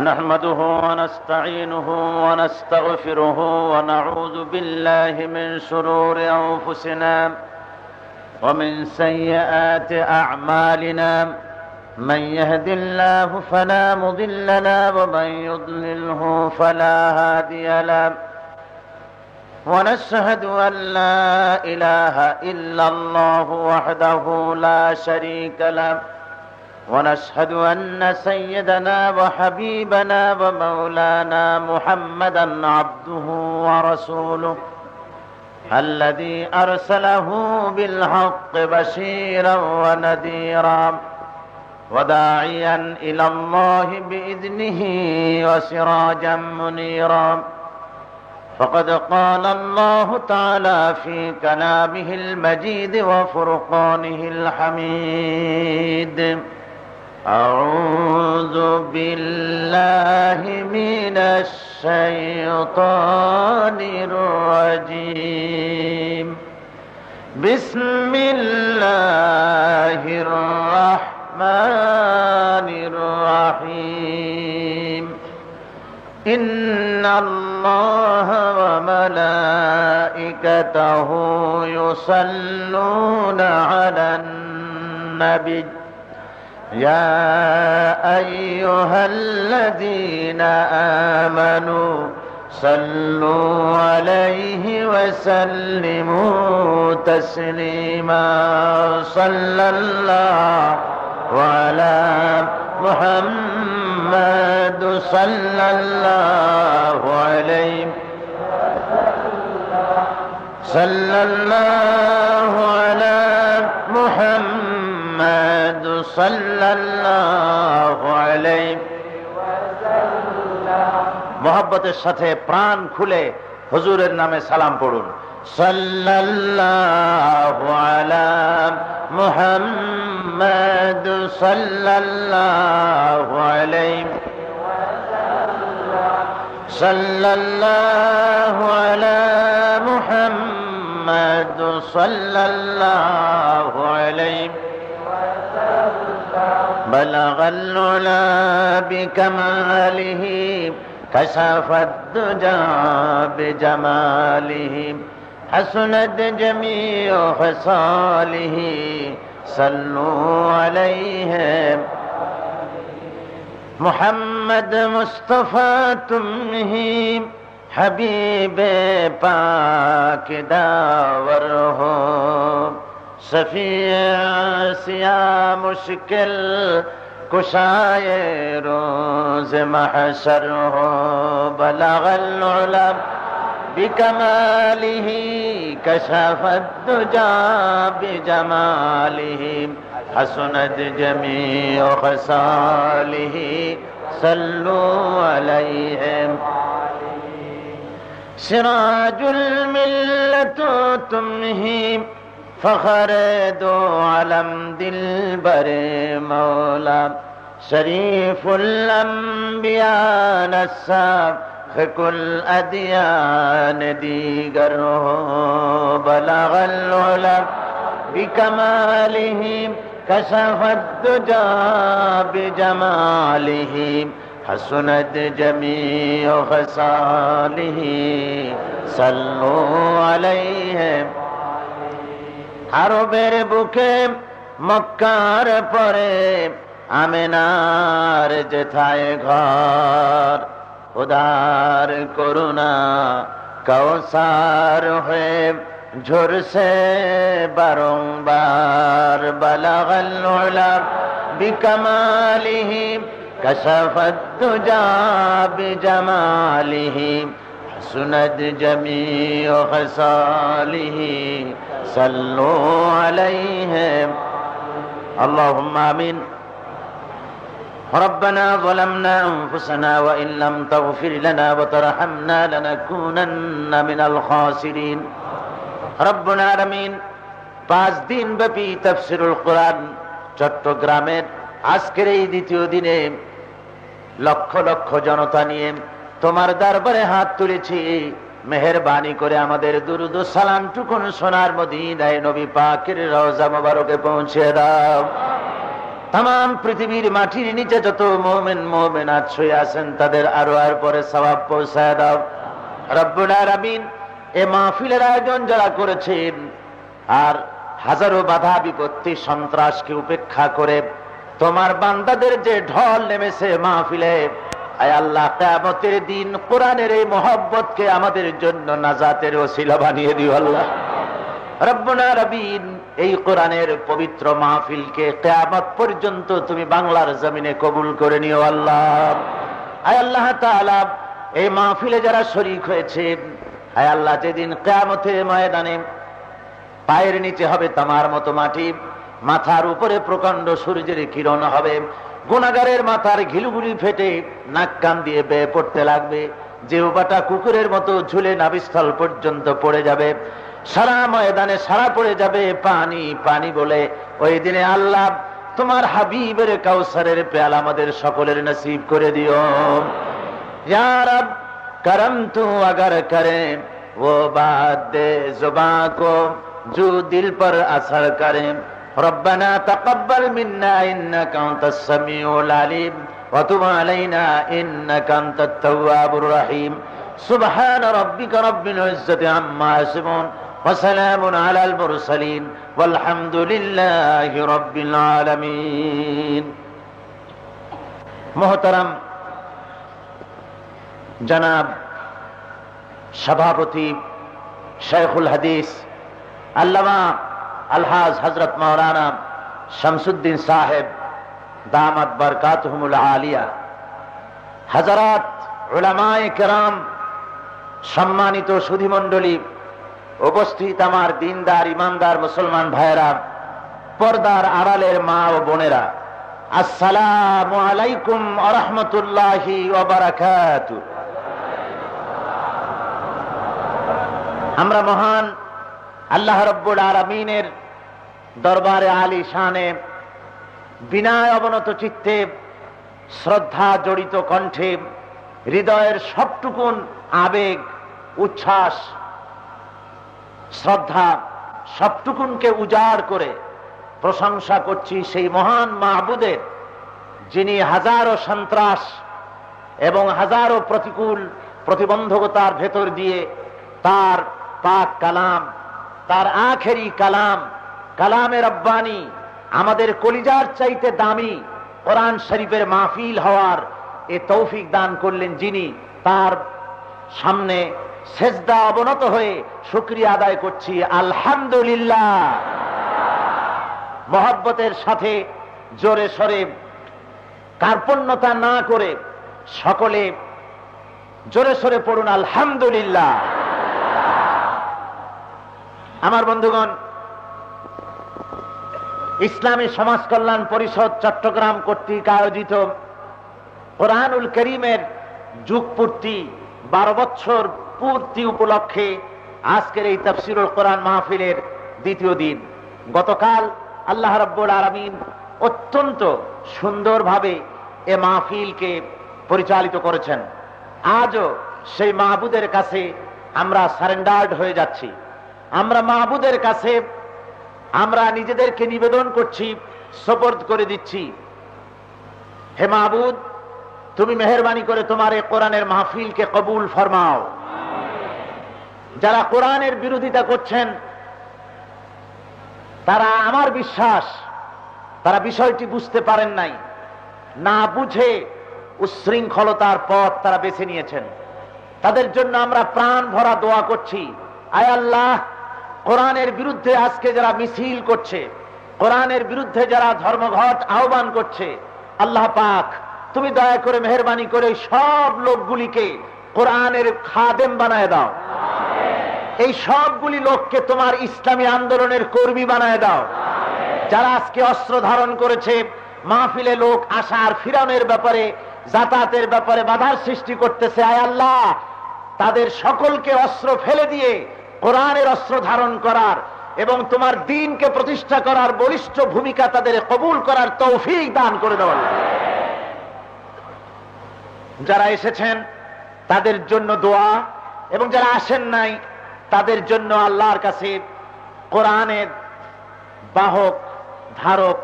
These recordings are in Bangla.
نحمده ونستعينه ونستغفره ونعوذ بالله من شرور أنفسنا ومن سيئات أعمالنا من يهد الله فلا مضل له ومن يضلله فلا هادي له ونشهد أن لا إله إلا الله وحده لا شريك له ونشهد أن سيدنا وحبيبنا ومولانا محمدا عبده ورسوله الذي أرسله بالحق بشيرا ونذيرا وداعيا إلى الله بإذنه وسراجا منيرا فقد قال الله تعالى في كلامه المجيد وفرقانه الحميد أعوذ بالله من الشيطان الرجيم بسم الله الرحمن الرحيم إن الله وملائكته يصلون على النبي يا أيها الذين آمنوا صلوا عليه وسلموا تسليما صلى الله على محمد صلى الله عليه صلى الله على محمد صلى الله عليه মোহাব্বতের সাথে প্রাণ খুলে হুজুরের নামে সালাম পড়ুন সাল্লাল্লাহু আলা মুহাম্মাদ সাল্লাল্লাহু আলাইহি সাল্লাল্লাহু আলা মুহাম্মাদ সাল্লাল্লাহু আলাইহি بلغ العلا بكماله كشف الدجى بجماله حسنت جميع خصاله صلوا عليه محمد مصطفى تمه حبیب پاک داور ہو شفیع سیاہ مشکل کشائے روز محشر ہو بلغ العلا بکمالہ کشف الدجى بجمالہ حسنت جمیع خصالہ صلوا علیہ سراج الملت تمہی فخر دو علم دل بر مولا شریف الانبیاء نصاب کل ادیان دیگر ہو بلغ العلا بکمالہ کشف الدجى بجمالہ حسنت جمیع خصالہ صلوا علیہ আরবের বুকে মক্কার পরে আমিনার যেথায় ঘর খোদার করুণা কৌসার হয়ে ঝরছে বারংবার বালাগাল উলা বিকামালিহি কাশাফাত দুজা বিজামালিহি حسنت جميع خصاله صلوا عليه اللهم آمين ربنا ظلمنا أنفسنا وإن لم تغفر لنا وترحمنا لنكونن من الخاسرين ربنا العالمين 5 দিন ব্যাপী তাফসীরুল কোরআন চট্টগ্রামের আজকের এই দ্বিতীয় দিনে লক্ষ লক্ষ জনতা নিয়ে তোমার দরবারে হাত তুলেছি মেহেরবানি করে আমাদের দুরুদ ও সালাম টুকুন সোনার মদিনায় নবী পাকের রওজা মোবারকে পৌঁছে দাও তাম পৃথিবীর মাটির নিচে যত মুমিন মুমিনাত শুয়ে আছেন তাদের আরো আর পরে সওয়াব পৌঁছায় দাও রব্বুল আলামিন। এই মাহফিলের আয়োজন যারা করেছেন আর হাজারো বাধা বিপত্তি সন্ত্রাসকে উপেক্ষা করে তোমার বান্দাদের যে ঢল নেমেছে মাহফিলে, আয় আল্লাহ কিয়ামতের দিন কোরআনের এই মহব্বতকে আমাদের জন্য নাজাতের ওসিলা বানিয়ে দিও আল্লাহ রব্বুল আলামিন। এই কোরআনের পবিত্র মাহফিলকে কিয়ামত পর্যন্ত তুমি বাংলার জমিনে কবুল করে নিও আল্লাহ। আয় আল্লাহ তাআলা এই মাহফিলে যারা শরীক হয়েছেন, আয় আল্লাহ যেদিন কিয়ামতের ময়দানে পায়ের নিচে হবে তামার মতো মাটি, মাথার উপরে প্রকাণ্ড সূর্যের কিরণ হবে, গুনাহগারের মাথার ঘিলুগুলি ফেটে নাক কান দিয়ে বেয়ে পড়তে লাগবে, জিহ্বাটা কুকুরের মতো ঝুলে নাভিস্থল পর্যন্ত পড়ে যাবে, সারা ময়দানে সারা পড়ে যাবে পানি পানি বলে। ওই দিনে আল্লাহ তোমার হাবিবের কাউসারের পেয়ালা আমাদের সকলের নসিব করে দিও ইয়া রব। करम तू अगर करे वो बात दे जुबां को जो दिल पर असर करे। रब्बना तकब्बल मिन्ना इन्नका अंतस समीउल अलीम व तुब अलैना इन्नका अंतत तव्वाबुर रहीम। सुब्हान रब्बिका रब्बिल इज्जति अम्मा यसिफून व सलामुन अलल मुरसलीन वल्हम्दुलिल्लाहि रब्बिल आलामीन। मोहतरम जनाब सभापति शेखुल हदीस अल्लामा अलहाज हजरत मौलाना शमसुद्दीन साहेब दामत बरकातुहुमुल आलिया, हजरात उलमाए किराम, सम्मानित सुधीमंडली, उपस्थित आमार दीनदार ईमानदार मुसलमान भाईरा, पर्दार आड़ालेर मा ओ बोनेरा, अस्सलामु आलाइकुम व रहमतुल्लाहि व बाराकातुहू। আমরা মহান আল্লাহ রব্বুল আলামিনের দরবারে আলী শানে বিনয় অবনত চিত্তে শ্রদ্ধা জড়িত কণ্ঠে হৃদয়ের সবটুকুন আবেগ উচ্ছ্বাস শ্রদ্ধা সবটুকুনকে উজাড় করে প্রশংসা করছি সেই মহান মাহবুদের, যিনি হাজারো সন্ত্রাস এবং হাজারো প্রতিকূল প্রতিবন্ধকতার ভেতর দিয়ে তার পাক কালাম, তার আখেরি কালাম, কালামে রব্বানি, আমাদের কলিজার চাইতে দামি কোরআন শরীফের মাহফিল হওয়ার এ তৌফিক দান করলেন, যিনি তার সামনে সেজদা অবনত হয়ে শুকরিয়া আদায় করছি আলহামদুলিল্লাহ। মহব্বতের সাথে জোরে সরে কার্পণ্যতা না করে সকলে জোরে সরে পড়ুন আলহামদুলিল্লাহ। আমার বন্ধুগণ, ইসলামী সমাজ কল্যাণ পরিষদ চট্টগ্রাম কর্তৃক আয়োজিত কোরআনুল করিমের যুগ পূর্তি 12 বছর পূর্তি উপলক্ষে আজকের এই তাফসীরুল কোরআন মাহফিলের দ্বিতীয় দিন। গতকাল আল্লাহ রাব্বুল আলামিন অত্যন্ত সুন্দরভাবে এ মাহফিলকে পরিচালিত করেছেন। আজও সেই মাহবুদের কাছে আমরা সারেন্ডার্ড হয়ে যাচ্ছি। আমরা মাহবুদের কাছে আমরা নিজেদেরকে নিবেদন করছি, সুপর্দ করে দিচ্ছি। হে মাহবুদ, তুমি মেহেরবানি করে তোমার এই কোরআনের মাহফিলকে কবুল ফরমাও। যারা কোরআনের বিরোধিতা করছেন তারা, আমার বিশ্বাস, তারা বিষয়টি বুঝতে পারেন নাই, না বুঝে উচ্ছৃঙ্খলতার পথ তারা বেছে নিয়েছেন। তাদের জন্য আমরা প্রাণ ভরা দোয়া করছি। আয় আল্লাহ, কোরআনের বিরুদ্ধে আজকে যারা মিছিল করছে, কোরআনের বিরুদ্ধে যারা ধর্মঘট আহ্বান করছে, আল্লাহ পাক তুমি দয়া করে মেহেরবানি করে সব লোকগুলিকে কোরআনের খাদেম বানায় দাও। এই সবগুলি লোককে তোমার ইসলামী আন্দোলনের কর্মী বানায় দাও। যারা আজকে অস্ত্র ধারণ করেছে, মাহফিলে লোক আসার ফিরানোর ব্যাপারে, যাতায়াতের ব্যাপারে বাধার সৃষ্টি করতেছে, আয় আল্লাহ তাদের সকলকে অস্ত্র ফেলে দিয়ে কোরআনের অস্ত্র ধারণ করার এবং তোমার দ্বীনকে প্রতিষ্ঠা করার বলিষ্ঠ ভূমিকা তাদের কবুল করার তৌফিক দান করে দেওয়া। যারা এসেছেন তাদের জন্য দোয়া, এবং যারা আসেন নাই তাদের জন্য আল্লাহর কাছে কোরআনের বাহক ধারক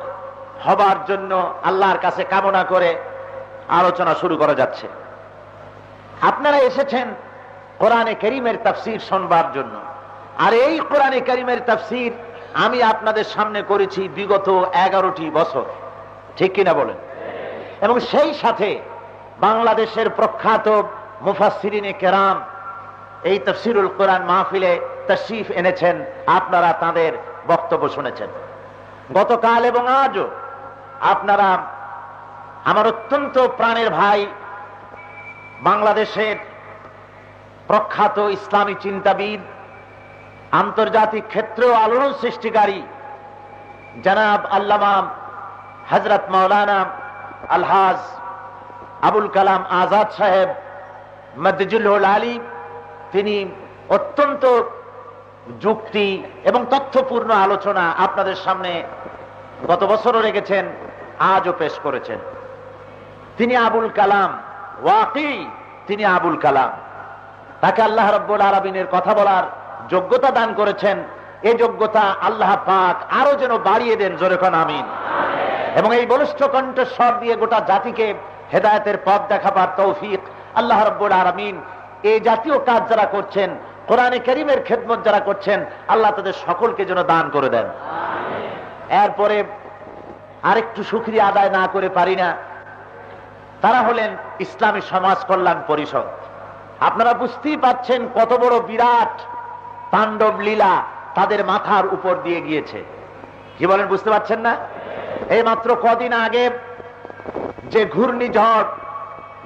হবার জন্য আল্লাহর কাছে কামনা করে আলোচনা শুরু করা যাচ্ছে। আপনারা এসেছেন কোরআনে কারীমের তাফসীর শুনবার জন্য, আর এই কোরআনে কারীমের তাফসীর আমি আপনাদের সামনে করেছি বিগত 11টি বছর, ঠিক কিনা বলেন? এবং সেই সাথে বাংলাদেশের প্রখ্যাত মুফাসসিরিনে কেরাম এই তাফসীরুল কোরআন মাহফিলে তাশরীফ এনেছেন, আপনারা তাদের বক্তব্য শুনেছেন। গতকাল এবং আজও আপনারা আমার অত্যন্ত প্রাণের ভাই, বাংলাদেশের প্রখ্যাত ইসলামী চিন্তাবিদ, আন্তর্জাতিক ক্ষেত্রেও আলোড়ন সৃষ্টিকারী জনাব আল্লামা হযরত মাওলানা আলহাজ আবুল কালাম আজাদ সাহেব মদ্দুল আলী, তিনি অত্যন্ত যুক্তি এবং তথ্যপূর্ণ আলোচনা আপনাদের সামনে গত বছরও রেখেছেন, আজও পেশ করেছেন। তিনি আবুল কালাম, ওয়াকিই তিনি আবুল কালাম। তাকে আল্লাহ রাব্বুল আলামিনের কথা বলার যোগ্যতা দান করেছেন। এই যোগ্যতা আল্লাহ পাক আরো যেন বাড়িয়ে দেন, জোরে কোন আমিন। এবং এই বলিষ্ঠ কণ্ঠস্বর দিয়ে গোটা জাতিকে হেদায়েতের পথ দেখাবার তৌফিক আল্লাহ রাব্বুল আলামিন এই জাতীয় কাজ যারা করছেন, কোরআনে কারীমের খেদমত যারা করছেন, আল্লাহ তাদের সকলকে যেন দান করে দেন। এরপরে আরেকটু শুকরিয়া আদায় না করে পারি না, তারা হলেন ইসলামী সমাজ কল্যাণ পরিষদ। আপনারা বুঝতেই পাচ্ছেন কত বড় বিরাট তাণ্ডব লীলা তাদের মাথার উপর দিয়ে গিয়েছে। কি বলেন, বুঝতে পারছেন না? এই মাত্র কদিন আগে যে ঘূর্ণিঝড়,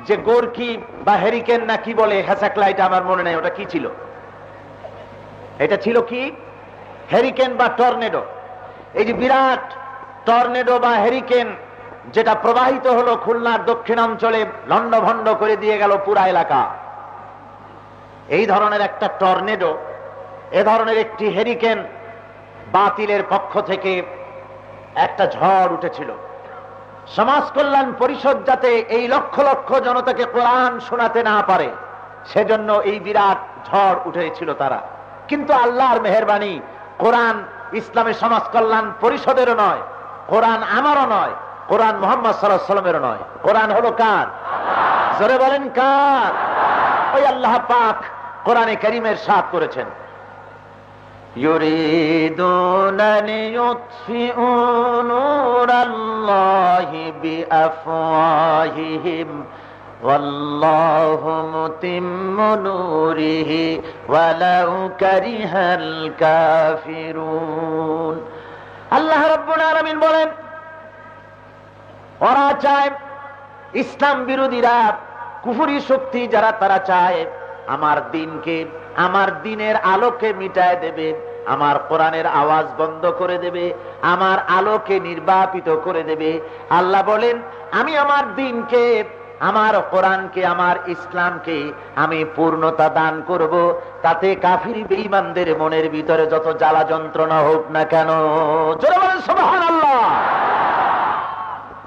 যে গোরকি বা হেরিকেন না কি বলে, হ্যাসাকলাইট আমার মনে নেই ওটা কি ছিল, এটা ছিল কি হেরিকেন বা টর্নেডো। এই যে বিরাট টর্নেডো বা হেরিকেন যেটা প্রবাহিত হলো খুলনার দক্ষিণাঞ্চলে, লন্ডভন্ড করে দিয়ে গেল পুরা এলাকা। এই ধরনের একটা টর্নেডো, এ ধরনের একটি হেরিকেন বাতিলের পক্ষ থেকে একটা ঝড় উঠেছিল। সমাজ কল্যাণ পরিষদ যাতে এই লক্ষ লক্ষ জনতাকে কোরআন শোনাতে না পারে, সেজন্য এই বিরাট ঝড় উঠেছিল তারা। কিন্তু আল্লাহর মেহেরবানি, কোরআন ইসলামী সমাজ কল্যাণ পরিষদেরও নয়, কোরআন আমারও নয়, কোরআন মুহাম্মদ সাল্লাল্লাহু আলাইহি ওয়াসাল্লামেরও নয়। কোরআন হলো কার? জোরে বলেন কার? ওই আল্লাহ পাক কোরআনে কারীমের সাথ করেছেন। ইউরিদুনা লিইউতফিউ নূরাল্লাহি বিআফওয়াহিহিম ওয়াল্লাহু মুতিম্মু নূরিহি ওয়ালাউ কারিহাল কাফিরুন। আল্লাহ রাব্বুল আলামিন বলেন, ওরা চায়, ইসলাম বিরোধীরা, কুফরি শক্তি যারা, তারা চায় আমার দিনকে, আমার দিনের আলোকে মিটায় দেবে, আমার কোরআনের আওয়াজ বন্ধ করে দেবে, আমার আলোকে নির্বাপিত করে দেবে। আল্লাহ বলেন, আমি আমার দিনকে, আমার কোরআনকে, আমার ইসলামকে আমি পূর্ণতা দান করব, তাতে কাফির বেঈমানদের মনের ভিতরে যত জ্বালা যন্ত্রণা হোক না কেন। জোরে বলেন সুবহানাল্লাহ।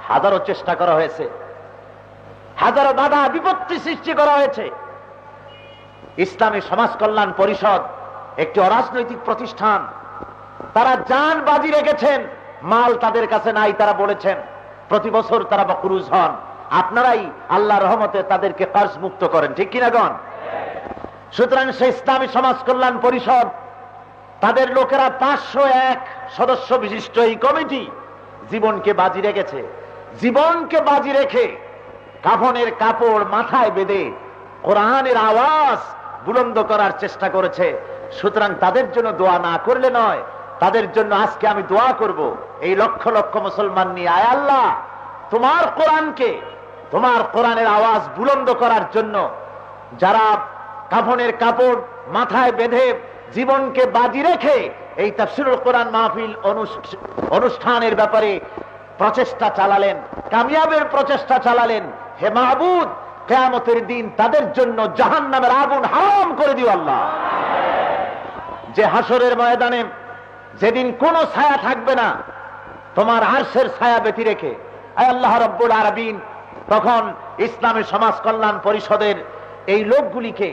হাজারো চেষ্টা করা হয়েছে, হাজারো বাধা বিপত্তি সৃষ্টি করা হয়েছে। ইসলামী সমাজ কল্যাণ পরিষদ একটি অরাজনৈতিক প্রতিষ্ঠান, তারা জান বাজি রেখেছেন, মাল তাদের কাছে নাই। তারা বলেছেন প্রতি বছর তারা বকরুজ হন, আপনারাই আল্লাহর রহমতে তাদেরকে কর্জ মুক্ত করেন, ঠিক কিনা গণ? সুতরাং সেই ইসলামী সমাজ কল্যাণ পরিষদ, তাদের লোকেরা 501 সদস্য বিশিষ্ট এই কমিটি জীবনকে বাজি রেখেছে। জীবনকে বাজি রেখে কাফনের কাপড় মাথায় বেঁধে কোরআনের আওয়াজ বুলন্দ করার চেষ্টা করেছে। সুতরাং তাদের জন্য দোয়া না করলে নয়, তাদের জন্য আজকে আমি দোয়া করব এই লক্ষ লক্ষ মুসলমান নিয়ে। আয় আল্লাহ, তোমার কোরআনকে, তোমার কোরআনের আওয়াজ বুলন্দ করার জন্য যারা কাফনের কাপড় মাথায় বেঁধে জীবনকে বাজি রেখে এই তাফসীরুল কোরআন মাহফিল অনুষ্ঠানের ব্যাপারে প্রচেষ্টা চালালেন, কামিয়াবের প্রচেষ্টা চালালেন, হে মাহবুব, কিয়ামতের দিন তাদের জন্য জাহান্নামের আগুন হারাম করে দিও আল্লাহ। যে হাসরের ময়দানে যেদিন কোনো ছায়া থাকবে না তোমার আরশের ছায়া ব্যতি রেখে, আয় আল্লাহ রাব্বুল আলামিন, তখন ইসলামী সমাজ কল্যাণ পরিষদের এই লোকগুলিকে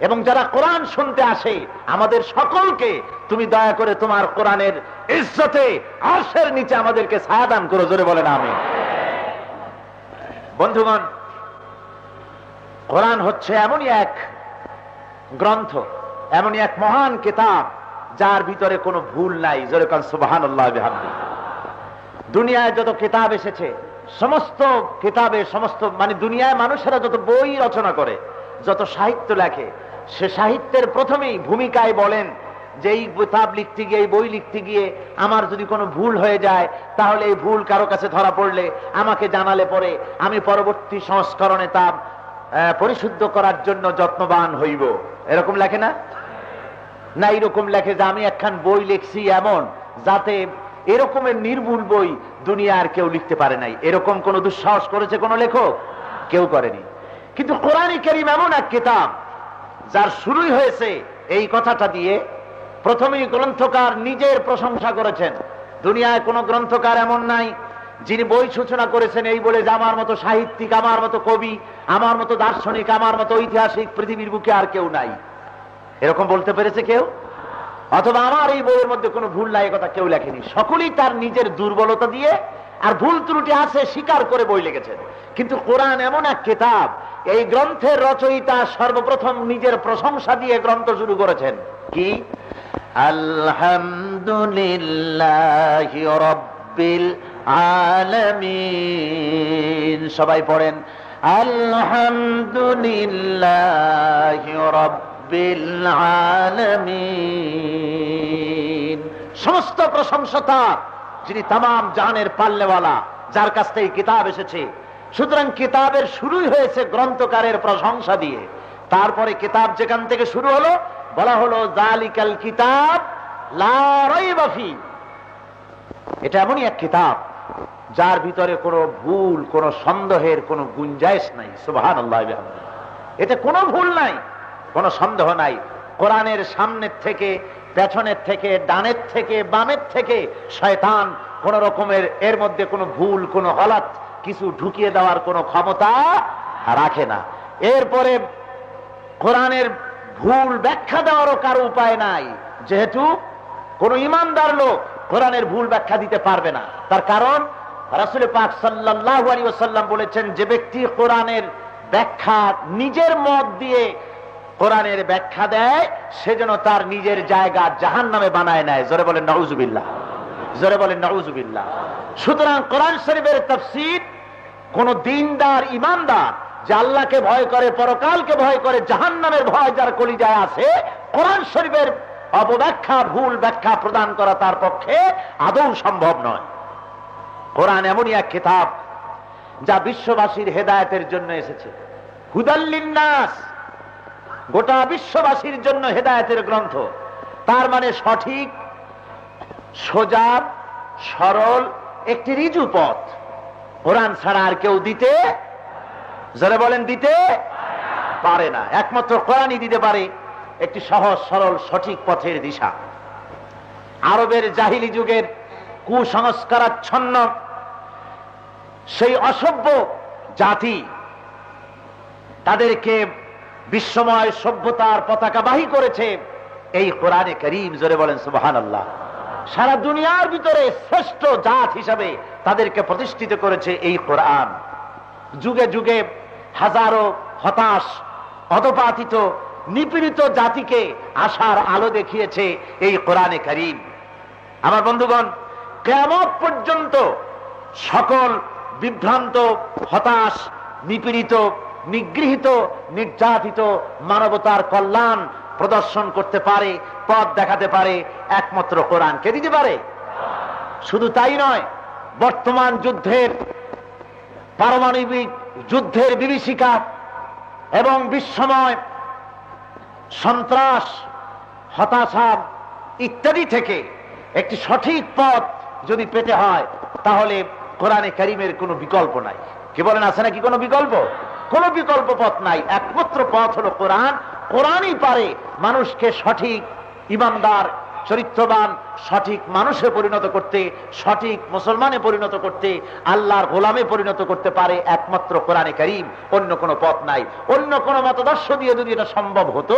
এবং যারা কোরআন শুনতে আসে আমাদের সকলকে তুমি দয়া করে তোমার কোরআনের ইজ্জতে আরশের নিচে আমাদেরকে ছায়া দান করো, জোরে বলেন আমিন। বন্ধুগণ, কোরআন হচ্ছে এমনই এক গ্রন্থ, এমনই এক মহান কিতাব যার ভিতরে কোনো ভুল নাই, জোরে কোন সুবহানাল্লাহ বিহামদিহি। দুনিয়ায় যত কিতাব এসেছে, সমস্ত কিতাবে সমস্ত মানে দুনিয়ায় মানুষেরা যত বই রচনা করে, যত সাহিত্য লেখে, সে সাহিত্যের প্রথমেই ভূমিকায় বলেন যে এই কিতাব লিখতে গিয়ে, এই বই লিখতে গিয়ে আমার যদি কোনো ভুল হয়ে যায় তাহলে এই ভুল কারো কাছে ধরা পড়লে আমাকে জানালে পরে আমি পরবর্তী সংস্করণে তা পরিশুদ্ধ করার জন্য যত্নবান হইব। এরকম লেখে না? না, এরকম লেখে যে আমি একখান বই লিখছি এমন যাতে এরকমের নির্ভুল বই দুনিয়ার কেউ লিখতে পারে নাই। এরকম কোন দুঃসাহস করেছে কোন লেখক? কেউ করেনি। কিন্তু কোরআন কারীম এমন এক কিতাব যার শুরুই হয়েছে এই কথাটা দিয়ে। প্রথমেই গ্রন্থকার নিজের প্রশংসা করেছেন। দুনিয়ায় কোন গ্রন্থকার এমন নাই যিনি বই সূচনা করেছেন এই বলে যে আমার মতো সাহিত্যিক, আমার মতো কবি, আমার মতো দার্শনিক, আমার মতো ঐতিহাসিক পৃথিবীর বুকে আর কেউ নাই। এরকম বলতে পেরেছে কেউ? অথবা আমার এই বইয়ের মধ্যে কোনো ভুল নাই, কথা কেউ লেখেনি। সকলেই তার নিজের দুর্বলতা দিয়ে আর ভুল ত্রুটি আছে স্বীকার করে বই লিখেছেন। কিন্তু কোরআন এমন এক কিতাব, এই গ্রন্থের রচয়িতা সর্বপ্রথম নিজের প্রশংসা দিয়ে গ্রন্থ শুরু করেছেন। কি? আলহামদুলিল্লাহি রাব্বিল আলামিন। সবাই পড়েন আলহামদুলিল্লাহি রাব্বিল আলামিন। সমস্ত প্রশংসা তার, যিনি তামাম জাহানের পাল্লেওয়ালা, যার কাছ থেকে কিতাব এসেছে। সুতরাং কিতাবের শুরুই হয়েছে গ্রন্থকারের প্রশংসা দিয়ে। তারপরে কিতাব যেখান থেকে শুরু হলো বলা হলো যালিকাল কিতাব লা রাইবা ফি। এটা এমনই এক কিতাব যার ভিতরে কোনো ভুল, কোনো সন্দেহের কোনো গুঞ্জাইশ নাই। সুবহানাল্লাহ বিহামদিহি। এতে কোনো ভুল নাই, কোনো সন্দেহ নাই। কোরআনের সামনের থেকে, পেছনের থেকে, ডানের থেকে, বামের থেকে শয়তান কোন রকমের এর মধ্যে কোনো ভুল, কোনো গলত কিছু ঢুকিয়ে দেওয়ার কোনো ক্ষমতা রাখে না। এরপরে কোরআনের ভুল ব্যাখ্যা দেওয়ারও কারো উপায় নাই, যেহেতু কোন ইমানদার লোক কোরআনের ভুল ব্যাখ্যা দিতে পারবে না। তার কারণ রাসূল পাক সাল্লাল্লাহু আলাইহি ওয়াসাল্লাম বলেছেন, যে ব্যক্তি কোরআনের ব্যাখ্যা নিজের মত দিয়ে কোরআনের ব্যাখ্যা দেয় সে যেন তার নিজের জায়গা জাহান্নামে বানায় নেয়। জোরে বলেন নাউজুবিল্লাহ, জোরে বলেন নাউজুবিল্লাহ। সুতরাং কোরআন শরীফের তাফসীর কোন দিনদার ইমানদার যে আল্লাহকে ভয় করে, পরকালকে ভয় করে, জাহান্নামের ভয় যার কলিজায় আছে, কোরআন শরীফের অপব্যাখ্যা, ভুল ব্যাখ্যা প্রদান করা তার পক্ষে আদৌ সম্ভব নয়। কোরআন এমনই এক কিতাব যা বিশ্ববাসীর হেদায়েতের জন্য এসেছে। হুদাল লিন্নাস, গোটা বিশ্ববাসীর জন্য হেদায়েতের গ্রন্থ। তার মানে সঠিক, সোজা, সরল একটি ঋজু পথ। কোরআন ছাড়া আর কেউ দিতে, যারা বলেন দিতে পারে না। একমাত্র কোরআনই দিতে পারে একটি সহজ সরল সঠিক পথের দিশা। আরবের জাহিলি যুগের কুসংস্কারাচ্ছন্ন সেই অসভ্য জাতি, তাদেরকে বিশ্বময় সভ্যতার পতাকাবাহী করেছে এই কোরআনে কারীম। জোরে বলেন সুবহানাল্লাহ। সারা দুনিয়ার ভিতরে শ্রেষ্ঠ জাত হিসাবে তাদেরকে প্রতিষ্ঠিত করেছে এই কোরআন। যুগে যুগে হাজারো হতাশ, অধপতিত, নিপীড়িত জাতিকে আশার আলো দেখিয়েছে এই কোরআনে কারীম। আমার বন্ধুগণ, কিয়ামত পর্যন্ত সকল বিভ্রান্ত, হতাশ, নিপীড়িত, নিগৃহীত, নির্যাতিত মানবতার কল্যাণ প্রদর্শন করতে পারে, পথ দেখাতে পারে একমাত্র কোরআন। কে দিতে পারে? শুধু তাই নয়, বর্তমান যুদ্ধের, পারমাণবিক যুদ্ধের বিভীষিকা এবং বিশ্বময় সন্ত্রাস, হতাশা ইত্যাদি থেকে একটি সঠিক পথ যদি পেতে হয় তাহলে কোরআনে কারীমের কোনো বিকল্প নাই। কি বলেন, আছে নাকি কোনো বিকল্প? কোনো বিকল্প পথ নাই। একমাত্র পথ হলো কোরআন। কোরআনই পারে মানুষকে সঠিক, ইমানদার, চরিত্রবান সঠিক মানুষে পরিণত করতে, সঠিক মুসলমানে পরিণত করতে, আল্লাহর গোলামে পরিণত করতে পারে একমাত্র কোরআনে কারীম, অন্য কোনো পথ নাই। অন্য কোনো মতদর্শ দিয়ে যদি এটা সম্ভব হতো,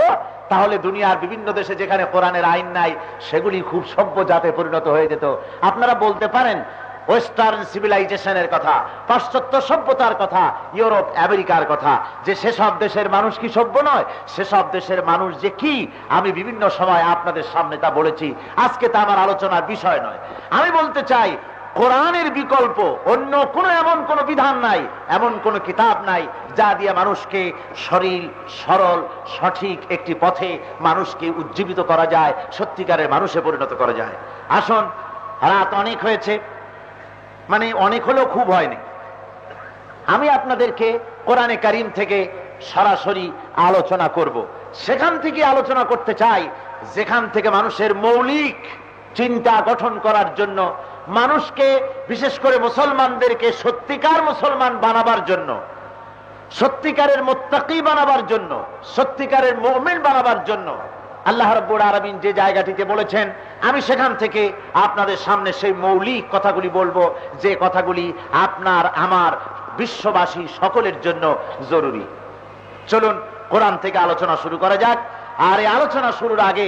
তাহলে দুনিয়ার বিভিন্ন দেশে যেখানে কোরআনের আইন নাই সেগুলি খুব সভ্য জাতে পরিণত হয়ে যেত। আপনারা বলতে পারেন ওয়েস্টার্ন সিভিলাইজেশনের কথা, পাশ্চাত্য সভ্যতার কথা, ইউরোপ আমেরিকার কথা, যে সেসব দেশের মানুষ কি সভ্য নয়? সেসব দেশের মানুষ যে কি, আমি বিভিন্ন সময় আপনাদের সামনে তা বলেছি। আজকে তা আমার আলোচনার বিষয় নয়। আমি বলতে চাই, কোরআনের বিকল্প অন্য কোন এমন কোন বিধান নাই, এমন কোন কিতাব নাই যা দিয়ে মানুষকে সরল সঠিক একটি পথে মানুষকে উজ্জীবিত করা যায়, সত্যিকারের মানুষে পরিণত করা যায়। আসুন, রাত অনেক হয়েছে, মানে অনেক হলেও খুব হয়নি। আমি আপনাদেরকে কোরআনে কারীম থেকে সরাসরি আলোচনা করব। সেখান থেকে আলোচনা করতে চাই যেখান থেকে মানুষের মৌলিক চিন্তা গঠন করার জন্য, মানুষকে বিশেষ করে মুসলমানদেরকে সত্যিকার মুসলমান বানাবার জন্য, সত্যিকারের মুত্তাকি বানাবার জন্য, সত্যিকারের মুমিন বানাবার জন্য আল্লাহ রাব্বুল আলামিন যে জায়গাটিতে বলেছেন, আমি সেখান থেকে আপনাদের সামনে সেই মৌলিক কথাগুলি বলবো, যে কথাগুলি আপনার আমার বিশ্ববাসী সকলের জন্য জরুরি। চলুন কোরআন থেকে আলোচনা শুরু করা যাক। আর এই আলোচনা শুরুর আগে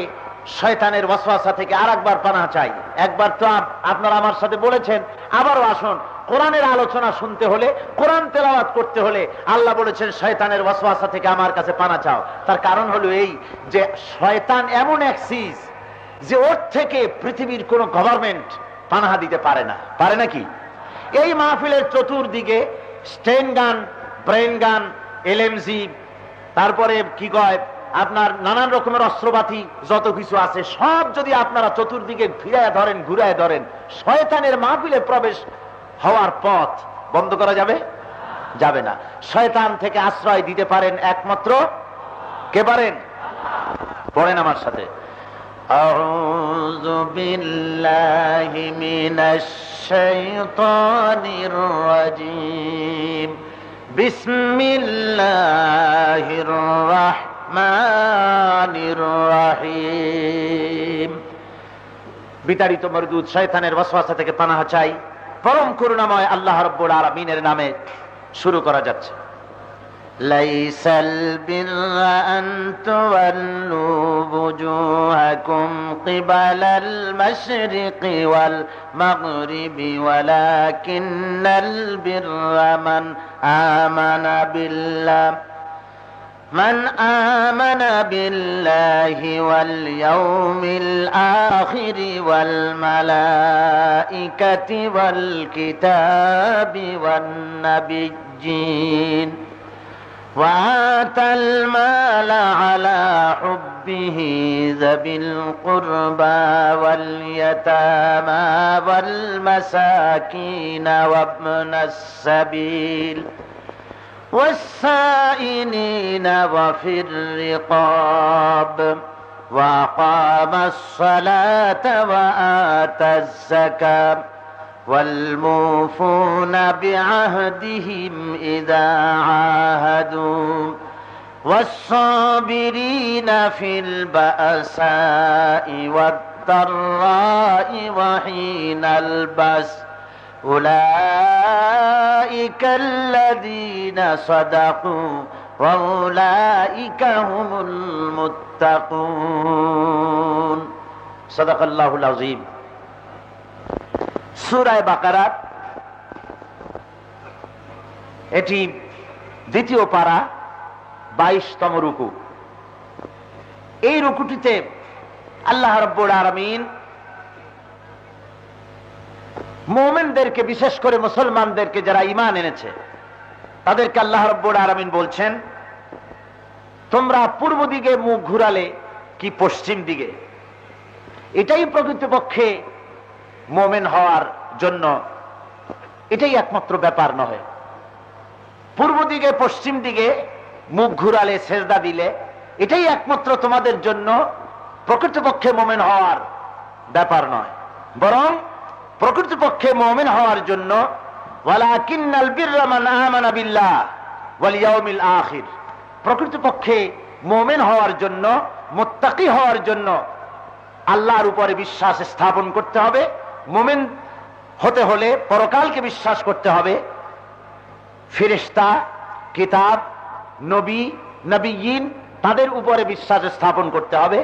শয়তানের ওয়াসওয়াসা থেকে আরেকবার পানাহ চাই। একবার তো আপনারা আমার সাথে বলেছেন, আবারও আসুন। কোরআনের আলোচনা শুনতে হলে, কোরআন তেলাওয়াত করতে হলে আল্লাহ বলেছেন শয়তানের ওয়াসওয়াসা থেকে আমার কাছে পানাহ চাও। তার কারণ হলো এই যে শয়তান এমন এক চিজ যে ওর থেকে পৃথিবীর কোন গভর্নমেন্ট পানাহা দিতে পারে না। পারে নাকি? এই মাহফিলের চতুর্দিকে স্টেন গান, ব্রেন গান, এলএমজি, তারপরে কি কয় আপনার নানান রকমের অস্ত্রপাতি যত কিছু আছে, সব যদি আপনারা চতুর্দিকে ফিরায় ধরেন, ঘুরায় ধরেন, শয়তানের মাহফিলে প্রবেশ হওয়ার পথ বন্ধ করা যাবে? যাবে না। শয়তান থেকে আশ্রয় দিতে পারেন একমাত্র কে পারেন? পড়েন আমার সাথে, আউযু বিল্লাহি মিনাশ শাইতানির রাজীম, বিসমিল্লাহির রাহমানির রাহিম। বিতাড়িত মরদুদ শয়তানের ওয়াসওয়াসা থেকে পানাহ চাই পরম করুণাময় আল্লাহ রাব্বুল আলামিনের নামে। শুরু করা যাচ্ছে। লাইসাল বিররা আন তুওয়াল্লু বুজুহাকুম কিবালাল মাশরিকি ওয়াল মাগরিবি ওয়ালাকিন্নাল বিররা মান আমানা বিল্লাহ من آمن بالله واليوم الآخر والملائكة والكتاب والنبيين وآتى المال على حبه ذوي القربى واليتامى والمساكين وابن السبيل والسائلين وفي الرقاب وأقام الصلاة وآتى الزكاة والموفون بعهدهم إذا عاهدوا والصابرين في البأساء والضراء وحين البأس أولئك الذين صدقوا وأولئك هم المتقون صدق الله العظيم। সূরা বাকারা এটি দ্বিতীয় পারা 22তম রুকু। এই রুকুটিতে আল্লাহ রাব্বুল আলামিন মুমিনদেরকে, বিশেষ করে মুসলমানদেরকে যারা ঈমান এনেছে, তাদেরকে আল্লাহ রাব্বুল আলামিন বলছেন, তোমরা পূর্ব দিকে মুখ ঘুরালে কি পশ্চিম দিকে, এটাই প্রকৃতপক্ষে মুমিন হওয়ার জন্য এটাই একমাত্র ব্যাপার নয়। পূর্ব দিকে পশ্চিম দিকে মুখ ঘুরালে, সেজদা দিলে, এটাই একমাত্র তোমাদের জন্য প্রকৃতপক্ষে মুমিন হওয়ার ব্যাপার নয়। বরং প্রকৃতপক্ষে মুমিন হওয়ার জন্য ওয়ালাকিন্নাল বিররা মান আমানা বিল্লাহ ওয়াল ইয়াউমিল আখির, প্রকৃতপক্ষে মুমিন হওয়ার জন্য, মুত্তাকি হওয়ার জন্য আল্লাহর উপরে বিশ্বাস স্থাপন করতে হবে। মুমিন হতে হলে পরকালকে বিশ্বাস করতে হবে, ফেরেশতা, কিতাব, নবী, নবিয়্যিন তাদের উপরে বিশ্বাস স্থাপন করতে হবে।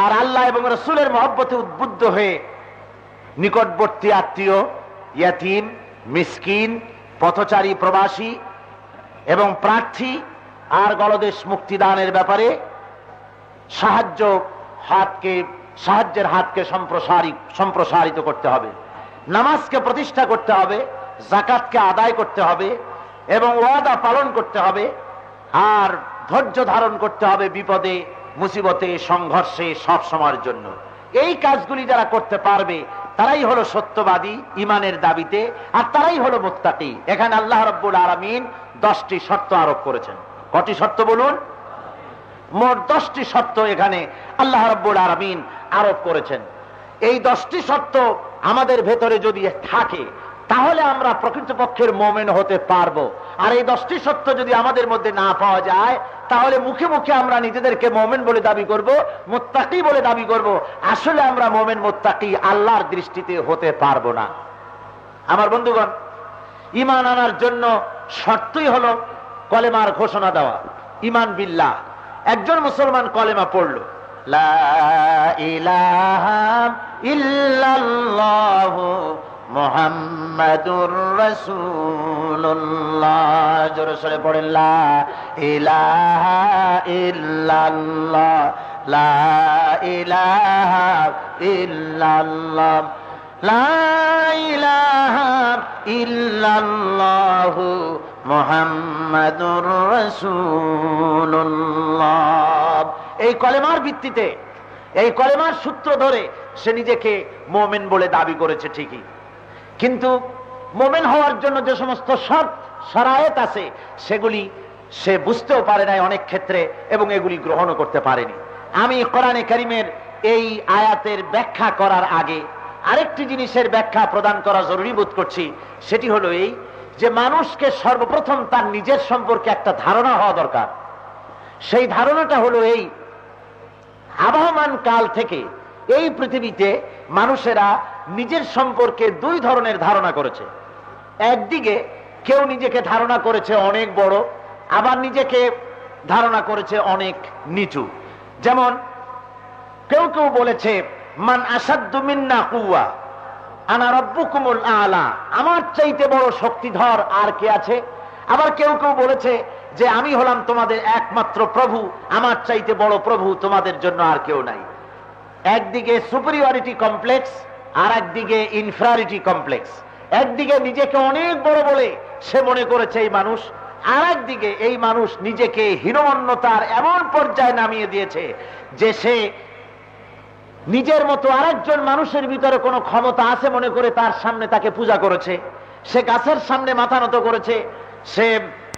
আর আল্লাহ এবং রাসূলের মহব্বতে উদ্বুদ্ধ হয়ে নিকটবর্তী আত্মীয়, ইয়াতীম, মিসকিন, পথচারী, প্রবাসী এবং প্রার্থী আর গলদেশ মুক্তিদানের ব্যাপারে সাহায্যের হাতকে সম্প্রসারিত করতে হবে। নামাজকে প্রতিষ্ঠা করতে হবে, যাকাতকে আদায় করতে হবে এবং ওয়াদা পালন করতে হবে। আর ধৈর্য ধারণ করতে হবে বিপদে, মুসিবতে, সংঘর্ষে সব সময়ের জন্য। এই কাজগুলি যারা করতে পারবে তারাই হলো সত্যবাদী ঈমানের দাবিতে, আর তারাই হলো মুত্তাকি। এখানে আল্লাহ রাব্বুল আলামিন 10টি শর্ত আরোপ করেছেন। কটি শর্ত বলুন? মোট 10টি শর্ত এখানে আল্লাহ রাব্বুল আলামিন আরোপ করেছেন। এই 10টি শর্ত আমাদের ভেতরে যদি থাকে তাহলে আমরা প্রকৃতপক্ষের মুমিন হতে পারবো। আর এই 10টি শর্ত যদি আমাদের মধ্যে না পাওয়া যায় তাহলে মুখে মুখে আমরা নিজেদেরকে মুমিন বলে দাবি করব, মুত্তাকি বলে দাবি করব, আসলে আমরা মুমিন মুত্তাকি আল্লাহর দৃষ্টিতে হতে পারবো না। আমার বন্ধুগণ, ঈমান আনার জন্য শর্তই হলো কলেমার ঘোষণা দেওয়া, ঈমান বিল্লাহ। একজন মুসলমান কলেমা পড়ল, লা ইলাহা ইল্লাল্লাহু মুহাম্মাদুর রাসূলুল্লাহ। জোরে সরে পড়েন, লা ইলাহা ইল্লাল্লাহ, লা ইলাহা ইল্লাল্লাহ, লা ইলাহা ইল্লাল্লাহু মুহাম্মাদুর রাসূলুল্লাহ। এই কলেমার ভিত্তিতে, এই কলেমার সূত্র ধরে সে নিজেকে মুমিন বলে দাবি করেছে ঠিকই, কিন্তু মুমিন হওয়ার জন্য যে সমস্ত শর্ত শরায়েত আছে সেগুলি সে বুঝতেও পারে নাই অনেক ক্ষেত্রে, এবং এগুলি গ্রহণও করতে পারেনি। আমি কোরআনে কারীমের এই আয়াতের ব্যাখ্যা করার আগে আরেকটি জিনিসের ব্যাখ্যা প্রদান করা জরুরি বোধ করছি। সেটি হলো এই যে মানুষকে সর্বপ্রথম তার নিজের সম্পর্কে একটা ধারণা হওয়া দরকার। সেই ধারণাটা হলো এই, আবহমান কাল থেকে এই পৃথিবীতে মানুষেরা নিজের সম্পর্কে দুই ধরনের ধারণা করেছে। একদিকে কেউ নিজেকে ধারণা করেছে অনেক বড়, আবার নিজেকে ধারণা করেছে অনেক নিচু। যেমন কেউ কেউ বলেছে মান আসাদ্দু মিন্না কুওয়া আনা রাব্বুকুমুল আলা, আমার চাইতে বড় শক্তিধর আর কে আছে। আবার কেউ কেউ বলেছে যে আমি হলাম তোমাদের একমাত্র প্রভু, আমার চাইতে বড় প্রভু তোমাদের জন্য আর কেউ নাই। একদিকে সুপিরিয়রিটি কমপ্লেক্স, আর একদিকে ইনফেরিয়রিটি কমপ্লেক্স। একদিকে নিজেকে অনেক বড় বলে সে মনে করেছে এই মানুষ, আর একদিকে এই মানুষ নিজেকে হীনমন্যতার এমন পর্যায়ে নামিয়ে দিয়েছে যে সে নিজের মতো আরেকজন মানুষের ভিতরে কোনো ক্ষমতা আছে মনে করে তার সামনে তাকে পূজা করেছে। সে গাছের সামনে মাথা নত করেছে, সে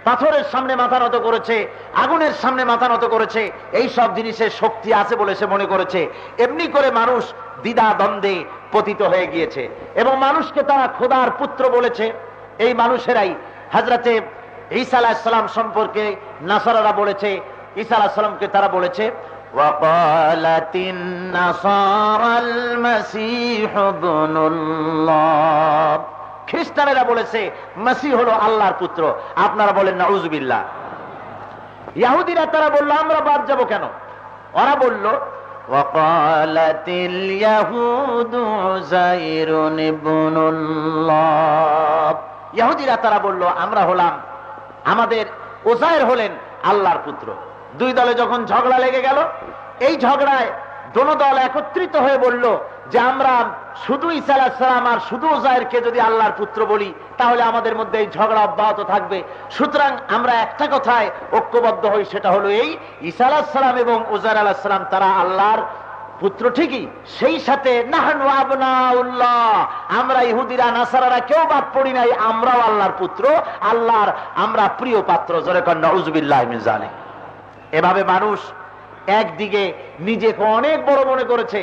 পাথরের সামনে মাথা নত করেছে, আগুনের সামনে মাথা নত করেছে। এই সব জিনিসের শক্তি আছে বলে সে মনে করেছে। এমনি করে মানুষ দ্বিধা দ্বন্দ্বে পতিত হয়ে গিয়েছে, এবং মানুষকে তারা খোদার পুত্র বলেছে। এই মানুষেরাই হযরতে ঈসা আলাইহিস সালাম সম্পর্কে নাসারারা বলেছে, ঈসা আলাইহিস সালামকে তারা বলেছে ওয়াকালাতিন নাসারাল মাসীহ ইবনুল্লাহ। খ্রিস্টানেরা বলেছে মসিহ হলো আল্লাহর পুত্র। আপনারা বলেন নাউযুবিল্লাহ। ইহুদিরা তারা বলল আমরা বাদ যাব কেন? ওরা বলল ওয়াকালাতিল ইয়াহুদু উযাইরুন ইবনুল্লাহ। ইহুদিরা তারা বলল আমরা হলাম, আমাদের উযাইর হলেন আল্লাহর পুত্র। দুই দলে যখন ঝগড়া লেগে গেল, এই ঝগড়ায় দোনো দল একত্রিত হয়ে বলল যে আমরা শুধু ঈসা আলাইহিস সালাম আর শুধু উযাইরকে যদি আল্লাহর পুত্র বলি তাহলে আমাদের মধ্যে এই ঝগড়া অব্যাহত থাকবে। সুতরাং আমরা একটা কথায় ঐক্যবদ্ধ হই, সেটা হলো এই, ঈসা আলাইহিস সালাম এবং উযাইর আলাইহিস সালাম তারা আল্লাহর পুত্র ঠিকই, সেই সাথে নাহনু আবনাউল্লাহ, আমরা ইহুদিরা নাসারারা কেউ বাদ পড়ি নাই, আমরাও আল্লাহর পুত্র, আল্লাহর আমরা প্রিয় পাত্র। জোরে কন নাউযুবিল্লাহি মিন যালিক। এভাবে মানুষ একদিকে নিজেকে অনেক বড় মনে করেছে,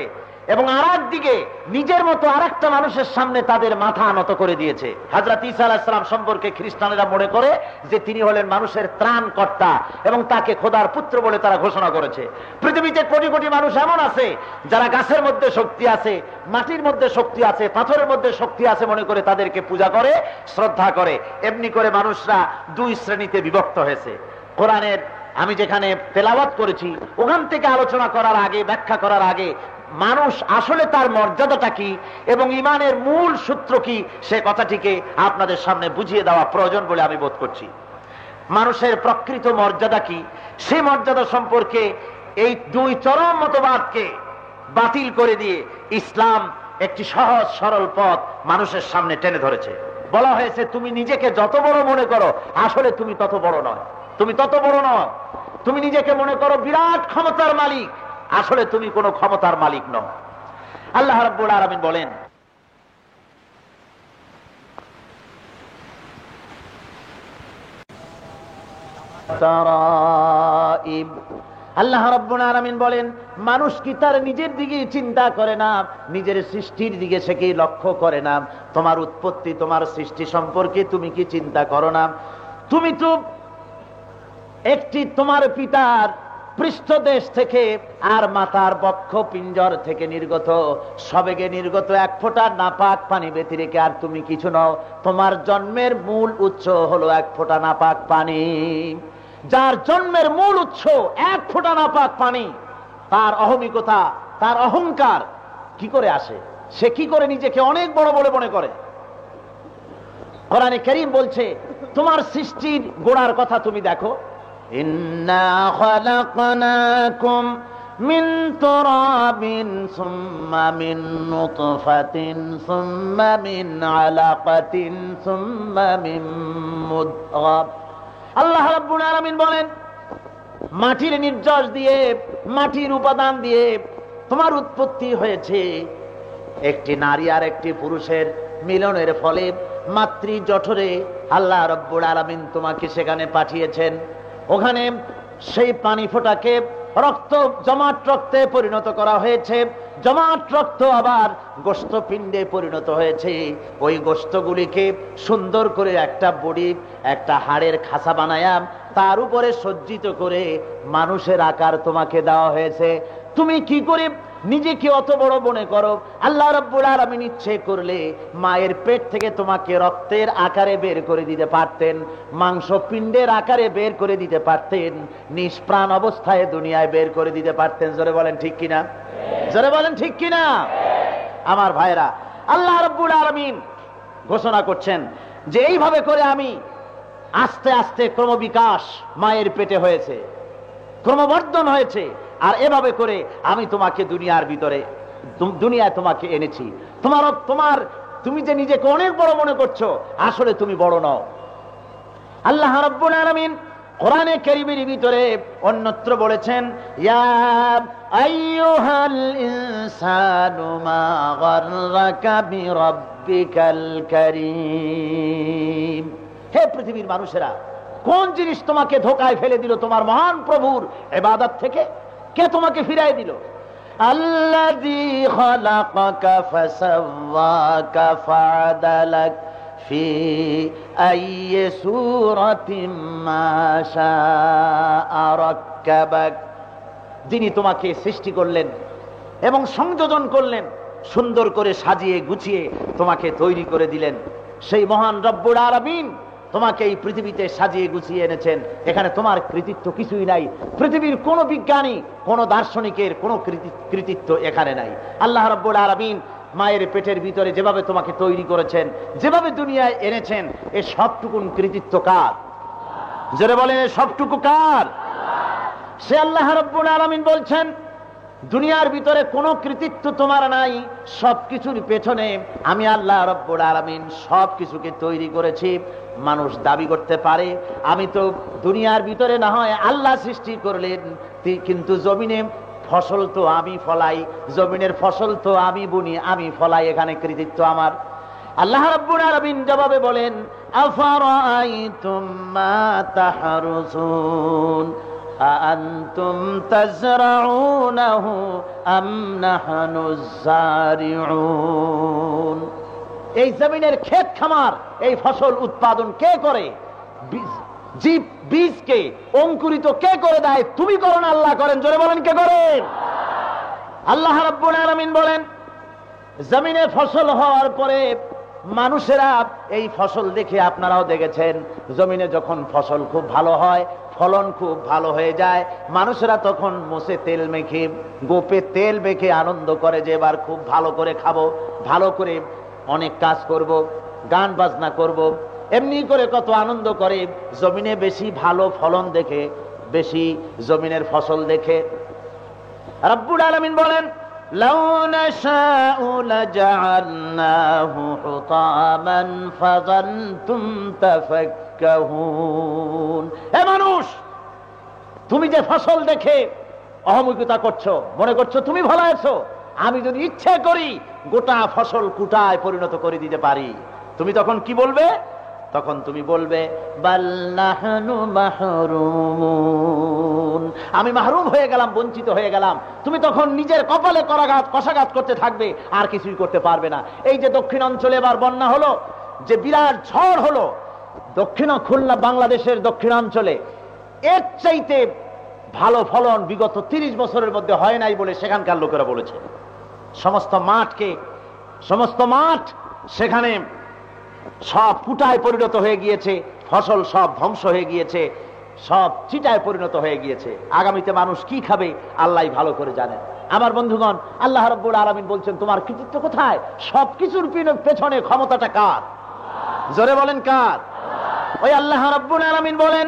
এবং আরেকদিকে নিজের মতো আরেকটা মানুষের সামনে তাদের মাথা নত করে দিয়েছে। হযরত ঈসা আলাইহিস সালাম সম্পর্কে খ্রিস্টানেরা মনে করে যে তিনি হলেন মানুষের ত্রাণকর্তা এবং তাকে খোদার পুত্র বলে তারা ঘোষণা করেছে। পৃথিবীতে কোটি কোটি মানুষ এমন আছে যারা গাছের মধ্যে শক্তি আছে, মাটির মধ্যে শক্তি আছে, পাথরের মধ্যে শক্তি আছে মনে করে তাদেরকে পূজা করে, শ্রদ্ধা করে। এমনি করে মানুষরা দুই শ্রেণীতে বিভক্ত হয়েছে। কোরআনের আমি যেখানে তেলাওয়াত করেছি ওখান থেকে আলোচনা করার আগে, ব্যাখ্যা করার আগে মানুষ আসলে তার মর্যাদাটা কি এবং ইমানের মূল সূত্র কি সে কথাটিকে আপনাদের সামনে বুঝিয়ে দেওয়া প্রয়োজন বলে আমি বোধ করছি। মানুষের প্রকৃত মর্যাদা কি, সেই মর্যাদা সম্পর্কে এই দুই চরম মতবাদকে বাতিল করে দিয়ে ইসলাম একটি সহজ সরল পথ মানুষের সামনে টেনে ধরেছে। বলা হয়েছে তুমি নিজেকে যত বড় মনে করো আসলে তুমি তত বড় নয়, তুমি তত বড় নয়। তুমি নিজেকে মনে করো বিরাট ক্ষমতার মালিক, আসলে তুমি কোনো ক্ষমতার মালিক নও। আল্লাহ রাব্বুল আলামিন বলেন, আল্লাহ রাব্বুল আলামিন বলেন, মানুষ কি তার নিজের দিকে চিন্তা করে না, নিজের সৃষ্টির দিকে সে কি লক্ষ্য করে না? তোমার উৎপত্তি, তোমার সৃষ্টি সম্পর্কে তুমি কি চিন্তা করো না? তুমি তো একটি তোমার পিতার পৃষ্ঠদেশ থেকে আর মাতার বক্ষ পিঞ্জর থেকে নির্গত, সবেগে নির্গত এক ফোঁটা নাপাক পানি ব্যতিরেকে আর তুমি কিছু নও। তোমার জন্মের মূল উৎস হলো এক ফোঁটা নাপাক পানি। যার জন্মের মূল উৎস এক ফোঁটা নাপাক পানি, তার অহমিকতা, তার অহংকার কি করে আসে? সে কি করে নিজেকে অনেক বড় বলে মনে করে? কোরআনে কারীম বলছে, তোমার সৃষ্টির গোড়ার কথা তুমি দেখো, ইন্না খালাকনাকুম মিন তুরাবিন সুম্মা মিন নুতফাতিন সুম্মা মিন আলাকাতিন সুম্মা মিন মুদগা। আল্লাহ রাব্বুল আলামিন বলেন, মাটির নির্যাস দিয়ে, মাটির উপাদান দিয়ে তোমার উৎপত্তি হয়েছে। একটি নারী আর একটি পুরুষের মিলনের ফলে মাতৃ জঠরে আল্লাহ রাব্বুল আলামিন তোমাকে সেখানে পাঠিয়েছেন। ওখানে সেই পানি ফোঁটাকে রক্ত, জমাট রক্তে পরিণত করা হয়েছে। জমাট রক্ত আবার গোশত পিণ্ডে পরিণত হয়েছে। ওই গোশতগুলিকে সুন্দর করে একটা বডি, একটা হাড়ের খাঁচা বানায়া তার উপরে সজ্জিত করে মানুষের আকার তোমাকে দেওয়া হয়েছে। তুমি কি করে নিজেকে অত বড় মনে করো? আল্লাহ রাব্বুল আলামিন ইচ্ছে করলে মায়ের পেট থেকে তোমাকে রক্তের আকারে বের করে দিতে পারতেন, মাংস পিণ্ডের আকারে বের করে দিতে পারতেন, নিষ্প্রাণ অবস্থায় দুনিয়ায় বের করে দিতে পারতেন। জোরে বলেন ঠিক কিনা? জোরে বলেন ঠিক কিনা? আমার ভাইরা, আল্লাহ রাব্বুল আলামিন ঘোষণা করছেন যে এইভাবে করে আমি আস্তে আস্তে ক্রমবিকাশ মায়ের পেটে হয়েছে, ক্রমবর্ধন হয়েছে, আর এভাবে করে আমি তোমাকে দুনিয়ার ভিতরে, দুনিয়ায় তোমাকে এনেছি। তুমি যে নিজেকে অনেক বড় মনে করছো, আসলে তুমি বড় নও। আল্লাহ রাব্বুল আলামিন কোরআনে কারীমের ভিতরে অন্যত্র বলেছেন, ইয়া আইয়ুহাল ইনসানু মা গাররাকা বিরাব্বিকাল কারীম। হে পৃথিবীর মানুষেরা, কোন জিনিস তোমাকে ধোঁকায় ফেলে দিল তোমার মহান প্রভুর ইবাদত থেকে? কে তোমাকে ফিরাই দিল? আল্লাযী খালাকাকা ফাসাওয়াকা ফাআদালাক ফি আইয়ি সূরাতিন মা শাআ রাক্কাবাক। যিনি তোমাকে সৃষ্টি করলেন এবং সংযোজন করলেন, সুন্দর করে সাজিয়ে গুছিয়ে তোমাকে তৈরি করে দিলেন, সেই মহান রব্বুল আলামিন তোমাকে এই পৃথিবীতে সাজিয়ে গুছিয়ে এনেছেন। এখানে তোমার কৃতিত্ব কিছুই নাই। পৃথিবীর কোন বিজ্ঞানী, কোন দার্শনিকের কোন কৃতিত্ব এখানে নাই। আল্লাহ রাব্বুল আলামিন মায়ের পেটের ভিতরে যেভাবে তোমাকে তৈরি করেছেন, যেভাবে দুনিয়ায় এনেছেন, এই সবটুকুন কৃতিত্ব কার? যারা বলেন সবটুকু কার? সে আল্লাহ রাব্বুল আলামিন বলছেন, দুনিয়ার ভিতরে কোনো কৃতিত্ব তোমার নাই, সবকিছুর পেছনে আমি আল্লাহ রাব্বুল আলামিন সবকিছুকে তৈরি করেছি। মানুষ দাবি করতে পারে আমি তো দুনিয়ার ভিতরে না হয় আল্লাহ সৃষ্টি করলেন, কিন্তু জমিনে ফসল তো আমি ফলাই, জমিনের ফসল তো আমি বুনি, আমি ফলাই, এখানে কৃতিত্ব আমার। আল্লাহ রাব্বুল আলামিন জবাবে বলেন, আফারাআইতুম মা তাহরুসুন আআনতুম তাজরাউনাহু আম নাহনুজ যারিউন। এই জমিনের ক্ষেত খামার, এই ফসল উৎপাদন কে করে? বীজকে অঙ্কুরিত কে করে দেয়? তুমি করো না, আল্লাহ করেন। জোরে বলেন, কে করেন? আল্লাহ রাব্বুল আলামিন বলেন, জমিনে ফসল হওয়ার পরে মানুষেরা এই ফসল দেখে, আপনারাও দেখেছেন, জমিনে যখন ফসল খুব ভালো হয়, ফলন খুব ভালো হয়ে যায়, মানুষেরা তখন মোষে তেল মেখে, গোপে তেল মেখে আনন্দ করে যে এবার খুব ভালো করে খাবো, ভালো করে অনেক কাজ করব, গান বাজনা করব, এমনি করে কত আনন্দ করে জমিনে বেশি ভালো ফলন দেখে, বেশি জমিনের ফসল দেখে। রব্বুল আলামিন বলেন, লাউ নাশাউ লাজআলনাহু হুতামান ফাযানতুম তাফাক্কাহুন। হে মানুষ, তুমি যে ফসল দেখে অহমিকতা করছো, মনে করছো তুমি ভালো আছো, আমি যদি ইচ্ছে করি গোটা ফসল কুটায় পরিণত করে দিতে পারি। তুমি তখন কি বলবে? তখন তুমি বলবে, বাল নাহনু মাহরুমুন, আমি মাহরুম হয়ে গেলাম, বঞ্চিত হয়ে গেলাম। তুমি তখন নিজের কপালে করাঘাত, কষাঘাত করতে থাকবে, আর কিছুই করতে পারবে না। এই যে দক্ষিণ অঞ্চলে এবার বন্যা হলো, যে বিরাট ঝড় হলো, দক্ষিণ খুলনা, বাংলাদেশের দক্ষিণাঞ্চলে এর চাইতে ভালো ফলন বিগত 30 বছরের মধ্যে হয় নাই বলে সেখানকার লোকেরা বলেছে। সমস্ত মাঠ সেখানে সব কুটায় পরিণত হয়ে গিয়েছে, ফসল সব ধ্বংস হয়ে গিয়েছে, সব চিটায় পরিণত হয়ে গিয়েছে। আগামীতে মানুষ কি খাবে আল্লাহ ভালো করে জানেন। আমার বন্ধুগণ, আল্লাহ রাব্বুল আলামিন বলছেন, তোমার কৃতিত্ব কোথায়? সবকিছুর পেছনে ক্ষমতাটা কার? জোরে বলেন, কার? ওই আল্লাহ রাব্বুল আলামিন বলেন,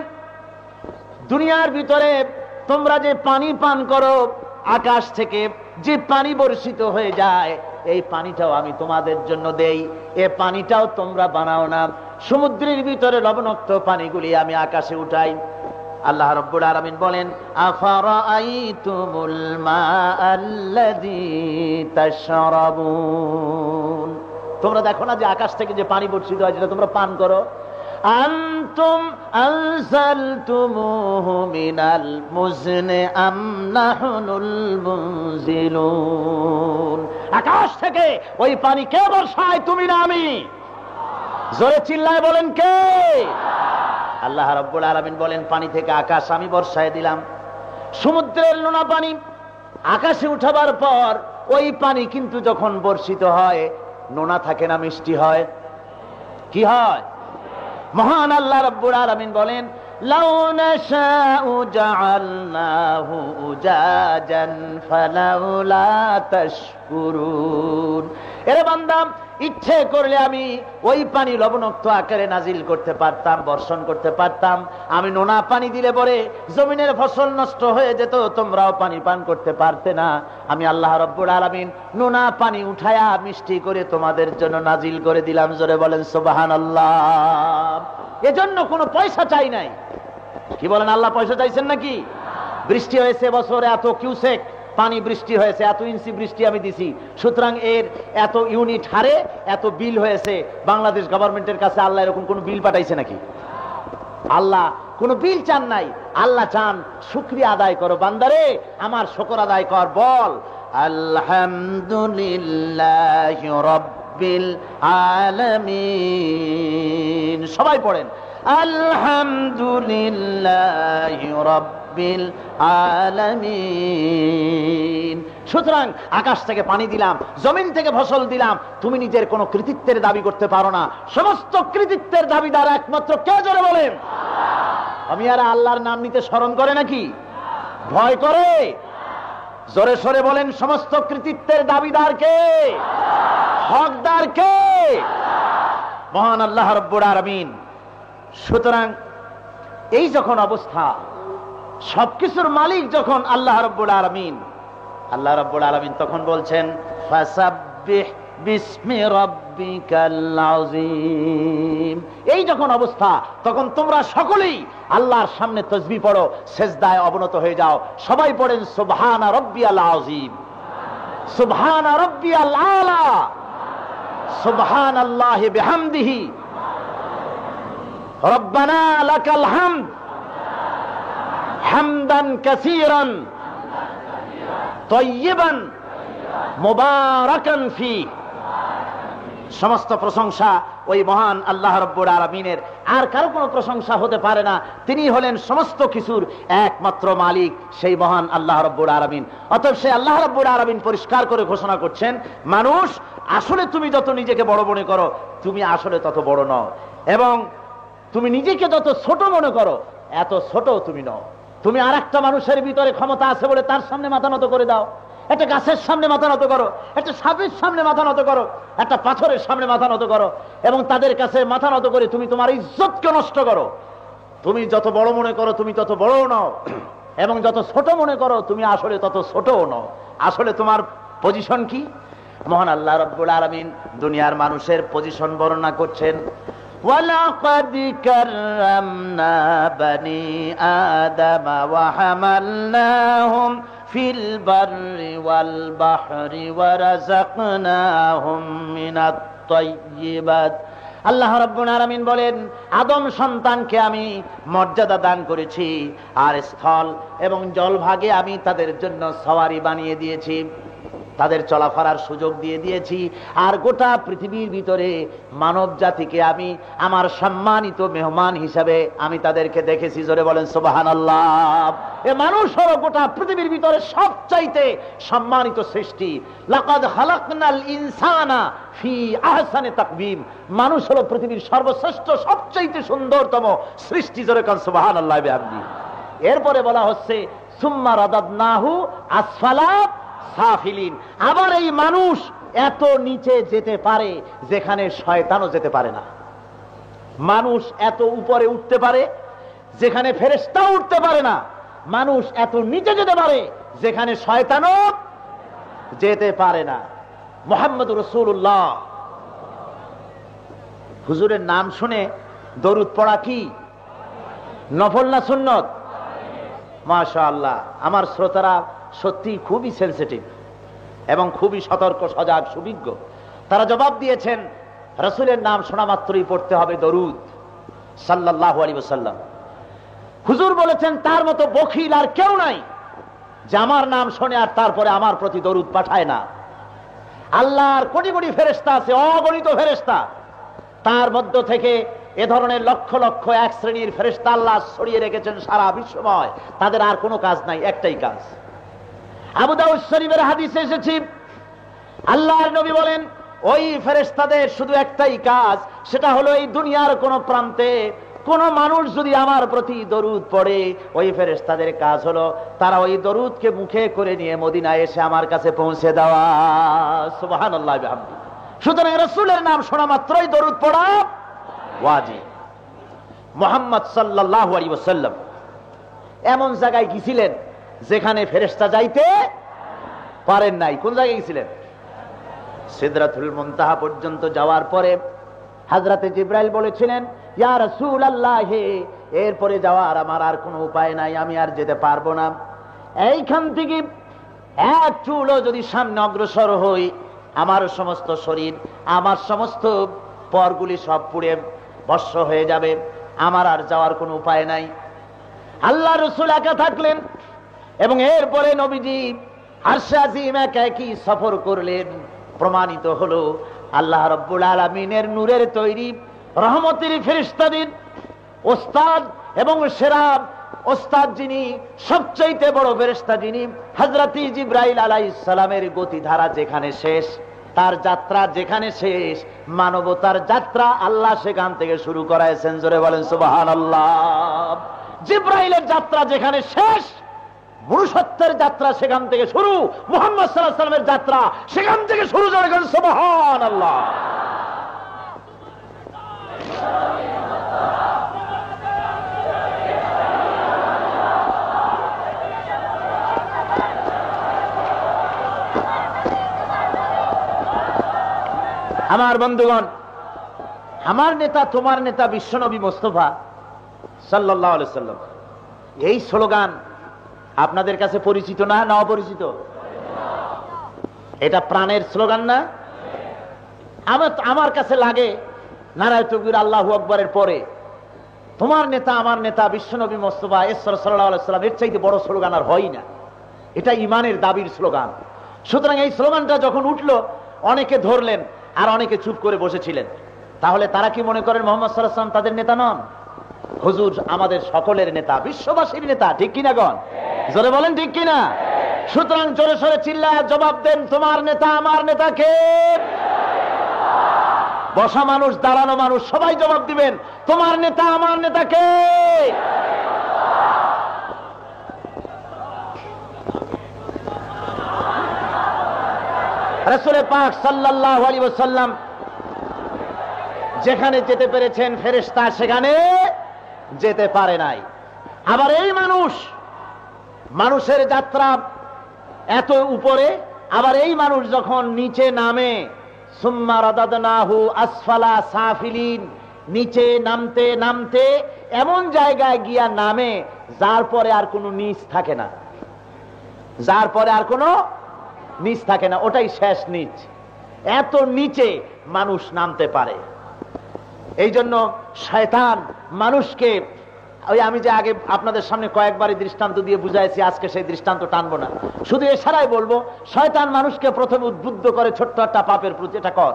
দুনিয়ার ভিতরে তোমরা যে পানি পান করো, আকাশ থেকে যে পানি বর্ষিত হয়ে যায়, এই পানিটাও আমি তোমাদের জন্য দেই। এই পানিটাও তোমরা বানাও না। সমুদ্রের ভিতরে লবণাক্ত পানিগুলি আমি আকাশে উঠাই। আল্লাহ রাব্বুল আলামিন বলেন, আফারাআইতুমুল মাআল্লাযী তাশরাবুন, তোমরা দেখো না যে আকাশ থেকে যে পানি বর্ষিত হয়, যেটা তোমরা পান করো, আনতুম আনজালতুমুহু মিনাল মুজনি আম নাহনুল মুনজিলুন, আকাশ থেকে ওই পানি কে বর্ষায়? তুমি না আমি? জোরে চিল্লায় বলেন, কে? আল্লাহ রাব্বুল আলামিন বলেন, পানি থেকে আকাশ আমি বর্ষায় দিলাম। সমুদ্রের নোনা পানি আকাশে উঠাবার পর ওই পানি কিন্তু যখন বর্ষিত হয়, নোনা থাকে না, মিষ্টি হয়। কি হয়? মহান আল্লাহ রাব্বুল আলামিন বলেন, লাউ নাশাউ জাআলনাহু উজাজান ফালাউলা তাশকুরুন। এরে বান্দা, ইচ্ছে করলে আমি ওই পানি লবণাক্ত আকারে নাজিল করতে পারতাম, বর্ষণ করতে পারতাম। আমি নোনা পানি দিলে পরে জমিনের ফসল নষ্ট হয়ে যেত, তোমরাও পানি পান করতে পারতে না। আমি আল্লাহ রাব্বুল আলামিন নোনা পানি উঠায়া মিষ্টি করে তোমাদের জন্য নাজিল করে দিলাম। জোরে বলেন সুবহানাল্লাহ। এজন্য কোনো পয়সা চাই নাই। কি বলেন, আল্লাহ পয়সা চাইছেন নাকি? বৃষ্টি হয়েছে বছরে এত কিউসেক পানি বৃষ্টি হয়েছে, এত ইঞ্চি বৃষ্টি আমি দিছি, সুতরাং এর এত ইউনিট হারে এত বিল হয়েছে। বাংলাদেশ গভর্নমেন্টের কাছে আল্লাহ এরকম কোন বিল পাঠাইছে নাকি? আল্লাহ কোনো বিল চান নাই। আল্লাহ চান শুকরিয়া আদায় করো বান্দারে, আমার শুকর আদায় কর। বল আলহামদুলিল্লাহি রাব্বিল আলামিন। সবাই পড়েন আলহামদুলিল্লাহি রাব্বিল আলামিন। সুতরাং আকাশ থেকে পানি দিলাম, জমিন থেকে ফসল দিলাম, তুমি নিজের কোনো কৃতিত্বের দাবি করতে পারো না। সমস্ত কৃতিত্বের দাবিদার একমাত্র কে? জোরে বলেন। আমি আর আল্লাহর নাম নিতে শরম করে নাকি? ভয় করে? জোরে সরে বলেন, সমস্ত কৃতিত্বের দাবিদার কে? হকদার কে? মহান আল্লাহ রাব্বুল আলামিন। সুতরাং এই যখন অবস্থা, সবকিছুর মালিক যখন আল্লাহ রাব্বুল আলামিন, আল্লাহ রাব্বুল আলামিন তখন বলছেন, ফাসাব্বিহ বিসমি রাব্বিকাল আযীম। এই যখন অবস্থা, তখন তোমরা সকলেই আল্লাহর সামনে তাসবিহ পড়ো, সিজদায় অবনত হয়ে যাও। সবাই পড়েন সুবহানা রাব্বিয়াল আযীম, সুবহানা রাব্বিয়াল আলা, সুবহানাল্লাহি বিহামদিহি, রব্বানা লাকাল হামদ, হামদান কাসীরান তাইয়িবান মুবারাকান ফি। সমস্ত প্রশংসা ওই মহান আল্লাহ রাব্বুল আলামিনের, আর কারো কোনো প্রশংসা হতে পারে না। তিনি হলেন সমস্ত কিছুর একমাত্র মালিক, সেই মহান আল্লাহ রাব্বুল আলামিন। অতএব সেই আল্লাহ রাব্বুল আলামিন পরিষ্কার করে ঘোষণা করছেন, মানুষ আসলে তুমি যত নিজেকে বড় মনে করো, তুমি আসলে তত বড় নও, এবং তুমি নিজেকে যত ছোট মনে করো, এত ছোট তুমি নও। তুমি আর একটা মানুষের ভিতরে ক্ষমতা আছে বলে তার সামনে মাথা নত করে দাও, একটা গাছের সামনে মাথা নত করো, একটা সাপের সামনে মাথা নত করো, একটা পাথরের সামনে মাথা নত করো, এবং তাদের কাছে মাথা নত করে তুমি তোমার ইজ্জতকে নষ্ট করো। তুমি যত বড় মনে করো তুমি তত বড় নও, এবং যত ছোট মনে করো তুমি আসলে তত ছোটও নও। আসলে তোমার পজিশন কি? মহান আল্লাহ রাব্বুল আলামিন দুনিয়ার মানুষের পজিশন বর্ণনা করছেন, وَلَقَدْ كَرَّمْنَا بَنِي آدَمَ وَحَمَلْنَاهُمْ فِي الْبَرِّ وَالْبَحْرِ وَرَزَقْنَاهُمْ مِنَ الطَّيِّبَاتِ। আল্লাহ রাব্বুল আলামিন বলেন, আদম সন্তানকে আমি মর্যাদা দান করেছি, আর স্থল এবং জল ভাগে আমি তাদের জন্য সওয়ারি বানিয়ে দিয়েছি, তাদের চলাফেরার সুযোগ দিয়ে দিয়েছি। আর গোটা পৃথিবীর ভিতরে মানব জাতিকে আমি আমার সম্মানিত মেহমান হিসাবে আমি তাদেরকে দেখেছি। জোরে বলেন সুবহানাল্লাহ। এ মানুষ হলো গোটা পৃথিবীর ভিতরে সবচাইতে সম্মানিত সৃষ্টি। লাকাদ খালাকনাল ইনসানা ফি আহসানি তাকওয়িম। মানুষ হলো পৃথিবীর সর্বশ্রেষ্ঠ সবচাইতে সুন্দরতম সৃষ্টি। জোরে বলেন সুবহানাল্লাহ বিহামদিহি। এরপরে বলা হচ্ছে সুম্মা রাদাদনাহু আসফালা সাফিলিন। আবার এই মানুষ এত নিচে যেতে পারে যেখানে শয়তানও যেতে পারে না। মানুষ এত উপরে উঠতে পারে যেখানে ফেরেশতাও উঠতে পারে না। মানুষ এত নিচে যেতে পারে যেখানে শয়তানও যেতে পারে না। মুহাম্মদুর রাসূলুল্লাহ হুজুরের নাম শুনে দরুদ পড়া কি নফল না সুন্নত? মাশাআল্লাহ। আমার শ্রোতারা সত্যি খুবই সেনসিটিভ এবং খুবই সতর্ক, সজাগ, সুবিজ্ঞ। তারা জবাব দিয়েছেন, রাসূলের নাম শোনা মাত্রই পড়তে হবে দরুদ সাল্লাল্লাহু আলাইহি ওয়াসাল্লাম। হুজুর বলেছেন, তার মতো বখিল আর কেউ নাই যে আমার নাম শোনে আর তারপরে আমার প্রতি দরুদ পাঠায় না। আল্লাহর কোটি কোটি ফেরেশতা আছে, অগণিত ফেরেশতা। তার মধ্য থেকে এ ধরনের লক্ষ লক্ষ এক শ্রেণীর ফেরেশতা আল্লাহ ছড়িয়ে রেখেছেন সারা বিশ্বময়। তাদের আর কোনো কাজ নাই, একটাই কাজ। আবু দাউদ শরীফের হাদিসে এসেছে, আল্লাহর নবী বলেন, ওই ফেরেশতাদের শুধু একটাই কাজ, সেটা হলো এই দুনিয়ার কোন প্রান্তে কোন মানুষ যদি আমার প্রতি দরুদ পড়ে, ওই ফেরেশতাদের কাজ হলো তারা ওই দরুদকে মুখে করে নিয়ে মদিনায় এসে আমার কাছে পৌঁছে দেওয়া। সুবহানাল্লাহ বিহামদিহি। সুতরাং রাসূলের নাম শোনা মাত্রই দরুদ পড়া ওয়াজিব। মুহাম্মদ সাল্লাল্লাহু আলাইহি ওয়াসাল্লাম এমন জায়গায় গিয়েছিলেন যেখানে ফেরেশতা যাইতে পারেন নাই। কোন জায়গায় গেছিলেন? সিদরাতুল মুনতাহা পর্যন্ত যাওয়ার পরে হযরতে জিবরাইল বলেছিলেন, ইয়া রাসূলুল্লাহ, এরপরে যাওয়ার আমার আর কোনো উপায় নাই, আমি আর যেতে পারবো না। এইখান থেকে এক চুলও যদি সামনে অগ্রসর হই, আমার সমস্ত শরীর, আমার সমস্ত পরগুলি সব পুড়ে ভস্ম হয়ে যাবে, আমার আর যাওয়ার কোনো উপায় নাই। আল্লাহ রাসূল একা থাকলেন এবং এরপরে নবীজি আরশে আজিম একা একই সফর করলেন। প্রমাণিত হলো আল্লাহ রাব্বুল আলামিনের নূরের তৈরি রহমতের ফেরেশতাদের ওস্তাদ এবং সেরা ওস্তাদ যিনি, সবচাইতে বড় ফেরেশতা যিনি, হযরত জিবরাইল আলাইহিস সালামের গতিধারা যেখানে শেষ, তার যাত্রা যেখানে শেষ, মানবতার যাত্রা আল্লাহ সেখান থেকে শুরু করাইছেন। জোরে বলেন সুবহানাল্লাহ। জিবরাইলের যাত্রা যেখানে শেষ, মনুষ্যত্বের যাত্রা সেখান থেকে শুরু, মুহাম্মদ সাল্লাল্লাহু আলাইহি ওয়াসাল্লামের যাত্রা সেখান থেকে শুরু। জোরে বলেন সুবহানাল্লাহ। আমার বন্ধুগণ, আমার নেতা, তোমার নেতা বিশ্বনবী মুস্তাফা সাল্লাল্লাহু আলাইহি ওয়াসাল্লাম, এই স্লোগান আপনাদের কাছে পরিচিত না, না অপরিচিত? এটা প্রাণের স্লোগান না? আমার কাছে লাগে নারায়ে তাকবীর আল্লাহু আকবারের পরে তোমার নেতা আমার নেতা বিশ্বনবী মুস্তাফা সাল্লাল্লাহু আলাইহি ওয়াসাল্লাম, এর চাইতে বড় স্লোগান আর হয় না। এটা ইমানের দাবির স্লোগান। সুতরাং এই স্লোগানটা যখন উঠলো, অনেকে ধরলেন আর অনেকে চুপ করে বসেছিলেন। তাহলে তারা কি মনে করেন মুহাম্মদ সাল্লাল্লাহু আলাইহি ওয়াসাল্লাম তাদের নেতা নন? হুজুর আমাদের সকলের নেতা, বিশ্ববাসীর নেতা, ঠিক কিনা গণ? জোরে বলেন ঠিক কিনা? সুতরাং জোরে সোরে চিল্লায় জবাব দেন, তোমার নেতা আমার নেতা কে? বসা মানুষ, দাঁড়ানো মানুষ, সবাই জবাব দিবেন, তোমার নেতা আমার নেতা কে? রাসূল পাক সাল্লাল্লাহু আলাইহি ওয়াসাল্লাম যেখানে যেতে পেরেছেন, ফেরেশতা সেখানে যেতে পারে নাই। আবার এই মানুষের যাত্রা এত উপরে, আবার এই মানুষ যখন নিচে নামে, সুম্মা রাদাদনাহু আসফালা সাফিলিন, নিচে নামতে নামতে এমন জায়গায় গিয়া নামে যার পরে আর কোনো নিচ থাকে না, যার পরে আর কোনো নিচ থাকে না, ওটাই শেষ নিচ। এত নিচে মানুষ নামতে পারে। এই জন্য শয়তান মানুষকে, ওই আমি যে আগে আপনাদের সামনে কয়েকবারই দৃষ্টান্ত দিয়ে বুঝাইছি, আজকে সেই দৃষ্টান্ত টানবো না, শুধু এছাড়াই বলবো, শয়তান মানুষকে প্রথমে উদ্বুদ্ধ করে ছোট্ট একটা পাপের প্রতি, এটা কর।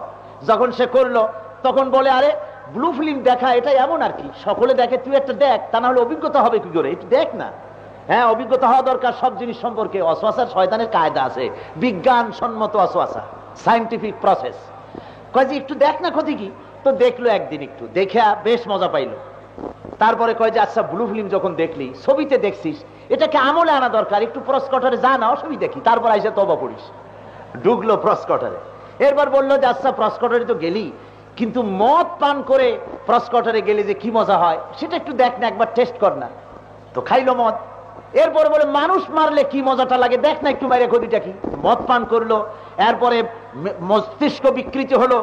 যখন সে করলো তখন বলে, আরে ব্লু ফিল্ম দেখা এটা এমন আর কি, সকলে দেখে, তুই একটা দেখ, তা না হলে অভিজ্ঞতা হবে কি করে, একটু দেখ না। হ্যাঁ, অভিজ্ঞতা হওয়া দরকার সব জিনিস সম্পর্কে। অসওয়াসার শয়তানের কায়দা আছে, বিজ্ঞান সম্মত অসওয়াসা, সায়েন্টিফিক প্রসেস। কয় যে একটু দেখ না, ক্ষতি কি? তো দেখলো, একদিন একটু দেখে বেশ মজা পাইলো। তারপরে কয় যে আচ্ছা, ব্লু ফিল্ম যখন দেখলি, ছবিতে দেখছিস, এটাকে আমলে আনা দরকার, একটু প্রসকটারে যা না, অসুবিধা কি, তারপর আইসা তওবা পড়িস। ঢুকলো প্রসকটারে, এরপর বললো যে আচ্ছা প্রসকটারে তো গেলি, কিন্তু মদ পান করে প্রসকটারে গেলে যে কি মজা হয় সেটা একটু দেখ না, একবার টেস্ট কর না। তো খাইলো মদ। এরপরে বলে মানুষ মারলে কি মজাটা লাগে, দেখ না একটু বাইরে, ক্ষতিটা কি? মদ পান করলো, এরপরে মস্তিষ্ক বিকৃতি হলো,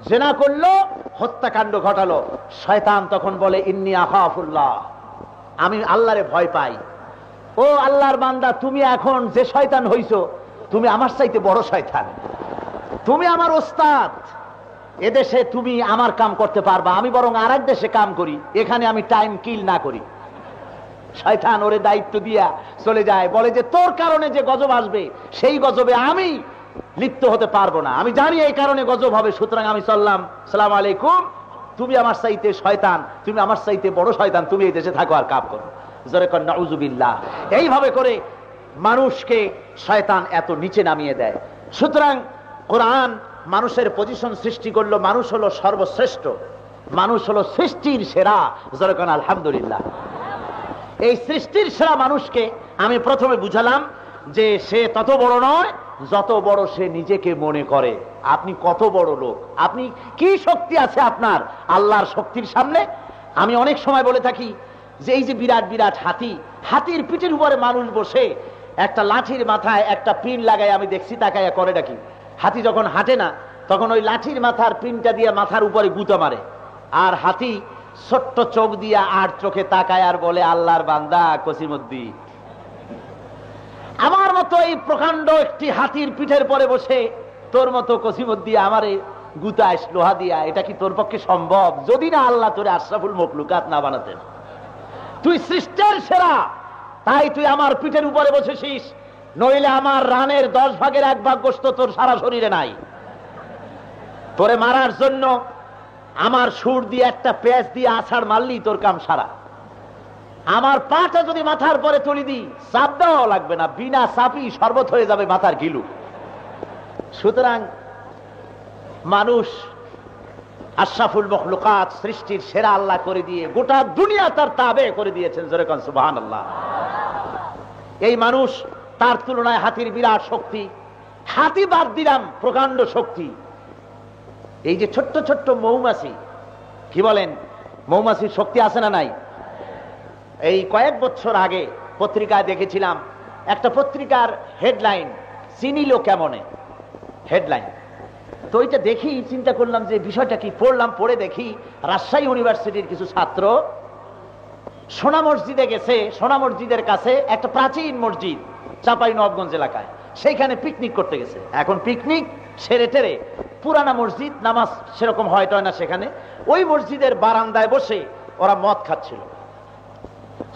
জিনা করলো, হত্যাকাণ্ড ঘটালো। শয়তান তখন বলে, ইন্নী আখাফুল্লাহ, আমি আল্লাহরে ভয় পাই। ও আল্লাহর বান্দা, তুমি এখন যে শয়তান হইছো, তুমি আমার চাইতে বড় শয়তান, তুমি আমার ওস্তাদ। এদেশে তুমি আমার কাম করতে পারবা, আমি বরং আরেক দেশে কাম করি, এখানে আমি টাইম কিল না করি। শয়তান ওরে দায়িত্ব দিয়া চলে যায়, বলে যে তোর কারণে যে গজব আসবে, সেই গজবে আমি লিপ্ত হতে পারবো না, আমি জানি এই কারণে গজব হবে, সুতরাং আমি চললাম, সালাম আলাইকুম, তুমি আমার চাইতে শয়তান, তুমি আমার চাইতে বড় শয়তান, তুমি এই দেশে থাকো আর কাজ করো। জোরে কর নাউযুবিল্লাহ। এইভাবে করে মানুষকে শয়তান এত নিচে নামিয়ে দেয়। সুতরাং কোরআন মানুষের পজিশন সৃষ্টি করলো, মানুষ হলো সর্বশ্রেষ্ঠ, মানুষ হলো সৃষ্টির সেরা। জোরে কর আলহামদুলিল্লাহ। এই সৃষ্টির সেরা মানুষকে আমি প্রথমে বুঝালাম যে সে তত বড় নয় যত বড় সে নিজেকে মনে করে। আপনি কত বড় লোক, আপনি কি শক্তি আছে আপনার আল্লাহর শক্তির সামনে? আমি অনেক সময় বলে থাকি যে এই যে বিরাট বিরাট হাতি, হাতির পিঠের উপরে মানুষ বসে একটা লাঠির মাথায় একটা পিন লাগায়, আমি দেখছি তাকাইয়া করে ডাকি, হাতি যখন হাঁটে না তখন ওই লাঠির মাথার পিনটা দিয়ে মাথার উপরে গুঁতো মারে, আর হাতি ছোট্ট চোখ দিয়া আর চোখে তাকায় আর বলে, আল্লাহর বান্দা কসিমুদ্দি। আমার মতো এই প্রকাণ্ড একটি হাতির পিঠের পরে বসে তোর মতো কসিমুদ্দি আমারে গুতাইস লোহা দিয়া, এটা কি তোর পক্ষে সম্ভব? যদি না আল্লাহ তোরে আশরাফুল মখলুকাত না বানাতেন। তুই সৃষ্টির সেরা, তাই তুই আমার পিঠের উপরে বসেছিস, নইলে আমার রানের 10 ভাগের 1 ভাগ গোশত তোর সারা শরীরে নাই। তোরে মারার জন্য আমার সুর দিয়ে একটা পেঁচ দিয়ে আছাড় মারলি তোর কাম সারা। আমার পাটা যদি মাথার পরে তুলি দিই, চাপ দেওয়াও লাগবে না, বিনা চাপি শরবত হয়ে যাবে মাথার গিলু। সুতরাং মানুষ আশরাফুল মখলুকাত, সৃষ্টির সেরা আল্লাহ করে দিয়ে গোটা দুনিয়া তার তাবে করে দিয়েছেন। জোরে কোন সুবহানাল্লাহ। এই মানুষ, তার তুলনায় হাতির বিরাট শক্তি। হাতি বাদ দিলাম, প্রকাণ্ড শক্তি। এই যে ছোট্ট ছোট্ট মৌমাছি, কি বলেন, মৌমাছির শক্তি আছে না নাই? এই কয়েক বছর আগে পত্রিকায় দেখেছিলাম, একটা পত্রিকার হেডলাইন, চিনিল কেমনে, হেডলাইন। তো ওইটা দেখি চিন্তা করলাম যে বিষয়টা কি, পড়লাম, পড়ে দেখি রাজশাহী ইউনিভার্সিটির কিছু ছাত্র সোনা মসজিদে গেছে। সোনা মসজিদের কাছে একটা প্রাচীন মসজিদ চাঁপাইনবাবগঞ্জ এলাকায়, সেইখানে পিকনিক করতে গেছে। এখন পিকনিক সেরে টেরে পুরানা মসজিদ, নামাজ সেরকম হয় না সেখানে। ওই মসজিদের বারান্দায় বসে ওরা মদ খাচ্ছিল।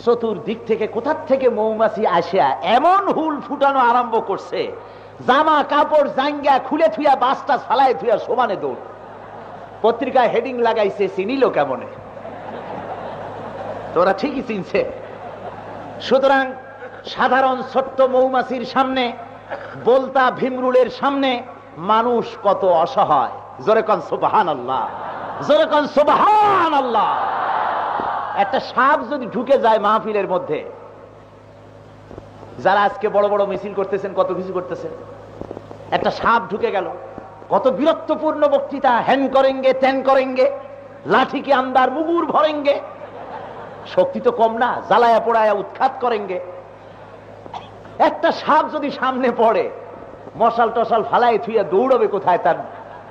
চতুর্দিক থেকে কোথার থেকে মৌমাছি আসিয়া এমন হুল ফুটানো আরম্ভ করছে, জামা কাপড় জাঙ্গা খুলে থুইয়া বাসটা ফালায় থুইয়া সমানে দৌড়। পত্রিকায় হেডিং লাগাইছে, চিনিল কেমনে? তোরা ঠিকই চিনছে। সুতরাং সাধারণ ছোট্ট মৌমাছির সামনে, বলতা ভীমরুলের সামনে মানুষ কত অসহায়। জোরে কোন সুবহানাল্লাহ, জোরে কোন সুবহানাল্লাহ। একটা সাপ যদি ঢুকে যায় মাহফিলের মধ্যে, যারা আজকে বড় বড় মিছিল করতেছেন, কত কিছু করতেছেন, একটা সাপ ঢুকে গেল, কত বিরক্তপূর্ণ বক্তৃতা, হ্যান করেঙ্গে ত্যান করেঙ্গে, লাঠি কে আন্দার মুগুর ভরেঙ্গে। শক্তি তো কম না, জ্বালায়া পোড়ায়া উৎখাত করেঙ্গে। একটা সাপ যদি সামনে পড়ে, মশাল টশাল ফালাই থুইয়া দৌড়বে কোথায় তার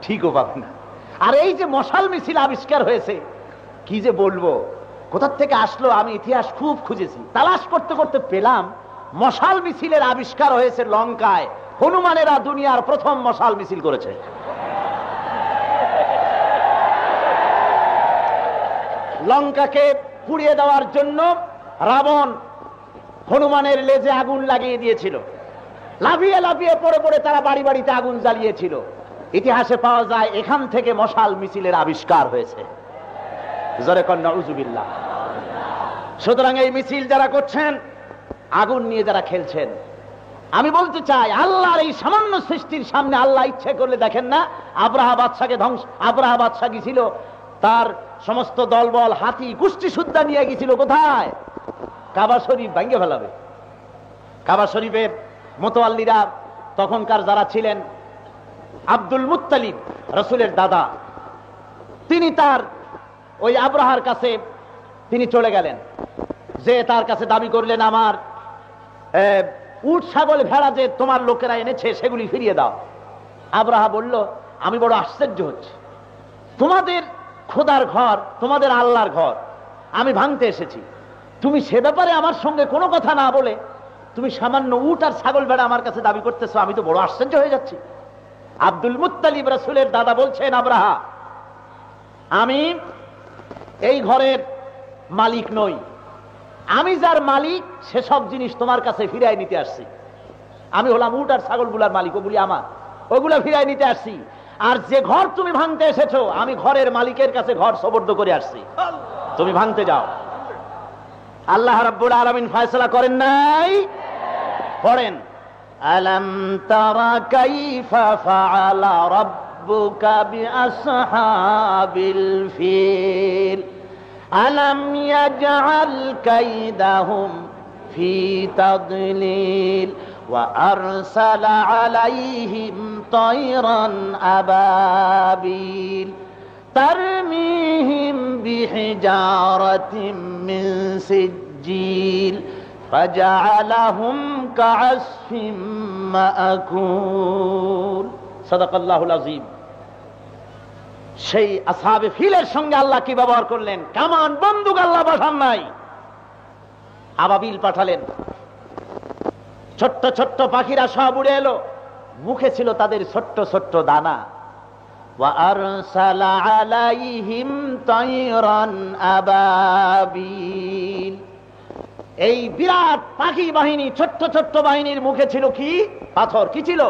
ঠিকও পাবে না। আর এই যে মশাল মিছিল আবিষ্কার হয়েছে, কি যে বলবো, কোথার থেকে আসলো আমি ইতিহাস খুব খুঁজেছি, তালাশ করতে করতে পেলাম মশাল মিছিলের আবিষ্কার হয়েছে লঙ্কায়। হনুমানেরা দুনিয়ার প্রথম মশাল মিছিল করেছে। লঙ্কাকে পুড়িয়ে দেওয়ার জন্য রাবণ হনুমানের লেজে আগুন লাগিয়ে দিয়েছিল। লাফিয়ে লাফিয়ে পড়ে পড়ে তারা বাড়ি বাড়িতে আগুন জ্বালিয়েছিল। ইতিহাসে পাওয়া যায় এখান থেকে মশাল মিছিলের আবিষ্কার হয়েছে। জোরে কোন নাউজুবিল্লাহ। সুতরাং এই মিছিল যারা করছেন, আগুন নিয়ে যারা খেলছেন, আমি বলতে চাই আল্লাহর এই সামান্য সৃষ্টির সামনে আল্লাহ ইচ্ছে করলে দেখেন না, আব্রাহা বাদশাকে আব্রাহা বাদশা গিয়েছিল, তার সমস্ত দলবল হাতি গোষ্ঠী সুদ্ধা নিয়ে গিয়েছিল কোথায়? কাবা শরীফ ভাঙ্গে ফেলাবে। কাবা শরীফের মোতোয়াল্লিরা তখনকার যারা ছিলেন, আব্দুল মুত্তালিব রাসূলের দাদা, তিনি তার ওই আব্রাহার কাছে তিনি চলে গেলেন, যে তার কাছে দাবি করলেন আমার উট ছাগল ভেড়া যে তোমার লোকেরা এনেছে সেগুলি ফিরিয়ে দাও। আব্রাহা বলল, আমি বড় আশ্চর্য হচ্ছি, তোমাদের খোদার ঘর, তোমাদের আল্লাহর ঘর আমি ভাঙতে এসেছি, তুমি সে ব্যাপারে আমার সঙ্গে কোনো কথা না বলে তুমি সামান্য উট আর ছাগল ভেড়া আমার কাছে দাবি করতেছো, আমি তো বড় আশ্চর্য হয়ে যাচ্ছি। আব্দুল মুত্তালিব রাসূলের দাদা বলছেন, আব্রাহা, আমি এই ঘরের মালিক নই, আমি যার মালিক সেসব জিনিস তোমার কাছে ফিরাই নিতে আসছি। আমি হলাম উট আর ছাগলগুলার মালিক, ওগুলি আমার, ওগুলা ফিরাই নিতে আসছি। আর যে ঘর তুমি ভাঙতে এসেছো, আমি ঘরের মালিকের কাছে ঘর সুবর্দ করে আসছি, তুমি ভাঙতে যাও। আল্লাহ রাব্বুল আলামিন ফয়সালা করেন নাই? পড়েন, আলাম তারা কাইফা ফাআলা রাব্বুকা বিআসহাবিল ফিল আলাম ইয়াজআল কাইদাহুম ফি তাদলিল ওয়া আরসালা আলাইহিম তায়রান আবাবিল তারমিহিম বিহিজারাতিম মিন সিজ্জিল ফাজআলাহুম কাআসফিম মাআকুল। সাদাকাল্লাহুল আযীম। সেই আসহাবে ফিলের সঙ্গে আল্লাহ কি ব্যবহার করলেন? কামান বন্দুক আল্লাহ পাঠান নাই, আবাবিল পাঠালেন। ছোট্ট ছোট্ট পাখিরা সব উড়ে এলো, মুখে ছিল তাদের ছোট্ট ছোট্ট দানা। ওয়া আরসালা আলাইহিম তায়রান আবাবিল। এই বিরাট পাখি বাহিনী, ছোট্ট ছোট্ট বাহিনীর মুখে ছিল কি? পাথর। কি ছিল?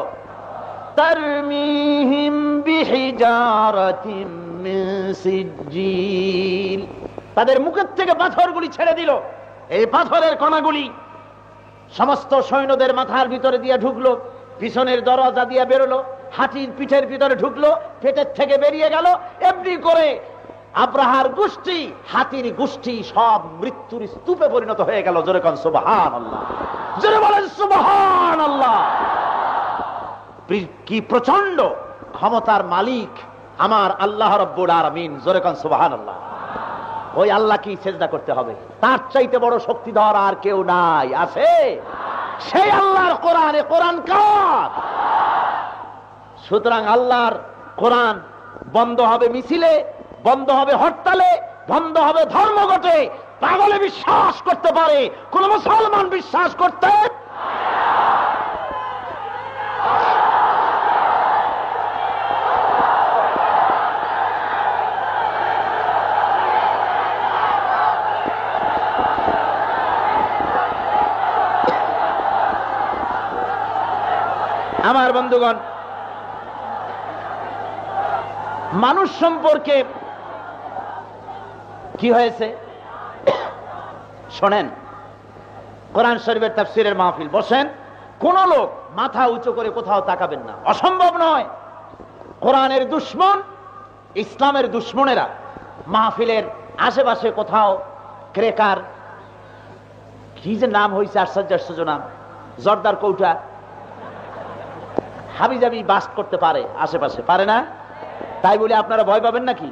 তারমিহিম বিহিজারাতিম মিন সিজ্জিল। তাদের মুখের থেকে পাথরগুলি ছেড়ে দিল। এই পাথরের কণাগুলি সমস্ত সৈন্যদের মাথার ভিতরে দিয়ে ঢুকলো, পিছনের দরজা দিয়ে বেরোলো, হাতির পিঠের ভিতরে ঢুকলো, পেটের থেকে বেরিয়ে গেল। এমনি করে আব্রাহার গোষ্ঠী, হাতির গোষ্ঠী সব মৃত্যুর স্তূপে পরিণত হয়ে গেল। জোরে কোন সুবহানাল্লাহ, জোরে বলেন সুবহানাল্লাহ। কি প্রচন্ড ক্ষমতার মালিক আমার আল্লাহ রাব্বুল আলামিন। জোরে কোন সুবহানাল্লাহ। ওই আল্লাহ কি সিজদা করতে হবে? তার চাইতে বড় শক্তিধর আর কেউ নাই। আছে? সেই আল্লাহর কোরআনে। কোরআন কার? সুতরাং আল্লাহর কোরআন বন্ধ হবে মিছিলে, বন্ধ হবে হরতালে, বন্ধ হবে ধর্মঘটে। পাগলে বিশ্বাস করতে পারে, কোন মুসলমান বিশ্বাস করতে আমার বন্ধুগণ, মানুষ সম্পর্কে কি হয়েছে শোনেন। কোরআন শরীফের তাফসীরের মাহফিল বসেন, কোন লোক মাথা উঁচু করে কোথাও তাকাবেন না, অসম্ভব নয়। কোরআনের দুশমন, ইসলামের দুশমনেরা মাহফিলের আশেপাশে কোথাও ক্রেকার, কি যে নাম হয়েছে আশ্চর্য আশ্চর্য নাম, জর্দার কৌটা, হাবিজাবি বাস্ট করতে পারে, আশেপাশে পারে না। তাই বলে আপনারা ভয় পাবেন নাকি?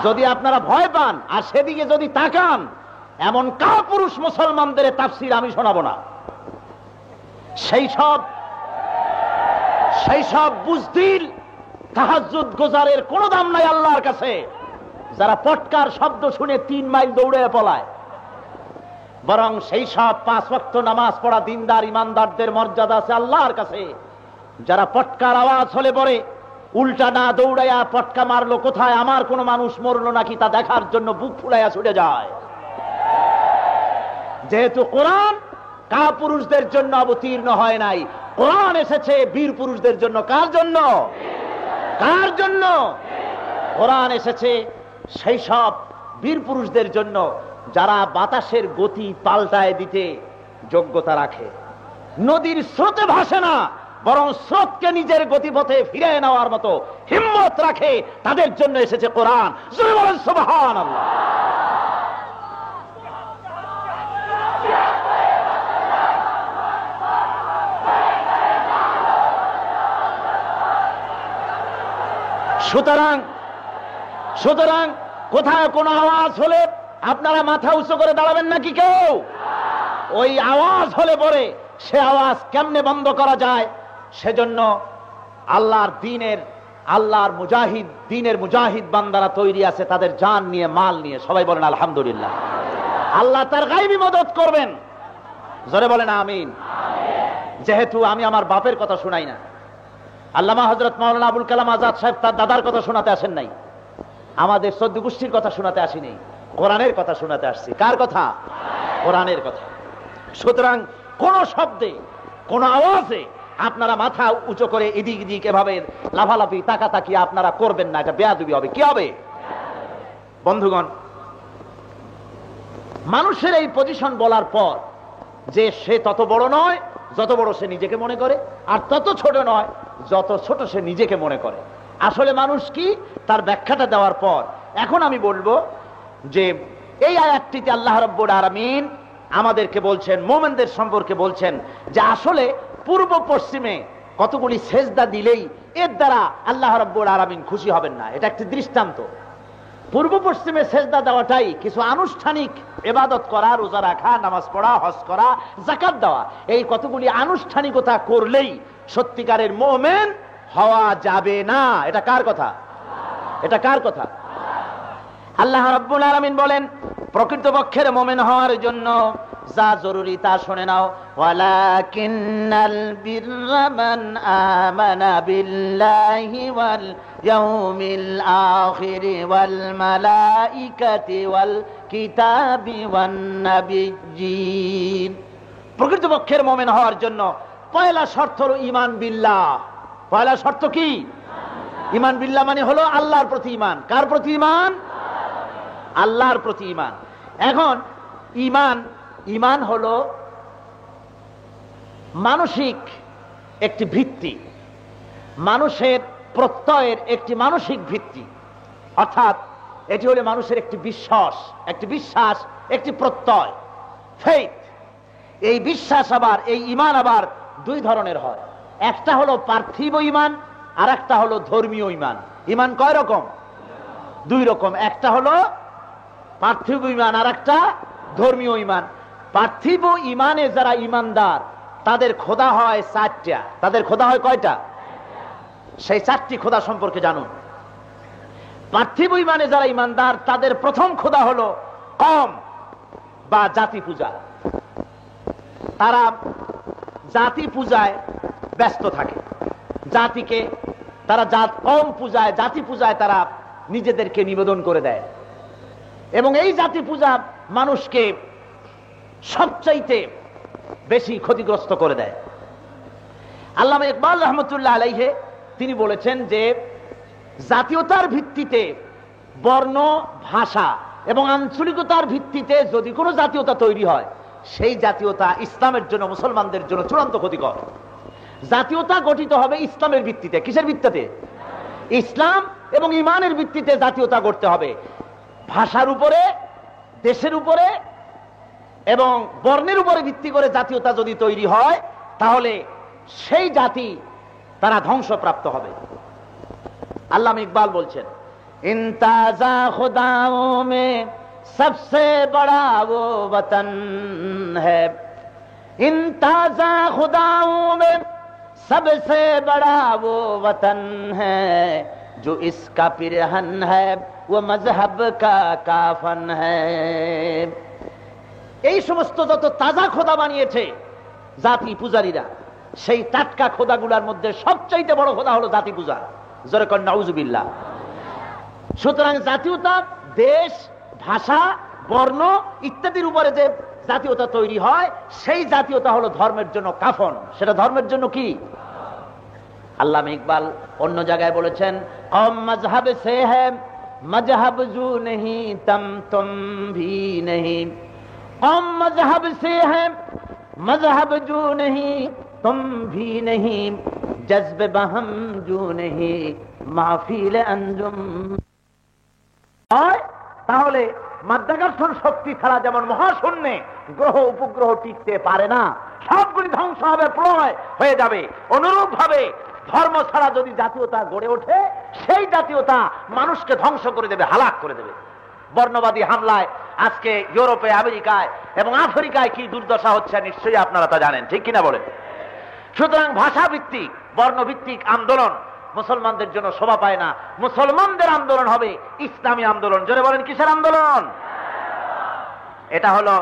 যদি আপনারা ভয় পান আর সেদিকে যদি তাকান, এমন কাপুরুষ মুসলমানদের তাফসীর আমি শোনাবো না। সেই সব বুজদিল তাহাজ্জুদ গোজারের কোনো দাম নাই আল্লাহর কাছে, যারা পটকার শব্দ শুনে 3 মাইল দৌড়ে পলায়। বরং সেই সব 5 ওয়াক্ত নামাজ পড়া দিনদার ইমানদারদের মর্যাদা আছে আল্লাহর কাছে, যারা পটকার আওয়াজ হলে পরে উল্টা না দৌড়াইয়া পটকা মারলো কোথায়, আমার কোন মানুষ মরলো নাকি তা দেখার জন্য বুক ফুলাইয়া ছুটে যায়। যেহেতু কোরআন কাপুরুষদের জন্য অবতীর্ণ হয় নাই, কোরআন এসেছে বীর পুরুষদের জন্য। কার জন্য? কার জন্য? কোরআন এসেছে সেই সব বীর পুরুষদের জন্য যারা বাতাসের গতি পাল্টায় দিতে যোগ্যতা রাখে, নদীর স্রোতে ভাসে না, বরং স্রোতকে নিজের গতিপথে ফিরে নেওয়ার মতো হিম্মত রাখে। তাদের জন্য এসেছে কোরআন। জোরে বলেন সুবহানাল্লাহ। সুতরাং কোথায় কোনো আওয়াজ হলে আপনারা মাথা উঁচু করে দাঁড়াবেন নাকি কেউ? ওই আওয়াজ হলে পরে সে আওয়াজ কেমনে বন্ধ করা যায়, সেজন্য আল্লাহর মুজাহিদ বান্দারা তৈরি আছে, তাদের জান নিয়ে মাল নিয়ে। সবাই বলেন আলহামদুলিল্লাহ। আল্লাহ তার গায়বী মদত করবেন। জোরে বলেন আমিন। যেহেতু আমি আমার বাপের কথা শুনাই না, আল্লামা হযরত মাওলানা আবুল কালাম আজাদ সাহেব তার দাদার কথা শোনাতে আসেন নাই, আমাদের 14 গোষ্ঠীর কথা শোনাতে আসিনি, কোরআনের কথা শোনাতে আসছি। কার কথা? কোরআনের কথা। সুতরাং কোন শব্দে, কোন আওয়াজে আপনারা মাথা উঁচু করে এদিক এদিক এভাবে লাফালাফি তাকাতাকি আপনারা করবেন না, এটা বেয়াদবি হবে। কি হবে? বন্ধুগণ, মানুষের এই পজিশন বলার পর যে সে তত বড় নয় যত বড় সে নিজেকে মনে করে, আর তত ছোট নয় যত ছোট সে নিজেকে মনে করে। আসলে মানুষ কি, তার ব্যাখ্যাটা দেওয়ার পর এখন আমি বলবো যে এই আয়াতটিতে আল্লাহ রাব্বুল আলামিন আমাদেরকে বলছেন, মুমিনদের সম্পর্কে বলছেন যে আসলে পূর্ব পশ্চিমে কতগুলি সেজদা দিলেই এর দ্বারা আল্লাহ রাব্বুল আলামিন খুশি হবেন না। এটা একটি দৃষ্টান্ত। পূর্ব পশ্চিমে সেজদা দেওয়াটাই কিছু আনুষ্ঠানিক ইবাদত করা, রোজা রাখা, নামাজ পড়া, হজ করা, যাকাত দেওয়া, এই কতগুলি আনুষ্ঠানিকতা করলেই সত্যিকারের মুমিন হওয়া যাবে না। এটা কার কথা? এটা কার কথা? আল্লাহ রাব্বুল আলামিন বলেন প্রকৃতপক্ষের মুমিন হওয়ার জন্য যা জরুরি তা শুনে নাও। ওয়ালাকিন্নাল বিররা মান আমানা বিল্লাহি ওয়াল ইয়াউমিল আখির ওয়াল মালাইকাতি ওয়াল কিতাবি ওয়ান নাবিয়্যিন। প্রকৃতপক্ষের মুমিন হওয়ার জন্য পয়লা শর্ত হলো ঈমান বিল্লাহ। পয়লা শর্ত কি? ঈমান বিল্লাহ মানে হলো আল্লাহর প্রতি ঈমান। কার প্রতি ঈমান? আল্লাহর প্রতি ঈমান। এখন ঈমান হলো মানসিক একটি ভিত্তি, মানুষের প্রত্যয়ের একটি মানসিক ভিত্তি, অর্থাৎ এটি হলো মানুষের একটি বিশ্বাস, একটি প্রত্যয়, ফেথ। এই বিশ্বাস আবার, এই ঈমান আবার দুই ধরনের হয়। একটা হলো পার্থিব ঈমান, আর একটা হলো ধর্মীয় ঈমান। ঈমান কয় রকম? দুই রকম। একটা হলো পার্থিব ঈমান, আর একটা ধর্মীয় ঈমান। পার্থিব ঈমানে যারা ঈমানদার তাদের খোদা হয় 4টা। তাদের খোদা হয় কয়টা? সেই 4টি খোদা সম্পর্কে জানুন। পার্থিব ঈমানে যারা ঈমানদার তাদের প্রথম খোদা হলো কওম বা জাতি পূজা। তারা জাতি পূজায় ব্যস্ত থাকে, জাতিকে তারা কওম পূজায়, জাতি পূজায় তারা নিজেদেরকে নিবেদন করে দেয়, এবং এই জাতি পূজা মানুষকে সবচাইতে বেশি ক্ষতিগ্রস্ত করে দেয়। আল্লামা ইকবাল রহমতুল্লাহ আলাইহি তিনি বলেছেন যে জাতীয়তার ভিত্তিতে, বর্ণ, ভাষা এবং আঞ্চলিকতার ভিত্তিতে যদি কোনো জাতীয়তা তৈরি হয়, সেই জাতীয়তা ইসলামের জন্য, মুসলমানদের জন্য চূড়ান্ত ক্ষতিকর। জাতীয়তা গঠিত হবে ইসলামের ভিত্তিতে। কিসের ভিত্তিতে? ইসলাম এবং ঈমানের ভিত্তিতে জাতীয়তা গড়তে হবে। ভাষার উপরে, দেশের উপরে এবং বর্ণের উপরে ভিত্তি করে জাতীয়তা যদি তৈরি হয়, তাহলে সেই জাতি তারা ধ্বংসপ্রাপ্ত হবে। আল্লামা ইকবাল বলছেন, ইনতাজা খুদাओं में सबसे बड़ा वो वतन है, इनताजा खुदाओं में सबसे बड़ा वो वतन है, जो इसका पिरहन है वो मजहब का काफन है। এই সমস্ত যত তাজা খোদা বানিয়েছে জাতি পূজারীরা, সেই টাটকা খোদাগুলোর মধ্যে সবচাইতে বড় খোদা হলো জাতি পূজা। জোরে কর নাউজুবিল্লাহ। সুতরাং জাতীয়তা, দেশ, ভাষা, বর্ণ ইত্যাদির উপরে যে জাতীয়তা তৈরি হয়, সেই জাতীয়তা হলো ধর্মের জন্য কাফন। সেটা ধর্মের জন্য কি? আল্লামা ইকবাল অন্য জায়গায় বলেছেন, কওম মজহব সে হ্যায় মজহব জু नहीं तुम भी नहीं, कौम मजहब से है मजहब जू नहीं तुम भी नहीं, जज्ब बहम जू नहीं মাহফিল अंजुम। তাহলে মাধ্যাকর্ষণ শক্তি ছাড়া যেমন মহাশূন্যে গ্রহ উপগ্রহ টিকতে পারে না, সবগুলি ধ্বংস হবে, প্রলয় হয়ে যাবে। অনুরূপ ভাবে ধর্ম ছাড়া যদি জাতীয়তা গড়ে ওঠে, সেই জাতীয়তা মানুষকে ধ্বংস করে দেবে, হালাক করে দেবে। বর্ণবাদী হামলায় আজকে ইউরোপে, আমেরিকায় এবং আফ্রিকায় কি দুর্দশা হচ্ছে নিশ্চয়ই আপনারা তা জানেন, ঠিক কিনা বলেন? সুতরাং ভাষা ভিত্তিক, বর্ণভিত্তিক আন্দোলন মুসলমানদের জন্য শোভা পায় না। মুসলমানদের আন্দোলন হবে ইসলামী আন্দোলন। জোরে বলেন, কিসের আন্দোলন? এটা হলো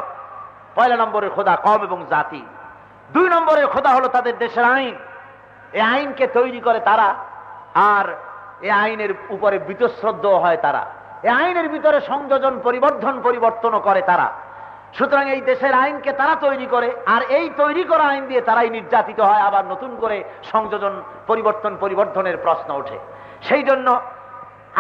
পয়লা নম্বরের খোদা, কওম এবং জাতি। 2 নম্বরের খোদা হলো তাদের দেশের আইন। এই আইনকে তৈরি করে তারা, আর এই আইনের উপরে বীতশ্রদ্ধ হয় তারা। এই আইনের ভিতরে সংযোজন, পরিবর্তনও করে তারা। সুতরাং এই দেশের আইনকে তারা তৈরি করে, আর এই তৈরি করা আইন দিয়ে তারাই নির্যাতিত হয়। আবার নতুন করে সংযোজন, পরিবর্তনের প্রশ্ন ওঠে। সেই জন্য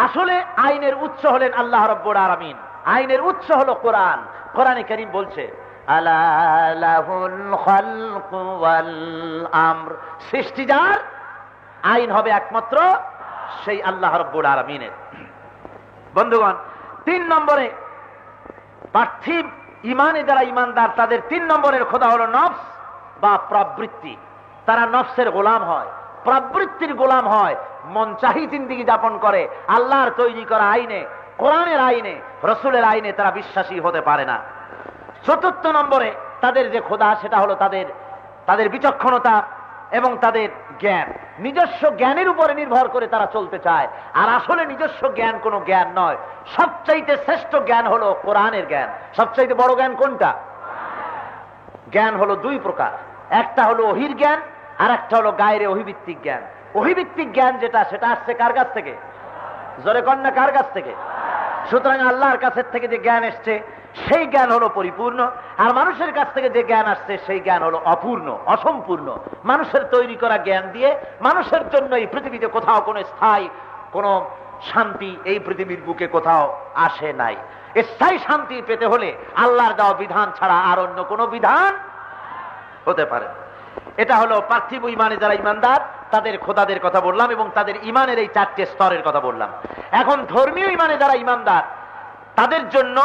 আসলে আইনের উৎস হলেন আল্লাহ রাব্বুল আলামিন। আইনের উৎস হলো কোরআন। কোরআনে কারীম বলছে, আলা লাহুল খালকু ওয়াল আমর, সৃষ্টি যার, আইন হবে একমাত্র সেই আল্লাহ রাব্বুল আলামিনের। বন্ধুগণ, 3 নম্বরে পার্থিব ইমানে যারা ইমানদার, তাদের 3 নম্বরের খোদা হলো নফস বা প্রবৃত্তি। তারা নফসের গোলাম হয়, প্রবৃত্তির গোলাম হয়, মন চাহি জিন্দেগি যাপন করে। আল্লাহর তৈরি করা আইনে, কোরআনের আইনে, রসুলের আইনে তারা বিশ্বাসী হতে পারে না। 4 নম্বরে তাদের যে খোদা, সেটা হলো তাদের বিচক্ষণতা এবং তাদের জ্ঞান। নিজস্ব জ্ঞানের উপরে নির্ভর করে তারা চলতে চায়, আর আসলে নিজস্ব জ্ঞান কোনো জ্ঞান নয়। সবচাইতে শ্রেষ্ঠ জ্ঞান হলো কোরআনের জ্ঞান। সবচাইতে বড় জ্ঞান কোনটা? জ্ঞান হলো 2 প্রকার, একটা হলো ওহির জ্ঞান, আর একটা হলো গায়রে ওহিভিত্তিক জ্ঞান। ওহিভিত্তিক জ্ঞান যেটা, সেটা আসছে কার কাছ থেকে? জোরে কন্যা, কার কাছ থেকে? সুতরাং আল্লাহর কাছের থেকে যে জ্ঞান এসছে সেই জ্ঞান হলো পরিপূর্ণ, আর মানুষের কাছ থেকে যে জ্ঞান আসছে সেই জ্ঞান হলো অপূর্ণ, অসম্পূর্ণ। মানুষের তৈরি করা জ্ঞান দিয়ে মানুষের জন্য এই পৃথিবীতে কোথাও কোনো স্থায়ী কোনো শান্তি এই পৃথিবীর বুকে কোথাও আসে নাই। স্থায়ী শান্তি পেতে হলে আল্লাহর দেওয়া বিধান ছাড়া আর অন্য কোনো বিধান হতে পারে। এটা হলো পার্থিব ইমানে যারা ইমানদার, তাদের খোদাদের কথা বললাম এবং তাদের ইমানের এই 4টে স্তরের কথা বললাম। এখন ধর্মীয় ইমানে যারা ইমানদার, তাদের জন্য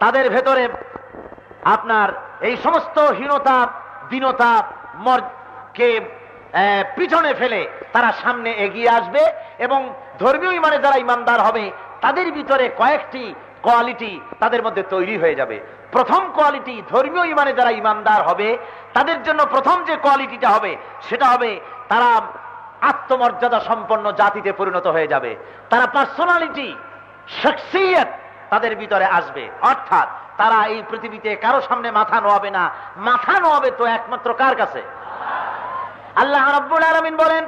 তাদের ভেতরে আপনার এই সমস্ত হীনতা, দীনতা কে পিছনে ফেলে তারা সামনে এগিয়ে আসবে, এবং ধর্মীয় ইমানে যারা ইমানদার হবে তাদের ভিতরে কয়েকটি কোয়ালিটি তাদের মধ্যে তৈরি হয়ে যাবে। প্রথম কোয়ালিটি, ধর্মীয় ইমানে যারা ইমানদার হবে তাদের জন্য প্রথম যে কোয়ালিটিটা হবে সেটা হবে তারা আত্মমর্যাদা সম্পন্ন জাতিতে পরিণত হয়ে যাবে। তারা পার্সোনালিটি, শখসিয়ত তাদের ভিতরে আসবে, অর্থাৎ তারা এই পৃথিবীতে কারো সামনে মাথা নোয়াবে না। মাথা নোয়াবে তো একমাত্র কার কাছে? আল্লাহ রাব্বুল আলামিন বলেন,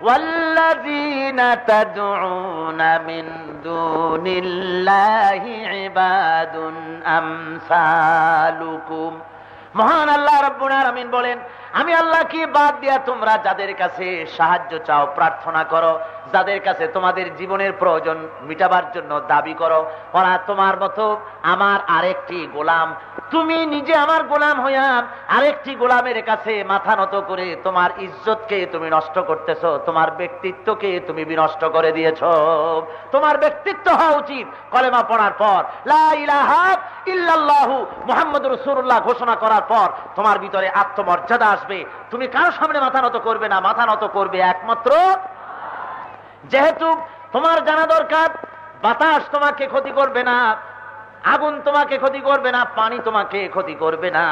ওয়াল্লাযীনা তাদউনা মিন দুনিল্লাহি ইবাদুন আমসালুকুম মহান আল্লাহ রাব্বুল আলামিন বলেন, আমি আল্লাহকে বাদ দিয়া তোমরা যাদের কাছে সাহায্য চাও, প্রার্থনা করো, যাদের কাছে তোমাদের জীবনের প্রয়োজন মিটাবার জন্য দাবি করো, ওরা তোমার মতো আমার আরেকটি গোলাম। তুমি নিজে আমার গোলাম হইয়া আরেকটি গোলামের কাছে মাথা নত করে তোমার ইজ্জতকে তুমি নষ্ট করতেছো, তোমার ব্যক্তিত্বকে তুমি বিনষ্ট করে দিয়েছো। তোমার ব্যক্তিত্ব হওয়া উচিত কলেমা পড়ার পর, লা ইলাহা ইল্লাল্লাহু মুহাম্মাদুর রাসূলুল্লাহ ঘোষণা করার পর তোমার ভিতরে আত্মমর্যাদা আসবে। তুমি কারো সামনে মাথা নত করবে না, মাথা নত করবে একমাত্র। যেহেতু তোমার জানা দরকার, বাতাস তোমাকে ক্ষতি করবে না, আগুন তোমাকে ক্ষতি করবে না, পানি তোমাকে ক্ষতি করবে না,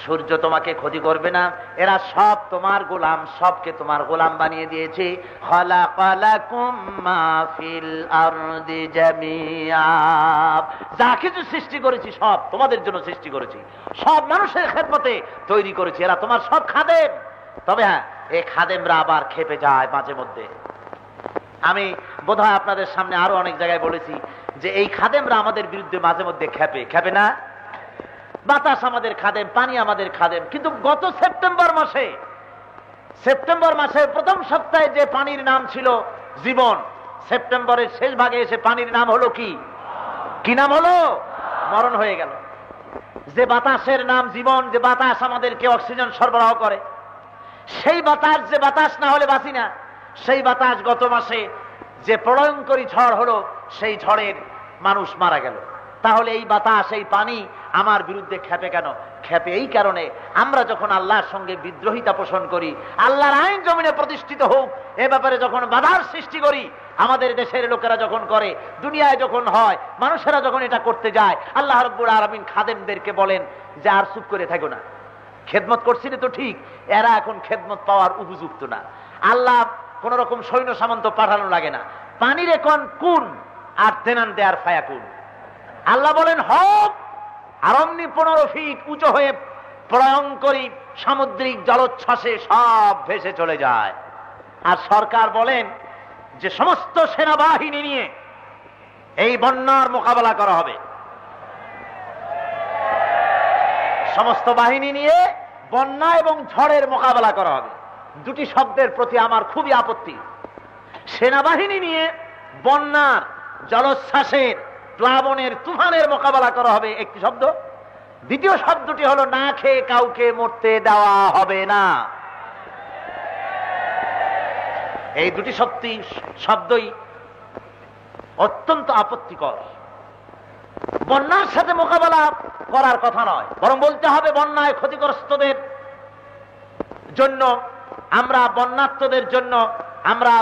সূর্য তোমাকে ক্ষতি করবে না, এরা সব তোমার গোলাম, সবকে তোমার গোলাম বানিয়ে দিয়েছে। খালাকালাকুম মা ফিল আরদি জামিআ, যা কিছু সৃষ্টি করেছি সব তোমাদের জন্য সৃষ্টি করেছি, সব মানুষের খেদমতে তৈরি করেছি, এরা তোমার সব খাদেম। তবে হ্যাঁ, এই খাদেমরা আবার খেপে যায় মাঝে মধ্যে। আমি বোধহয় আপনাদের সামনে আরো অনেক জায়গায় বলেছি যে এই খাদেমরা আমাদের বিরুদ্ধে মাঝে মধ্যে খেপে না। বাতাস আমাদের খাদেম, পানি আমাদের খাদেম, কিন্তু গত সেপ্টেম্বর মাসের প্রথম সপ্তাহে যে পানির নাম ছিল জীবন, সেপ্টেম্বরের শেষ ভাগে এসে পানির নাম হলো কি নাম হলো? মরণ হয়ে গেল। যে বাতাসের নাম জীবন, যে বাতাস আমাদেরকে অক্সিজেন সরবরাহ করে, সেই বাতাস, যে বাতাস না হলে বাঁচি না, সেই বাতাস গত মাসে যে প্রলয়ঙ্করী ঝড় হলো, সেই ঝড়ের মানুষ মারা গেল। তাহলে এই বাতাস, এই পানি আমার বিরুদ্ধে খেপে কেন? খেপে এই কারণে, আমরা যখন আল্লাহর সঙ্গে বিদ্রোহিতা পোষণ করি, আল্লাহর আইন জমিনে প্রতিষ্ঠিত হোক এ ব্যাপারে যখন বাধার সৃষ্টি করি, আমাদের দেশের লোকেরা যখন করে, দুনিয়ায় যখন হয়, মানুষেরা যখন এটা করতে যায়, আল্লাহ রাব্বুল আলামিন খাদেমদেরকে বলেন যে আর চুপ করে থাকো না, খেদমত করছিলে তো ঠিক, এরা এখন খেদমত পাওয়ার উপযুক্ত না। আল্লাহ কোন রকম সৈন্য সামন্ত পাঠানো লাগে না, পানির এখন কুন আর তেনান দেয়ার ফায়াকুন। আল্লাহ বলেন হক, আর অমনি 15 ফিট উঁচু হয়ে প্রলয়ঙ্করী সামুদ্রিক জলোচ্ছ্বাসে সব ভেসে চলে যায়। আর সরকার বলেন যে সমস্ত সেনাবাহিনী নিয়ে এই বন্যার মোকাবেলা করা হবে, সমস্ত বাহিনী নিয়ে বন্যা এবং ঝড়ের মোকাবেলা করা হবে। দুটি শব্দের প্রতি আমার খুবই আপত্তি। সেনাবাহিনী নিয়ে বন্যার, জলোচ্ছ্বাসের, প্লাবনের, তুফানের মোকাবেলা করা হবে একটি শব্দ। দ্বিতীয় শব্দটি হলো না খেয়ে কাউকে মরতে দেওয়া হবে না। এই দুটি শব্দই অত্যন্ত আপত্তিকর। বন্যার সাথে মোকাবেলা করার কথা নয়, বরং বলতে হবে বন্যায় ক্ষতিগ্রস্তদের জন্য আমরা, বন্যার্তদের জন্য আমরা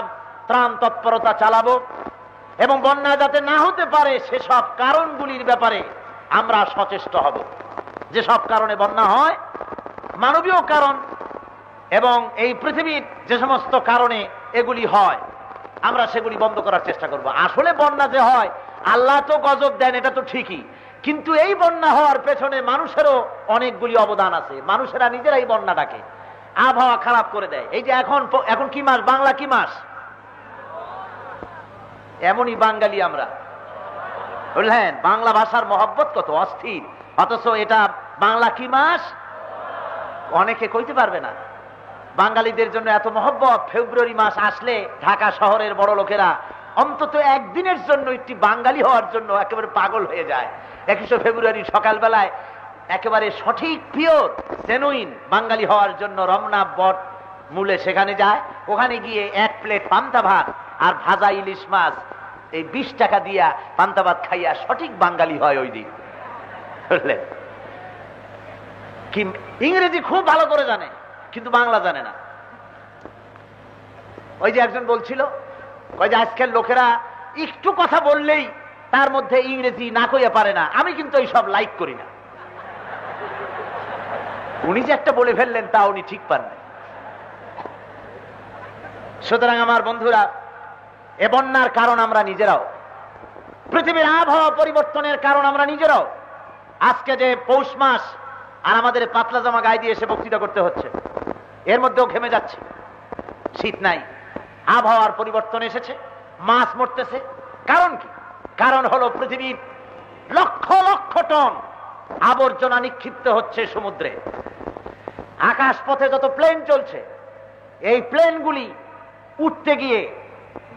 ত্রাণ তৎপরতা চালাবো, এবং বন্যা যাতে না হতে পারে সেসব কারণগুলির ব্যাপারে আমরা সচেষ্ট হব। যেসব কারণে বন্যা হয়, মানবীয় কারণ এবং এই পৃথিবীর যে সমস্ত কারণে এগুলি হয়, আমরা সেগুলি বন্ধ করার চেষ্টা করব। আসলে বন্যা যে হয়, আল্লাহ তো গজব দেন, এটা তো ঠিকই, কিন্তু এই বন্যা হওয়ার পেছনে মানুষেরও অনেকগুলি অবদান আছে। মানুষেরা নিজেরাই বন্যাটাকে, আবহাওয়া খারাপ করে দেয়। এই যে এখন কি মাস? বাংলা কি মাস? এমনই বাঙালি আমরা, বুঝলেন? বাংলা ভাষার মহব্বত কত অস্থির, অথচ এটা বাংলা কি মাস অনেকে কইতে পারবে না। বাঙালিদের জন্য এত মহব্বত, ফেব্রুয়ারি মাস আসলে ঢাকা শহরের বড় লোকেরা অন্তত একদিনের জন্য একটি বাঙালি হওয়ার জন্য একেবারে পাগল হয়ে যায়। 21 ফেব্রুয়ারি সকালবেলায় একেবারে সঠিক, পিওর, জেনুইন বাঙালি হওয়ার জন্য রমনা বট মূলে সেখানে যায়। ওখানে গিয়ে 1 প্লেট পান্তা ভাত আর ভাজা ইলিশ মাছ, এই 20 টাকা দিয়া পান্তা ভাত খাইয়া সঠিক বাঙালি হয় ওই দিন, বুঝলেন? কি ইংরেজি খুব ভালো করে জানে, কিন্তু বাংলা জানে না। ওই যে একজন বলছিল, ওই যে আজকের লোকেরা একটু কথা বললেই তার মধ্যে ইংরেজি না কইয়া পারে না, আমি কিন্তু এই সব লাইক করি না। উনি যে একটা বলে ফেললেন তা উনি ঠিক পান না। সুতরাং আমার বন্ধুরা, এ বন্যার কারণ আমরা নিজেরাও, পৃথিবীর আবহাওয়া পরিবর্তনের কারণ আমরা নিজেরাও। আজকে যে পৌষ মাস, আর আমাদের পাতলা জামা গায়ে দিয়ে এসে বক্তৃতা করতে হচ্ছে, এর মধ্যেও ঘেমে যাচ্ছে, শীত নাই। আবহাওয়ার পরিবর্তন এসেছে, মাছ মরতেছে। কারণ কি? কারণ হলো পৃথিবীর লক্ষ লক্ষ টন আবর্জনা নিক্ষিপ্ত হচ্ছে সমুদ্রে। আকাশ পথে যত প্লেন চলছে, এই প্লেনগুলি উঠতে গিয়ে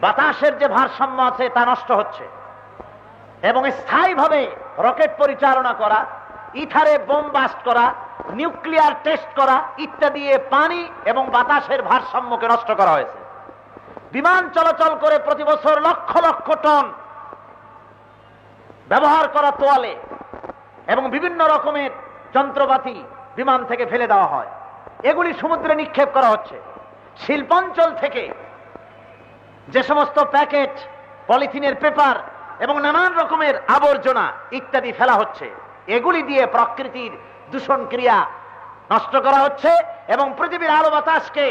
বাতাসের যে ভারসাম্য আছে তা নষ্ট হচ্ছে, এবং স্থায়ীভাবে রকেট পরিচালনা করা, ইথারে বোম বাস্ট করা, নিউক্লিয়ার টেস্ট করা ইত্যাদি পানি এবং বাতাসের ভারসাম্যকে নষ্ট করা হয়েছে। বিমান চলাচল করে প্রতি বছর লক্ষ লক্ষ টন ব্যবহার করা তোয়ালে এবং বিভিন্ন রকমের যন্ত্রপাতি বিমান থেকে ফেলে দেওয়া হয়, এগুলি সমুদ্রে নিক্ষেপ করা হচ্ছে। শিল্পাঞ্চল থেকে যে সমস্ত প্যাকেট, পলিথিনের পেপার এবং নানান রকমের আবর্জনা ইত্যাদি ফেলা হচ্ছে, এগুলি দিয়ে প্রকৃতির দূষণ ক্রিয়া নষ্ট করা হচ্ছে এবং পৃথিবীর আলো বাতাসকে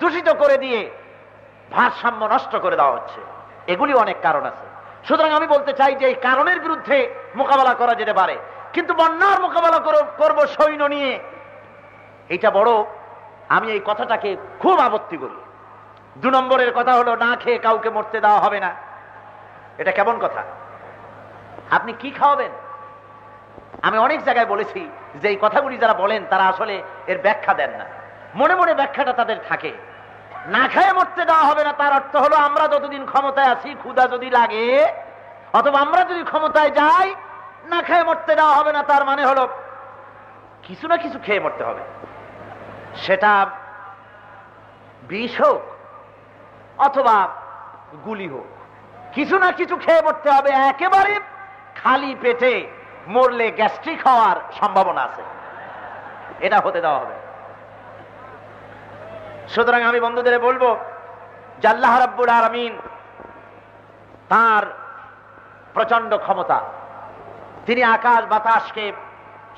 দূষিত করে দিয়ে ভারসাম্য নষ্ট করে দেওয়া হচ্ছে। এগুলি অনেক কারণ আছে। সুতরাং আমি বলতে চাই যে এই কারণের বিরুদ্ধে মোকাবেলা করা যেতে পারে, কিন্তু বন্যার মোকাবেলা করব সৈন্য নিয়ে, এটা বড়, আমি এই কথাটাকে খুব আপত্তি করি। 2 নম্বরের কথা হলো না খেয়ে কাউকে মরতে দেওয়া হবে না। এটা কেমন কথা? আপনি কি খাওয়াবেন? আমি অনেক জায়গায় বলেছি যে এই কথাগুলি যারা বলেন তারা আসলে এর ব্যাখ্যা দেন না, মনে মনে ব্যাখ্যাটা তাদের থাকে। না খেয়ে মরতে দেওয়া হবে না তার অর্থ হলো আমরা যতদিন ক্ষমতায় আছি, ক্ষুধা যদি লাগে অথবা আমরা যদি ক্ষমতায় যাই, না খেয়ে মরতে দেওয়া হবে না তার মানে হলো কিছু না কিছু খেয়ে মরতে হবে। সেটা বিষ হোক অথবা গুলি হোক, কিছু না কিছু খেয়ে মরতে হবে। একেবারে খালি পেটে মরলে গ্যাস্ট্রিক হওয়ার সম্ভাবনা আছে, এটা হতে দেওয়া হবে। সুতরাং আমি বন্ধুদের বলবো যে আল্লাহ রাব্বুল আলামিন তার প্রচন্ড ক্ষমতা, তিনি আকাশ বাতাসকে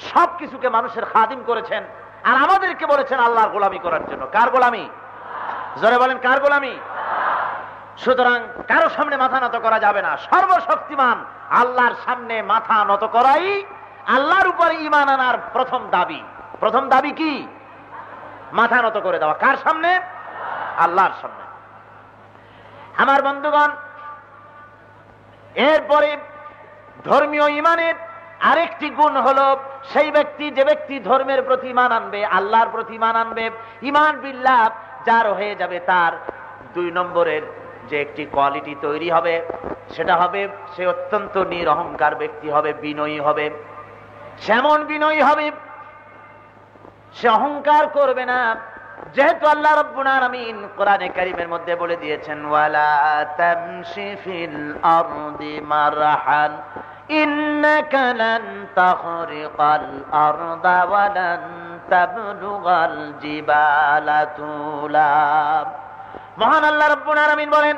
সবকিছুকে মানুষের খাদিম করেছেন, আর আমাদেরকে বলেছেন আল্লাহর গোলামি করার জন্য। কার গোলামি? জোরে বলেন, কার গোলামি? সুতরাং কারো সামনে মাথা নত করা যাবে না। সর্বশক্তিমান আল্লাহর সামনে মাথা নত করাই আল্লাহর উপরে ঈমান আনার প্রথম দাবি। প্রথম দাবি কি? মাথা নত করে দেওয়া। কার সামনে? আল্লাহর সামনে। আমার বন্ধুগণ, এরপরে ধর্মীয় ঈমানের আরেকটি গুণ হলো সেই ব্যক্তি, যে ব্যক্তি ধর্মের প্রতি ঈমান আনবে, আল্লাহর প্রতি ঈমান আনবে, ঈমান বিল্লাহ যার হয়ে যাবে, তার 2 নম্বরের যে একটি কোয়ালিটি তৈরি হবে সেটা হবে সে অত্যন্ত নিরহংকার ব্যক্তি হবে, বিনয়ী হবে। সেমন বিনয়ী হবে, সে অহংকার করবে না। যেহেতু আল্লাহ রাব্বুল আলামিন কোরআনে কারীমের মধ্যে বলে দিয়েছেন, ওয়ালা তামশি ফিল আরদি মারহান ইন্নাকা লান তাখরিকাল আরদা ওয়া লান তাবলুগাল জিবালা তুলা। মহান আল্লাহ রাব্বুল আলামিন বলেন,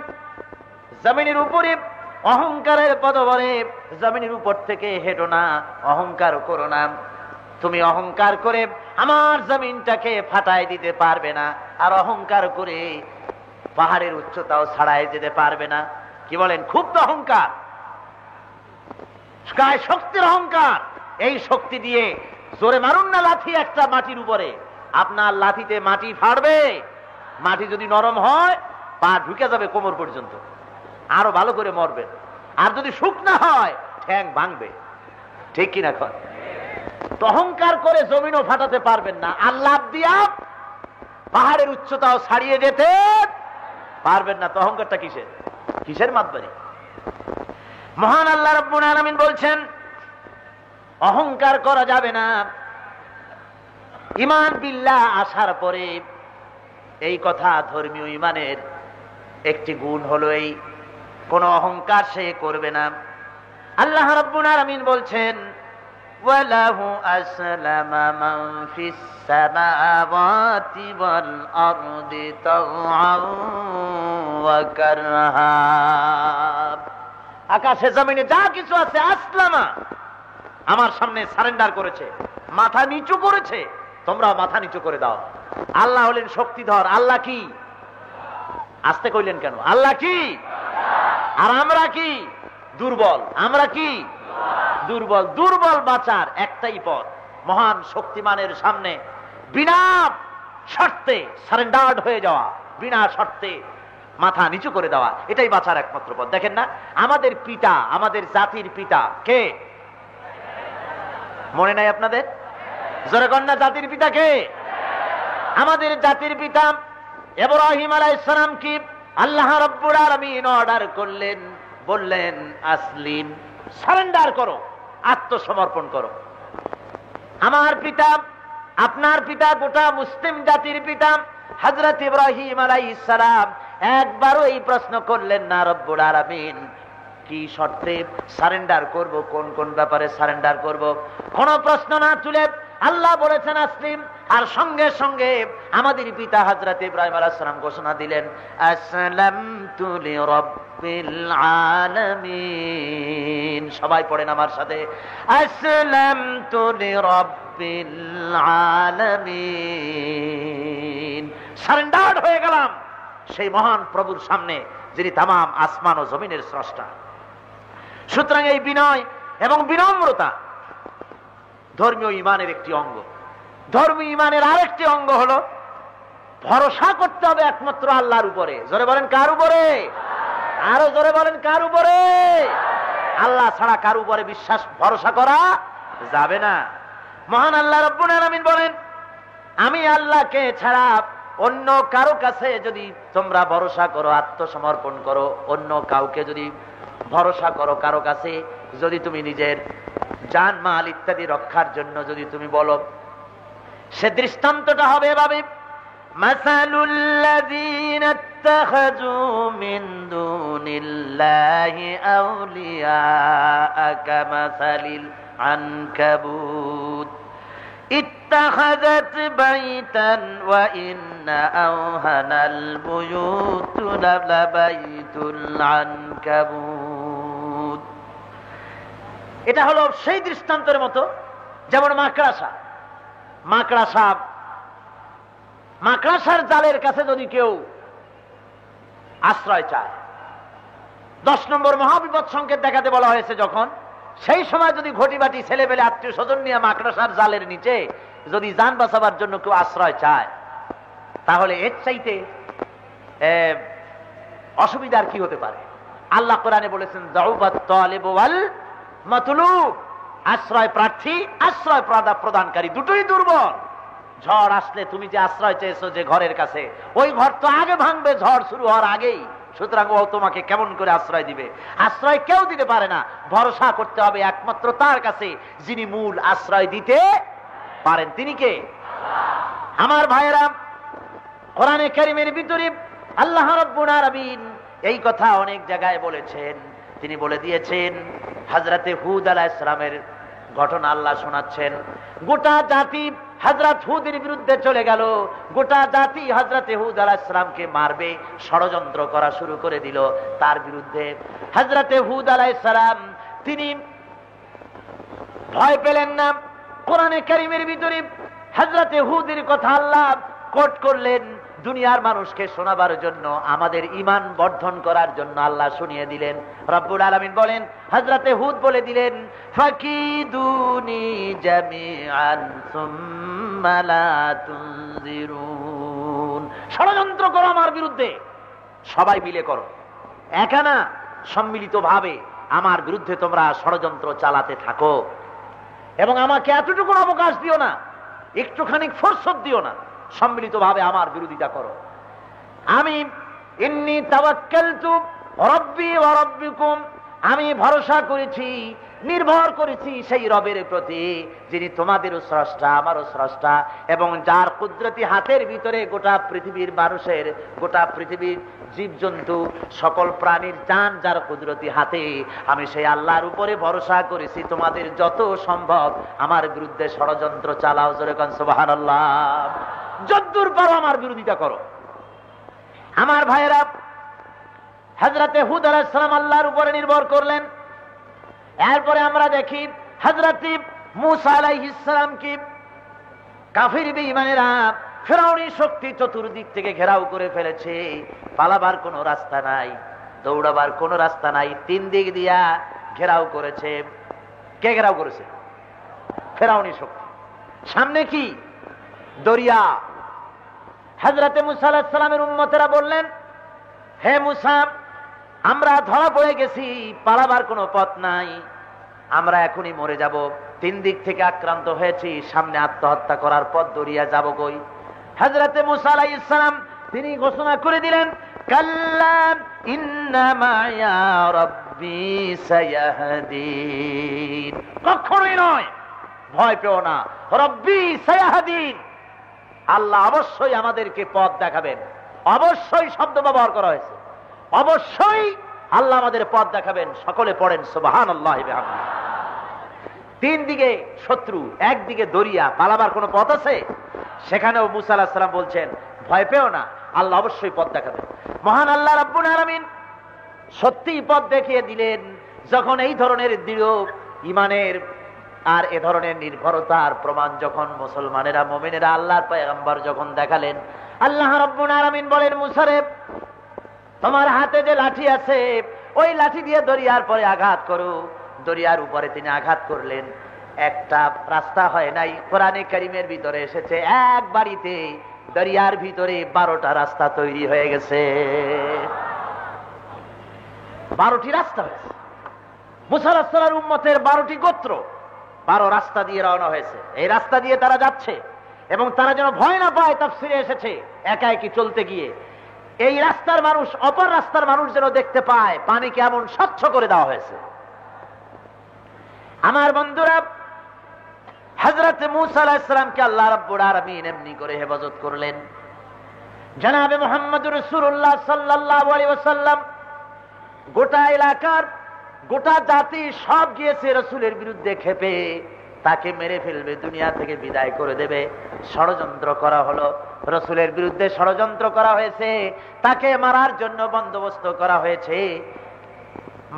জমিনের উপরে অহংকারের পদবরে জমিনের উপর থেকে হেঁটো না, অহংকার করো না। তুমি অহংকার করে আমার জমিনটাকে ফাটাই দিতে পারবে না, আর অহংকার করে পাহাড়ের উচ্চতাও ছাড়াই যেতে পারবে না। কি বলেন? খুব তো অহংকার, গায়ে শক্তির অহংকার। এই শক্তি দিয়ে জোরে মারুন না লাথি একটা মাটির উপরে, আপনার লাথিতে মাটি ফাড়বে। মাটি যদি নরম হয় পা ঢুকে যাবে কোমর পর্যন্ত, আরো ভালো করে মরবেন। আর যদি শুকনা হয় ঠ্যাং ভাঙবে। ঠিক কিনা? অহংকার করে জমিনও ফাটাতে পারবেন না, আল্লাহ দিয়া পাহাড়ের উচ্চতাও ছাড়িয়ে যেতে পারবেন না। তো অহংকারটা কিসের? কিসের মাতবাড়ি? মহান আল্লাহ রাব্বুল আলামিন বলছেন অহংকার করা যাবে না। ঈমান বিল্লাহ আসার পরে এই কথা, ধর্মীয় ঈমানের একটি গুণ হলো এই, কোন অহংকার সে করবে না। আল্লাহ রাব্বুল আলামিন বলছেন, وَلَهُ أَسْلَمَ مَنْ فِي السَّمَاوَاتِ وَالْأَرْضِ طَوْعًا وَكَرْهًا। আকাশে জমিনে যা কিছু আছে, আসলামা, আমার সামনে সারেন্ডার করেছে, মাথা নিচু করেছে। তোমরা মাথা নিচু করে দাও। আল্লাহ হলেন শক্তিধর। আল্লাহ কি? আসতে কইলেন কেন? আল্লাহ কি? আর আমরা কি? দুর্বল। আমরা কি? দুর্বল। দুর্বল বাঁচার একটাই পথ, মহান শক্তিমানের সামনে বিনা শর্তে সারেন্ডার্ড হয়ে যাওয়া, বিনা শর্তে মাথা নিচু করে দেওয়া, এটাই বাঁচার একমাত্র পথ। দেখেন না, আমাদের পিতা, আমাদের জাতির পিতা কে? মনে নাই আপনাদের? জোরে কন্যা জাতির পিতাকে? আমাদের জাতির পিতা ইব্রাহিম আলাইহিস সালাম কি আল্লাহ রাব্বুল আলামিন অর্ডার করলেন, বললেন আসলিম, সারেন্ডার করো, আত্মসমর্পণ করো। আমার পিতা, আপনার পিতা, গোটা মুসলিম জাতির পিতা হযরত ইব্রাহিম আলাইহিস সালাম একবারও এই প্রশ্ন করলেন না রব্বুল আলামিন কি শর্তে সারেন্ডার করব, কোন কোন ব্যাপারে সারেন্ডার করব, কোন প্রশ্ন না তুলে আল্লাহ বলেছেন আসলিম। আর সঙ্গে সঙ্গে আমাদের পিতা হযরত ইব্রাহিম আলাইহিস সালাম ঘোষণা দিলেন আসলামতু লিরাব্বিল আলামিন। সবাই পড়েন আমার সাথে, আসলামতু লিরাব্বিল আলামিন। সারেন্ডার হয়ে গেলাম সেই মহান প্রভুর সামনে যিনি তামাম আসমান ও জমিনের স্রষ্টা। সুতরাং এই বিনয় এবং বিনম্রতা ধর্মীয় ঈমানের একটি অঙ্গ। ধর্মীয় ঈমানের আরেকটি অঙ্গ হলো ভরসা করতে হবে একমাত্র আল্লাহর উপরে। জোরে বলেন কার উপরে? আরো জোরে বলেন কার উপরে? আল্লাহ ছাড়া কার উপরে বিশ্বাস ভরসা করা যাবে না। মহান আল্লাহ রাব্বুল আলামিন বলেন আমি আল্লাহকে ছাড়া অন্য কারো কাছে যদি তোমরা ভরসা করো, আত্মসমর্পণ করো, অন্য কাউকে যদি ভরসা করো, কারো কাছে যদি তুমি নিজের জান মাল ইত্যাদি রক্ষার জন্য যদি তুমি বলো, সে দৃষ্টান্তটা হবে এভাবে মাসালুল্লাযীনা ইত্তাখাযু মিন দুনিল্লাহি আউলিয়া কামাসালিল আনকাবুত ইত্তাখাযাত বাইতান ওয়া ইন্না আওহানাল বুয়ুতি লাবাইতুল আনকাবুত। এটা হলো সেই দৃষ্টান্তের মতো যেমন মাকড়াসার জালের কাছে যদি কেউ আশ্রয় চায়, 10 নম্বর মহাবিপদ সংকেত দেখাতে বলা হয়েছে যখন, সেই সময় যদি ঘটিবাটি ছেলেবেলে আত্মীয় স্বজন নিয়ে মাকড়াসার জালের নিচে যদি জান বাঁচাবার জন্য কেউ আশ্রয় চায়, তাহলে এর চাইতে অসুবিধার কি হতে পারে? আল্লাহ কোরআনে বলেছেন যাউবাত তালিব ওয়াল মাতলুব, আশ্রয় প্রার্থী আশ্রয় প্রদানকারী দুটোই দুর্বল। ঝড় আসলে তুমি যে আশ্রয় চেয়েছো যে ঘরের কাছে, ওই ঘর তো আগে ভাঙবে ঝড় শুরু হওয়ার আগেই। সুতরাং ও তোমাকে কেমন করে আশ্রয় দিবে? আশ্রয় কেউ দিতে পারে না। ভরসা করতে হবে একমাত্র তার কাছে যিনি মূল আশ্রয় দিতে পারেন। তিনি কে? আমার ভাইয়েরা, কোরআনে কারীমের ভিতরে আল্লাহ রাব্বুল আলামিন এই কথা অনেক জায়গায় বলেছেন। তিনি বলে দিয়েছেন, হযরতে হুদ আলাইহিস সালামের ঘটনা আল্লাহ শোনাচ্ছেন। গোটা জাতি হযরত হুদের বিরুদ্ধে চলে গেল, গোটা জাতি হযরতে হুদ আলাইহিস সালামকে মারবে, ষড়যন্ত্র করা শুরু করে দিল তার বিরুদ্ধে। হযরতে হুদ আলাইহিস সালাম তিনি ভয় পেলেন না। কোরআনে কারীমের ভিতরে হযরতে হুদের কথা আল্লাহ কোট করলেন দুনিয়ার মানুষকে শোনাবার জন্য, আমাদের ঈমান বর্ধন করার জন্য আল্লাহ শুনিয়ে দিলেন। রব্বুল আলামিন বলেন, হযরতে হুদ বলে দিলেন ফাকিদুনি জামিআন সুম্মা লা তুনজিরুন। ষড়যন্ত্র করো আমার বিরুদ্ধে, সবাই মিলে করো, একা না, সম্মিলিতভাবে আমার বিরুদ্ধে তোমরা ষড়যন্ত্র চালাতে থাকো। এবং আমাকে এতটুকু অবকাশ দিও না, একটুখানি ফুরসত দিও না, সম্মিলিতভাবে আমার বিরোধিতা করো। আমি ইন্নী তাওয়াক্কালতু রাব্বি ওয়া রাব্বিকুম, আমি ভরসা করেছি, নির্ভর করেছি সেই রবের প্রতি যিনি তোমাদেরও স্রষ্টা আমারও স্রষ্টা, এবং যার কুদরতি হাতের ভিতরে গোটা পৃথিবীর মানুষের, গোটা পৃথিবীর জীবজন্তু সকল প্রাণীর জান যার কুদরতি হাতে, আমি সেই আল্লাহর উপরে ভরসা করেছি। তোমাদের যত সম্ভব আমার বিরুদ্ধে ষড়যন্ত্র চালাও, জোরে কোন সুবহানাল্লাহ। যদ্দূর পারো আমার বিরোধিতা করো। আমার ভাইয়েরা, হযরতে হুদ আলাইহিস সালাম আল্লাহর উপরে নির্ভর করলেন। এরপরে আমরা দেখি হযরতে মূসা আলাইহিস সালাম কি কাফির বেঈমানেরা ফিরআউনি শক্তি চতুর্দিক থেকে ঘেরাও করে ফেলেছে, পালাবার কোনো রাস্তা নাই, দৌড়াবার কোনো রাস্তা নাই, 3 দিক দিয়া ঘেরাও করেছে। কে ঘেরাও করেছে? ফিরআউনি শক্তি। সামনে কি? দরিয়া। হযরতে মূসা আলাইহিস সালামের উম্মতেরা বললেন, হে মূসা, আমরা ধরা পড়ে গেছি, পালাবার কোনো পথ নাই, আমরা এখনই মরে যাব। তিন দিক থেকে আক্রান্ত হয়েছি, সামনে আত্মহত্যা করার পথ দরিয়া যাব কই? হযরতে মূসা আলাইহিস সালাম তিনি ঘোষণা করে দিলেন, কাল্লা ইন্না মা'য়া রাব্বী সায়াহদিন। কখনোই নয়, ভয় পেও না, রব্বী সায়াহদিন, আল্লাহ অবশ্যই আমাদেরকে পথ দেখাবেন। অবশ্যই শব্দ ব্যবহার করা হয়েছে, অবশ্যই আল্লাহ আমাদের পথ দেখাবেন। সকলে পড়েন সুবহানাল্লাহি ওয়া বিহামদিহি। তিন দিকে শত্রু, একদিকে দরিয়া, পালাবার কোনো পথ আছে? সেখানেও মূসা আলাইহিস সালাম বলছেন, ভয় পেও না, আল্লাহ অবশ্যই পথ দেখাবেন। মহান আল্লাহ রাব্বুল আলামিন সত্যিই পথ দেখিয়ে দিলেন। যখন এই ধরনের দৃঢ় ঈমানের আর এ ধরনের নির্ভরতার প্রমাণ যখন মুসলমানেরা, মুমিনেরা আল্লাহর পয়গম্বর যখন দেখালেন, আল্লাহ রাব্বুল আলামিন বলেন, মূসা রে, তোমার হাতে যে লাঠি আছে, ওই লাঠি দিয়ে দরিয়ার পরে আঘাত করো। দরিয়ার উপরে তিনি আঘাত করলেন, একটা রাস্তা হয় নাই। কোরআনে কারীমের ভিতরে এসেছে, এক বাড়িতে দরিয়ার ভিতরে 12টা রাস্তা তৈরি হয়ে গেছে। 12টি রাস্তা হয়েছে। মূসা আলাইহিস সালামের উম্মতের 12টি গোত্র 12 রাস্তা দিয়ে রওনা হয়েছে। এই রাস্তা দিয়ে তারা যাচ্ছে এবং তারা যেন ভয় না পায়, তাফসীরে এসেছে একা একই চলতে গিয়ে এই রাস্তার মানুষ অপর রাস্তার মানুষ যেন দেখতে পায়, পানিকে এমন স্বচ্ছ করে দেওয়া হয়েছে। আমার বন্ধুরা, হযরত মূসা আলাইহিস সালামকে আল্লাহ রাব্বুল আলামিন এমনি করে হেফাজত করলেন। জনাবে মুহাম্মদুর রাসূলুল্লাহ সাল্লাল্লাহু আলাইহি ওয়াসাল্লাম, গোটা এলাকার গোটা জাতি সব গিয়েছে রাসূলের বিরুদ্ধে ক্ষেপে, তাকে মেরে ফেলবে, দুনিয়া থেকে বিদায় করে দেবে। ষড়যন্ত্র করা হলো, রাসূলের বিরুদ্ধে ষড়যন্ত্র করা হয়েছে, তাকে মারার জন্য বন্দোবস্ত করা হয়েছে।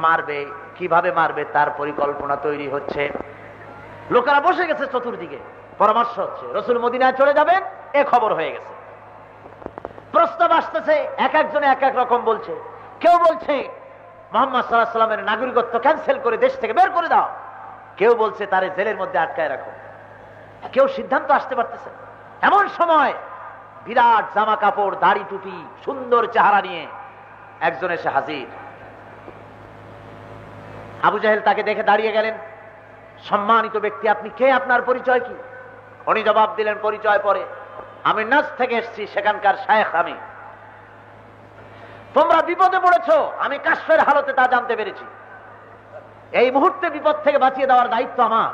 মারবে, কিভাবে মারবে তার পরিকল্পনা তৈরি হচ্ছে। লোকেরা বসে গেছে চতুর্দিকে, পরামর্শ হচ্ছে। রাসূল মদিনায় চলে যাবেন এ খবর হয়ে গেছে। প্রস্তাব আসতেছে, এক একজনে এক এক রকম বলছে। কেউ বলছে মুহাম্মদ সাল্লাল্লাহু আলাইহি ওয়াসাল্লামের নাগরিকত্ব ক্যান্সেল করে দেশ থেকে বের করে দাও। কেউ বলছে তারে জেলের মধ্যে আটকায় রাখো। কেউ সিদ্ধান্ত আসতে পারতেছে। এমন সময় বিরাট জামা কাপড়, দাড়ি টুপি, সুন্দর চেহারা নিয়ে একজন এসে হাজির। আবু জাহেল তাকে দেখে দাঁড়িয়ে গেলেন। সম্মানিত ব্যক্তি, আপনি কে? আপনার পরিচয় কি? উনি জবাব দিলেন, পরিচয় পরে, আমি নাজ থেকে এসেছি, সেখানকার শায়েখ আমি। তোমরা বিপদে পড়েছো, আমি কাশফের হালতে তা জানতে পেরেছি। এই মুহূর্তে বিপদ থেকে বাঁচিয়ে দেওয়ার দায়িত্ব আমার।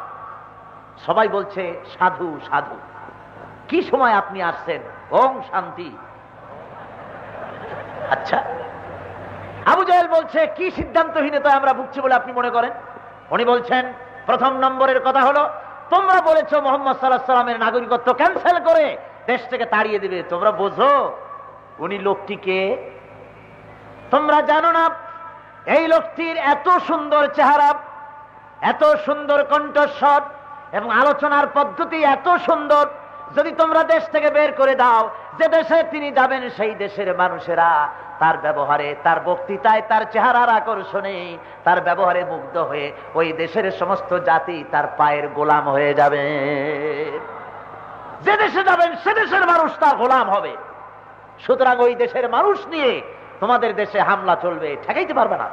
সবাই বলছে সাধু সাধু। কি সময় আপনি আসছেন? ওম শান্তি। আচ্ছা, আবু জাহেল বলছে, কি সিদ্ধান্তহীনতায় আমরা ভুগছি বলে আপনি মনে করেন? উনি বলছেন, প্রথম নম্বরের কথা হলো, তোমরা বলেছো মুহাম্মদ সাল্লাল্লাহু আলাইহি ওয়াসাল্লামের নাগরিকত্ব ক্যান্সেল করে দেশ থেকে তাড়িয়ে দিবে। তোমরা বোঝো উনি লোকটিকে? তোমরা জানো না এই লোকটির এত সুন্দর চেহারা, এত সুন্দর কণ্ঠস্বর এবং আলোচনার পদ্ধতি এত সুন্দর, যদি তোমরা দেশ থেকে বের করে দাও, যে দেশে তিনি যাবেন সেই দেশের মানুষেরা তার ব্যবহারে, তার বক্তৃতায়, তার চেহারার আকর্ষণে, তার ব্যবহারে মুগ্ধ হয়ে ওই দেশের সমস্ত জাতি তার পায়ের গোলাম হয়ে যাবে। যে দেশে যাবেন সে দেশের মানুষ তার গোলাম হবে। সুতরাং ওই দেশের মানুষ নিয়ে তোমাদের দেশে হামলা চলবে, ঠেকাইতে পারবে না।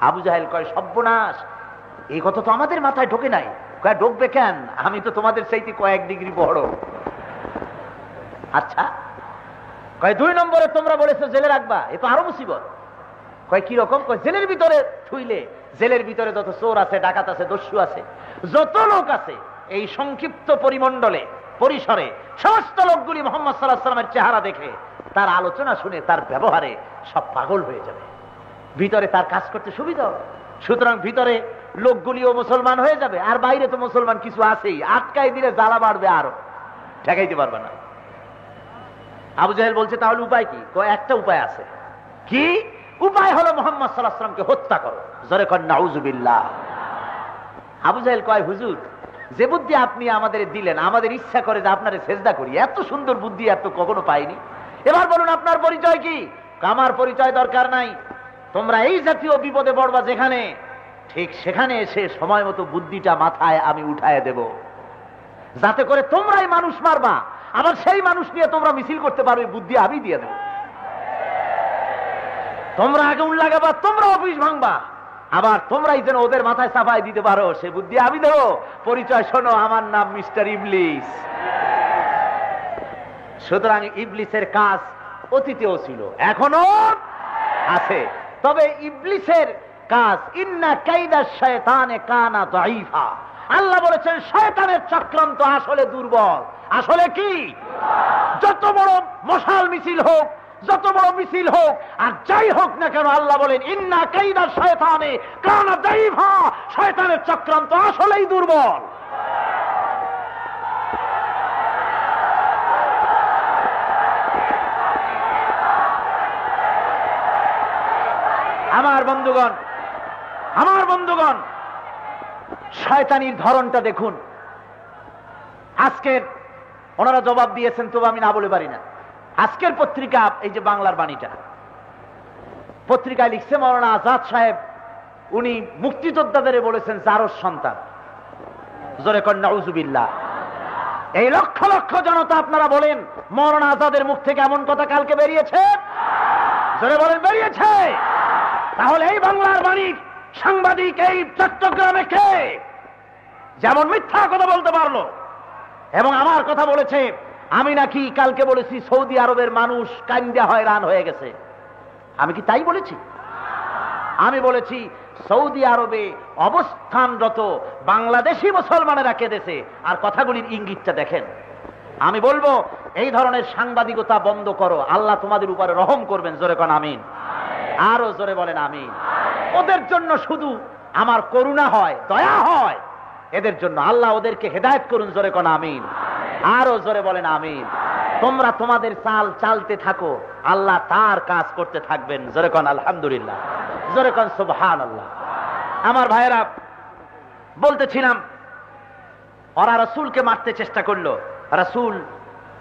আবু জাহেল কয়, সর্বনাশ, এই কথা তো আমাদের মাথায় ঢোকে নাই। কয়, ঢুকবে কেন? আমি তো তোমাদের চাইতে কয়েক ডিগ্রি বড়। আচ্ছা, কয় 2 নম্বরে তোমরা বলেছো জেলে রাখবা, এ তো আরো মুসিবত। কয় কি রকম? কয় জেলের ভিতরে থুইলে, জেলের ভিতরে যত চোর আছে, ডাকাত আছে, দস্যু আছে, যত লোক আছে, এই সংক্ষিপ্ত পরিমণ্ডলে, পরিসরে সমস্ত লোকগুলি মুহাম্মদ সাল্লাল্লাহু আলাইহি ওয়াসাল্লামের চেহারা দেখে, তার আলোচনা শুনে, তার ব্যবহারে সব পাগল হয়ে যাবে। ভিতরে তার কাজ করতে সুবিধা হবে। সুতরাং ভিতরে লোকগুলিও মুসলমান হয়ে যাবে, আর বাইরে তো মুসলমান কিছু আছেই, আটকাই দিলে জ্বালা বাড়বে, আরো ঠেকাইতে পারবে না। আবু জাহেল বলছে, তাহলে উপায় কি? কয়, একটা উপায় আছে। কি উপায়? হলো মুহাম্মদ সাল্লাল্লাহু আলাইহি ওয়াসাল্লামকে হত্যা করো। জোরে কর নাউযুবিল্লাহ। আবু জাহেল কয়, হুজুর, যে বুদ্ধি আপনি আমাদের দিলেন, আমাদের ইচ্ছা করে যে আপনারে সেজদা করি, এত সুন্দর বুদ্ধি এত কখনো পাইনি। এবার বলুন আপনার পরিচয় কি? আমার পরিচয় দরকার নাই। তোমরা এই জাতীয় বিপদে পড়বা যেখানে, ঠিক সেখানে এসে সময় মতো বুদ্ধিটা মাথায় আমি উঠায় দেব, যাতে করে তোমরাই মানুষ মারবা, আবার সেই মানুষ নিয়ে তোমরা মিছিল করতে পারবে, বুদ্ধি আমি দিয়ে দেব। তোমরা আগুন লাগাবা, তোমরা অফিস ভাঙবা, আবার তোমরাই যেন ওদের মাথায় চাপাই দিতে পারো সে বুদ্ধি আমি দেবো। পরিচয় শোনো, আমার নাম মিস্টার ইবলিস। সুতরাং ইবলিসের কাজ অতীতেও ছিল, এখনো আছে। তবে ইবলিসের কাজ ইন্না কাইদা শায়তানে কানা দাঈফা। আল্লাহ বলেছেন শয়তানের চক্রান্ত আসলে দুর্বল। আসলে কি? যত বড় মশাল মিছিল হোক, যত বড় মিছিল হোক, আর যাই হোক না কেন, আল্লাহ বলেন ইন্না কাইদা শায়তানে কানা দাঈফা। শয়তানের চক্রান্ত আসলেই দুর্বল। আমার বন্ধুগণ, শয়তানির ধরনটা দেখুন। আজকের ওনারা জবাব দিয়েছেন, তবু আমি না বলে পারি না। আজকের পত্রিকা, এই যে বাংলার বাণীটা, পত্রিকায় লিখছে মাওলানা আজাদ সাহেব, উনি মুক্তিযোদ্ধাদের বলেছেন জারজ সন্তান। জোরে কর নাউজুবিল্লাহ। এই লক্ষ লক্ষ জনতা আপনারা বলেন মাওলানা আজাদের মুখ থেকে এমন কথা কালকে বেরিয়েছে? জোরে বলেন বেরিয়েছে? তাহলে এই বাংলার বাণীর সাংবাদিক এই চট্টগ্রামে কে যেমন মিথ্যা কথা বলতে পারলো এবং আমার কথা বলেছে? আমি নাকি কালকে বলেছি সৌদি আরবের মানুষ কান্দা হয়রান হয়ে গেছে। আমি কি তাই বলেছি? আমি বলেছি সৌদি আরবে অবস্থানরত বাংলাদেশি মুসলমানেরা কেঁদেছে। আর কথাগুলির ইঙ্গিতটা দেখেন। আমি বলবো এই ধরনের সাংবাদিকতা বন্ধ করো, আল্লাহ তোমাদের উপরে রহম করবেন। জোরে কোন আমিন। আরো জোরে বলেন আমিন। ওদের জন্য শুধু আমার করুণা হয়, দয়া হয়, এদের জন্য আল্লাহ ওদেরকে হেদায়েত করুন। জোরে কোন আমিন। আরো জোরে বলেন আমিন। তোমরা তোমাদের চাল চালতে থাকো, আল্লাহ তার কাজ করতে থাকবেন। জোরে কোন আলহামদুলিল্লাহ, জোরে কোন সুবহানাল্লাহ। আমার ভাইয়েরা, বলতেছিলাম ওরা রাসূলকে মারতে চেষ্টা করলো। রাসূল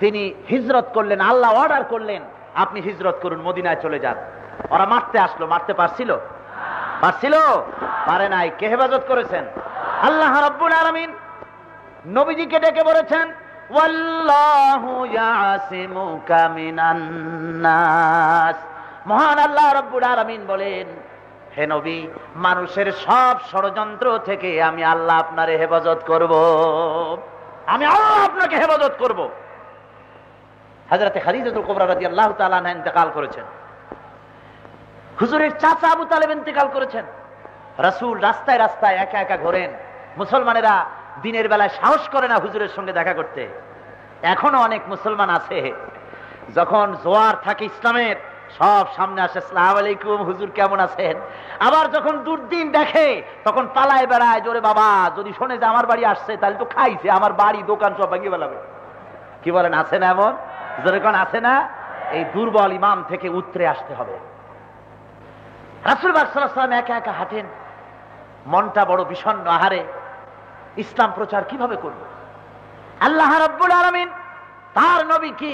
তিনি হিজরত করলেন, আল্লাহ অর্ডার করলেন আপনি হিজরত করুন, মদিনায় চলে যান। ওরা মারতে আসলো, মারতে পারছিল? পারে নাই। কে হেফাজত করেছেন? আল্লাহ রাব্বুল আলামিন নবীজিকে ডেকে বলেছেন ওয়াল্লাহু ইয়াসিমুকা মিনান নাস। মহান আল্লাহ রাব্বুল আলামিন বলেন, হে নবী, মানুষের সব ষড়যন্ত্র থেকে আমি আল্লাহ আপনারে হেফাজত করব। আমি আল্লাহ আপনাকে হেফাজত করব। হযরতে খাদিজাতুল কুবরা রাদিয়াল্লাহু তাআলা আনহা ইন্তেকাল করেছেন। হুজুরের চাচা আবু তালেব ইন্তেকাল করেছেন। রাসূল রাস্তায় রাস্তায় একা একা ঘোরেন। মুসলমানেরা দিনের বেলায় সাহস করে না হুজুরের সঙ্গে দেখা করতে। এখনো অনেক মুসলমান আছে, যখন জোয়ার থাকে ইসলামের, সব সামনে আসে, আসসালামু আলাইকুম হুজুর কেমন আছেন। আবার যখন দুর্দিন দেখে তখন পালায় বেড়ায়, জোরে বাবা যদি শোনে যে আমার বাড়ি আসছে তাহলে তো খাইছে, আমার বাড়ি দোকান সব ভাঙিয়ে ফেলাবে। কি বলেন, আছে না এমন? জোরে কোন আছে না? এই দুর্বল ইমাম থেকে উতরে আসতে হবে। রাসূল পাক সাল্লাল্লাহু আলাইহি ওয়াসাল্লাম একা একা হাঁটেন, মনটা বড় বিষণ্ণ। আহারে, ইসলাম প্রচার কিভাবে করব? আল্লাহ রাব্বুল আলামিন তার নবী কি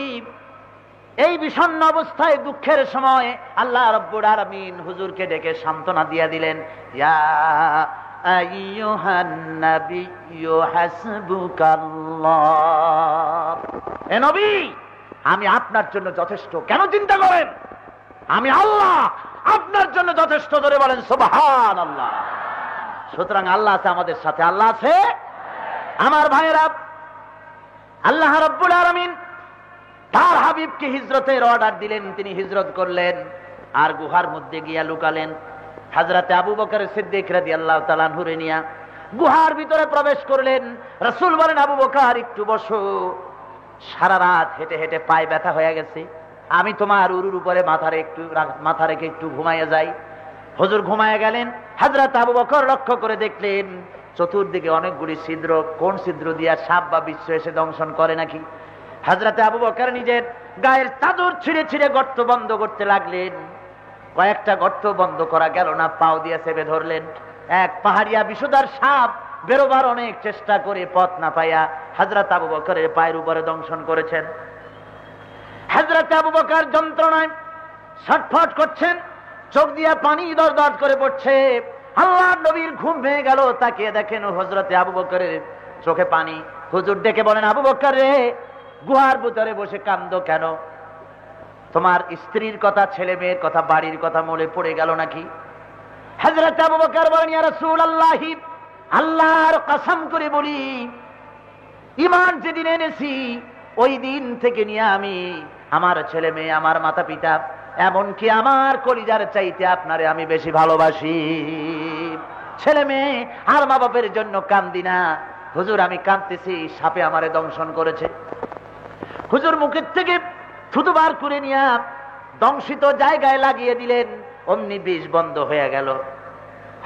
এই বিষণ্ণ অবস্থায়, দুঃখের সময় আল্লাহ রাব্বুল আলামিন হুজুরকে ডেকে সান্ত্বনা দিয়ে দিলেন, ইয়া আইয়ুহান নাবিয়্যু হাসবুকাল্লাহ। হে নবী, আমি আপনার জন্য যথেষ্ট। কেন চিন্তা করেন? আমি আল্লাহ আপনার জন্য যথেষ্ট। ধরে বলেন সুবহানাল্লাহ। সুতরাং আল্লাহ আছে আমাদের সাথে, আল্লাহ আছে। আমার ভাইয়েরা, আল্লাহ রাব্বুল আলামিন তার হাবিবকে হিজরতের অর্ডার দিলেন, তিনি হিজরত করলেন আর গুহার মধ্যে গিয়া লুকালেন। হযরতে আবু বকর সিদ্দিক রাদিয়াল্লাহু তাআলা আনহুরে নিয়া গুহার ভিতরে প্রবেশ করলেন। রাসূল বলেন, আবু বকর একটু বসো, সারা রাত হেঁটে হেঁটে পায়ে ব্যথা হয়ে গেছে, আমি তোমার উরুর উপরে মাথা রেখে একটু ঘুমাইয়া যাই। হুজুর ঘুমাইয়া গেলেন। হযরত আবু বকর লক্ষ্য করে দেখলেন চতুর্দিকে অনেকগুলি ছিদ্র। কোন ছিদ্র দিয়া সাপ বা বিচ্ছু এসে দংশন করে নাকি। হযরতে আবু বকর নিজের গায়ের চাদর ছিঁড়ে ছিঁড়ে গর্ত বন্ধ করতে লাগলেন। কয়েকটা গর্ত বন্ধ করা গেল না, পাও দিয়ে চেপে ধরলেন। এক পাহাড়িয়া বিষধর সাপ বেরোবার অনেক চেষ্টা করে পথ না পাইয়া হযরত আবু বকরের পায়ের উপরে দংশন করেছেন। হযরত আবু বকর যন্ত্রণায় ছটফট করছেন, চোখ দিয়া পানি দরদর করে পড়ছে। আল্লাহর নবীর ঘুম ভেঙে গেল, তাকিয়ে দেখেন হযরতে আবু বকরের চোখে পানি। হুজুর ডেকে বলেন, আবু বকর রে, গুহার ভিতরে বসে কান্দো কেন? তোমার স্ত্রীর কথা, ছেলে মেয়ের কথা, বাড়ির কথা মনে পড়ে গেল নাকি? হযরত আবু বকর বলেন, ইয়া রাসূলুল্লাহ, আল্লাহর কসম করে বলি, ঈমান যেদিন এনেছি ওই দিন থেকে নিয়ে আমি, আমার ছেলে মেয়ে, আমার মাতা পিতা, এমনকি আমার কলিজার চাইতে আপনারে আমি বেশি ভালোবাসি। ছেলে মেয়ে আর মা বাপের জন্য কান্দি না। হুজুর, আমি কাঁদতেছি, সাপে আমারে দংশন করেছে। হুজুর মুখের থেকে থুতু বার করে নিয়ে দংশিত জায়গায় লাগিয়ে দিলেন, অমনি বিষ বন্ধ হয়ে গেল।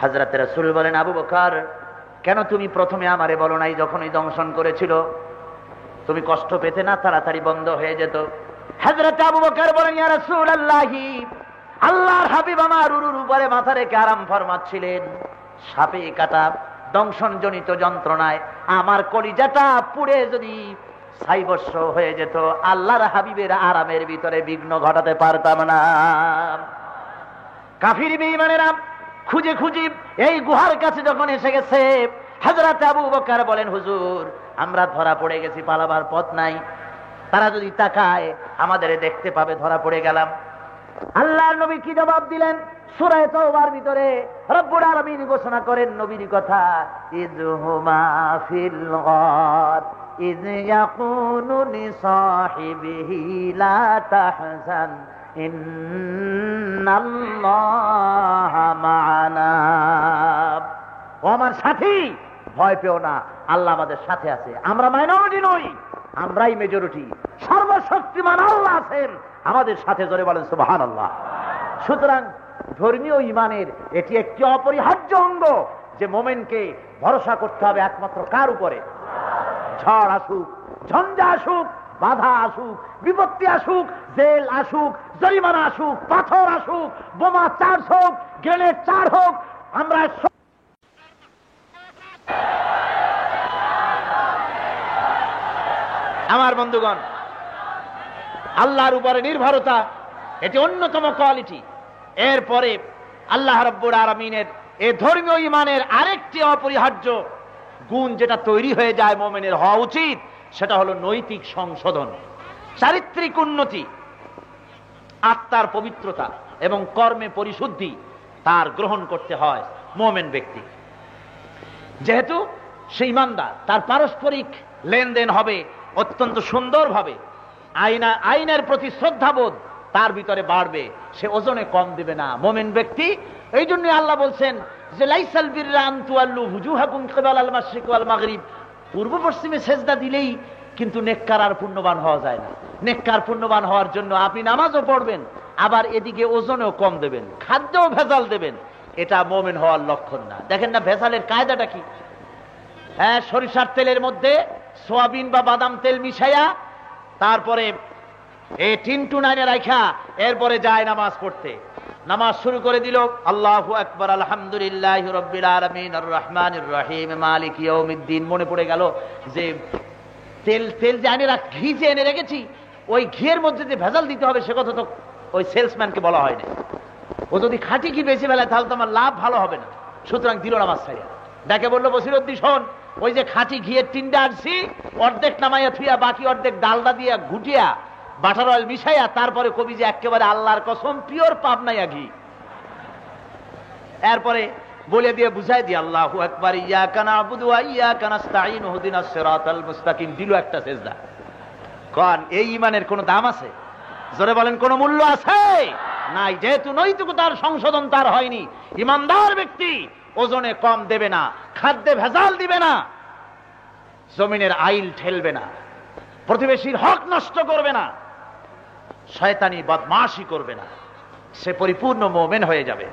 হযরত রাসূল বলেন, আবু বকর, কেন তুমি প্রথমে আমারে বলো নাই? যখনই দংশন করেছিল তুমি কষ্ট পেতে না, তাড়াতাড়ি বন্ধ হয়ে যেত। হযরত আবু বকর বলেন, ইয়া রাসূলুল্লাহ, আল্লাহর হাবিব আমার উরুর উপরে মাথা রেখে আরাম ফরমাচ্ছিলেন, সাপে কাটা দংশনজনিত যন্ত্রণায় আমার কলিজাটা পুড়ে যদি ছাইবস্য হয়ে যেত, আল্লাহর হাবিবের আরামের ভিতরে বিঘ্ন ঘটাতে পারতাম না। কাফির বেঈমানেরা খুঁজে খুঁজে এই গুহার কাছে যখন এসে গেছে, হযরত আবু বকর বলেন, হুজুর, আমরা ধরা পড়ে গেছি, পালাবার পথ নাই। তারা যদি তাকায় আমাদের দেখতে পাবে, ধরা পড়ে গেলাম। আল্লাহর নবী কি জবাব দিলেন? সূরা তাওবার ভিতরে রব্বুল আলামিন ঘোষণা করেন নবীর কথা, ইযহুমা ফিল গার ইয ইয়াকুনু লিসাহিবিহি লা তাহজান ইন্নাল্লাহা মা'ানা। ও আমার সাথী, ভয় পেও না, আল্লাহ আমাদের সাথে আছে। আমরা মাইনরিটি নই, আমরাই মেজরিটি। সর্বশক্তিমান আল্লাহ আছেন আমাদের সাথে। জোরে বলেন সুবহানাল্লাহ। সুতরাং ধর্মীয় ঈমানের এটি একটি অপরিহার্য অঙ্গ যে মোমেনকে ভরসা করতে হবে একমাত্র কার উপরে? ঝড় আসুক, ঝঞ্ঝা আসুক, বাধা আসুক, বিপত্তি আসুক, জেল আসুক, জরিমানা আসুক, পাথর আসুক, বোমা চার্জ হোক, গ্রেনেড চার হোক, আমরা আমার বন্ধুগণ, আল্লাহর উপরে নির্ভরতা এটি অন্যতম কোয়ালিটি। এরপরে আল্লাহ রাব্বুল আলামিনের এই ধর্মীয় ঈমানের আরেকটি অপরিহার্য গুণ যেটা তৈরি হয়ে যায় মুমিনের হওয়া উচিত, সেটা হলো নৈতিক সংশোধন, চারিত্রিক উন্নতি, আত্মার পবিত্রতা এবং কর্মে পরিশুদ্ধি তার গ্রহণ করতে হয় মুমিন ব্যক্তি। যেহেতু সে ঈমানদার, তার পারস্পরিক লেনদেন হবে অত্যন্ত সুন্দরভাবে, আইনের প্রতি শ্রদ্ধাবোধ তার ভিতরে বাড়বে, সে ওজনে কম দিবে না মুমিন ব্যক্তি। এই জন্য আল্লাহ বলছেন যে লাইসাল বিররা আন তুওয়াল্লু ওয়ুজুহাকুম কিবালাল মাশরিক ওয়াল মাগরিব, পূর্ব পশ্চিমে সেজদা দিলেই কিন্তু নেককার আর পুণ্যবান হওয়া যায় না। নেককার পুণ্যবান হওয়ার জন্য আপনি নামাজও পড়বেন, আবার এদিকে ওজনেও কম দেবেন, খাদ্যও ভেজাল দেবেন, এটা মুমিন হওয়ার লক্ষণ না। দেখেন না ভেজালের কায়দাটা কি? হ্যাঁ, সরিষার তেলের মধ্যে সোয়াবিন বা বাদাম তেল মিশাইয়া তারপরে এই 3 to 9 রাখা এরপরে যায় নামাজ পড়তে। নামাজ শুরু করে দিল, আল্লাহু আকবার, আলহামদুলিল্লাহি রাব্বিল আলামিন, আর রহমানির রহিম, মালিক ইয়াউমিদ্দিন। মনে পড়ে গেল যে তেল যে ঘি যে এনে রেখেছি, ওই ঘিয়ের মধ্যে যে ভেজাল দিতে হবে সে কথা তো ওই সেলসম্যানকে বলা হয়নি। ও যদি খাঁটি ঘি বেশি বেলায় তাহলে তো আমার লাভ ভালো হবে না। সুতরাং দিল নামাজ ছাড়িয়া, ডাকে বললো, বসিরউদ্দিন শোন, ওই যে খাঁটি ঘিয়ের টিনটা আনছি, অর্ধেক নামাইয়া থুইয়া বাকি অর্ধেক ডালডা দিয়া ঘুটিয়া বাটার অয়েল মিশাইয়া তারপরে কবি যে একেবারে আল্লাহর কসম পিওর পাবনাইয়া ঘি। এরপরে বলে দিয়ে বুঝাই দিয়ে আল্লাহু আকবার, ইয়াকা না'বুদু ওয়া ইয়াকা নাস্তাঈন ইহদিনাস সিরাতাল মুস্তাকিম। দিল একটা সেজদা। কোন এই ঈমানের কোনো দাম আছে? জোরে বলেন, কোনো মূল্য আছে? নাই। যেহেতু নৈতিকতার সংশোধন তার হয়নি, ঈমানদার ব্যক্তি ওজনে কম দেবে না, খাদ্যে ভেজাল দিবে না, জমিনের আইল ঠেলবে না, প্রতিবেশীর হক নষ্ট করবে না, শয়তানি বদমাশি করবে না, সে পরিপূর্ণ মুমিন হয়ে যাবে।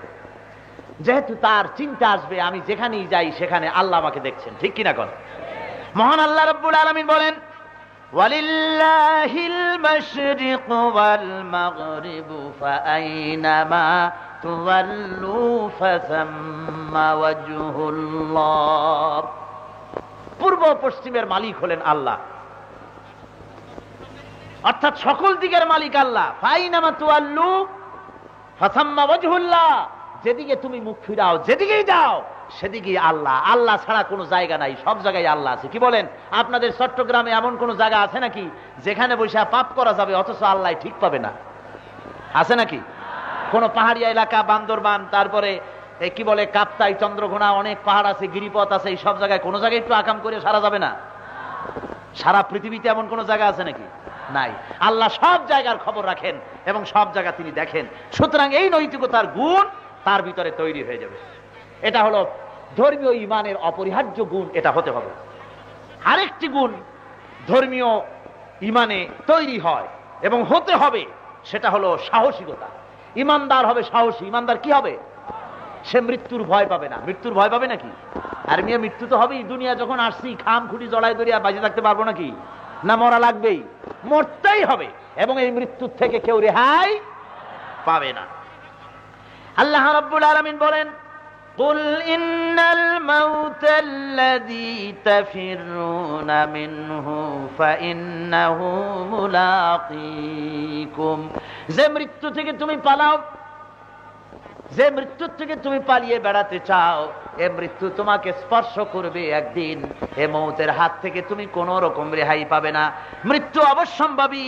যেহেতু তার চিন্তা আসবে আমি যেখানেই যাই সেখানে আল্লাহ আমাকে দেখছেন। ঠিক কিনা কোন? মহান আল্লাহ রাব্বুল আলামিন বলেন, ওয়ালিল্লাহিল মাশরিকু ওয়াল মাগরিবু ফাআইনামা তুওয়াল্লু ফাসাম্মা ওয়াজহুল্লাহ। পূর্ব পশ্চিমের মালিক হলেন আল্লাহ, অর্থাৎ সকল দিকের মালিক আল্লাহ। ফাআইনামা তুওয়াল্লু ফাসাম্মা ওয়াজহুল্লাহ, যেদিকে তুমি মুখ ফিরাও, যেদিকেই যাও সেদিকেই আল্লাহ। আল্লাহ ছাড়া কোনো জায়গা নাই, সব জায়গায় আল্লাহ আছে। কি বলেন? আপনাদের চট্টগ্রামে এমন কোন জায়গা আছে নাকি যেখানে বসে পাপ করা যাবে অথচ আল্লাহ ঠিক পাবে না? আছে নাকি? কোন পাহাড়ি এলাকা, বান্দরবান, তারপরে এই কি বলে কাপ্তাই, চন্দ্রঘোনা, অনেক পাহাড় আছে, গিরিপথ আছে, এই সব জায়গায় কোনো জায়গায় একটু আকাম করে সারা যাবে না? সারা পৃথিবীতে এমন কোন জায়গা আছে নাকি? নাই। আল্লাহ সব জায়গার খবর রাখেন এবং সব জায়গা তিনি দেখেন। সুতরাং এই নৈতিকতার গুণ তার ভিতরে তৈরি হয়ে যাবে। এটা হলো ধর্মীয় ইমানের অপরিহার্য গুণ, এটা হতে হবে। আরেকটি গুণ ধর্মীয় ইমানে তৈরি হয় এবং হতে হবে, সেটা হলো সাহসিকতা। ইমানদার হবে সাহসী। ইমানদার কি হবে? সে মৃত্যুর ভয় পাবে না। মৃত্যুর ভয় পাবে নাকি? আর মিয়া মৃত্যু তো হবেই। দুনিয়া যখন আসছি খাম খুঁটি জড়াই ধরে আর বাঁচে থাকতে পারবো নাকি? না, মরা লাগবেই, মরতেই হবে। এবং এই মৃত্যুর থেকে কেউ রেহাই পাবে না। আল্লাহ রাব্বুল আলামিন বলেন, قل إن الموت الذي تفرون منه فإنه ملاقيكم। যে মৃত্যু থেকে তুমি পালাও, যে মৃত্যু থেকে তুমি পালিয়ে বেড়াতে চাও, এ মৃত্যু তোমাকে স্পর্শ করবে একদিন। এ মৌতের হাত থেকে তুমি কোন রকম রেহাই পাবে না। মৃত্যু অবশ্যম্ভাবী,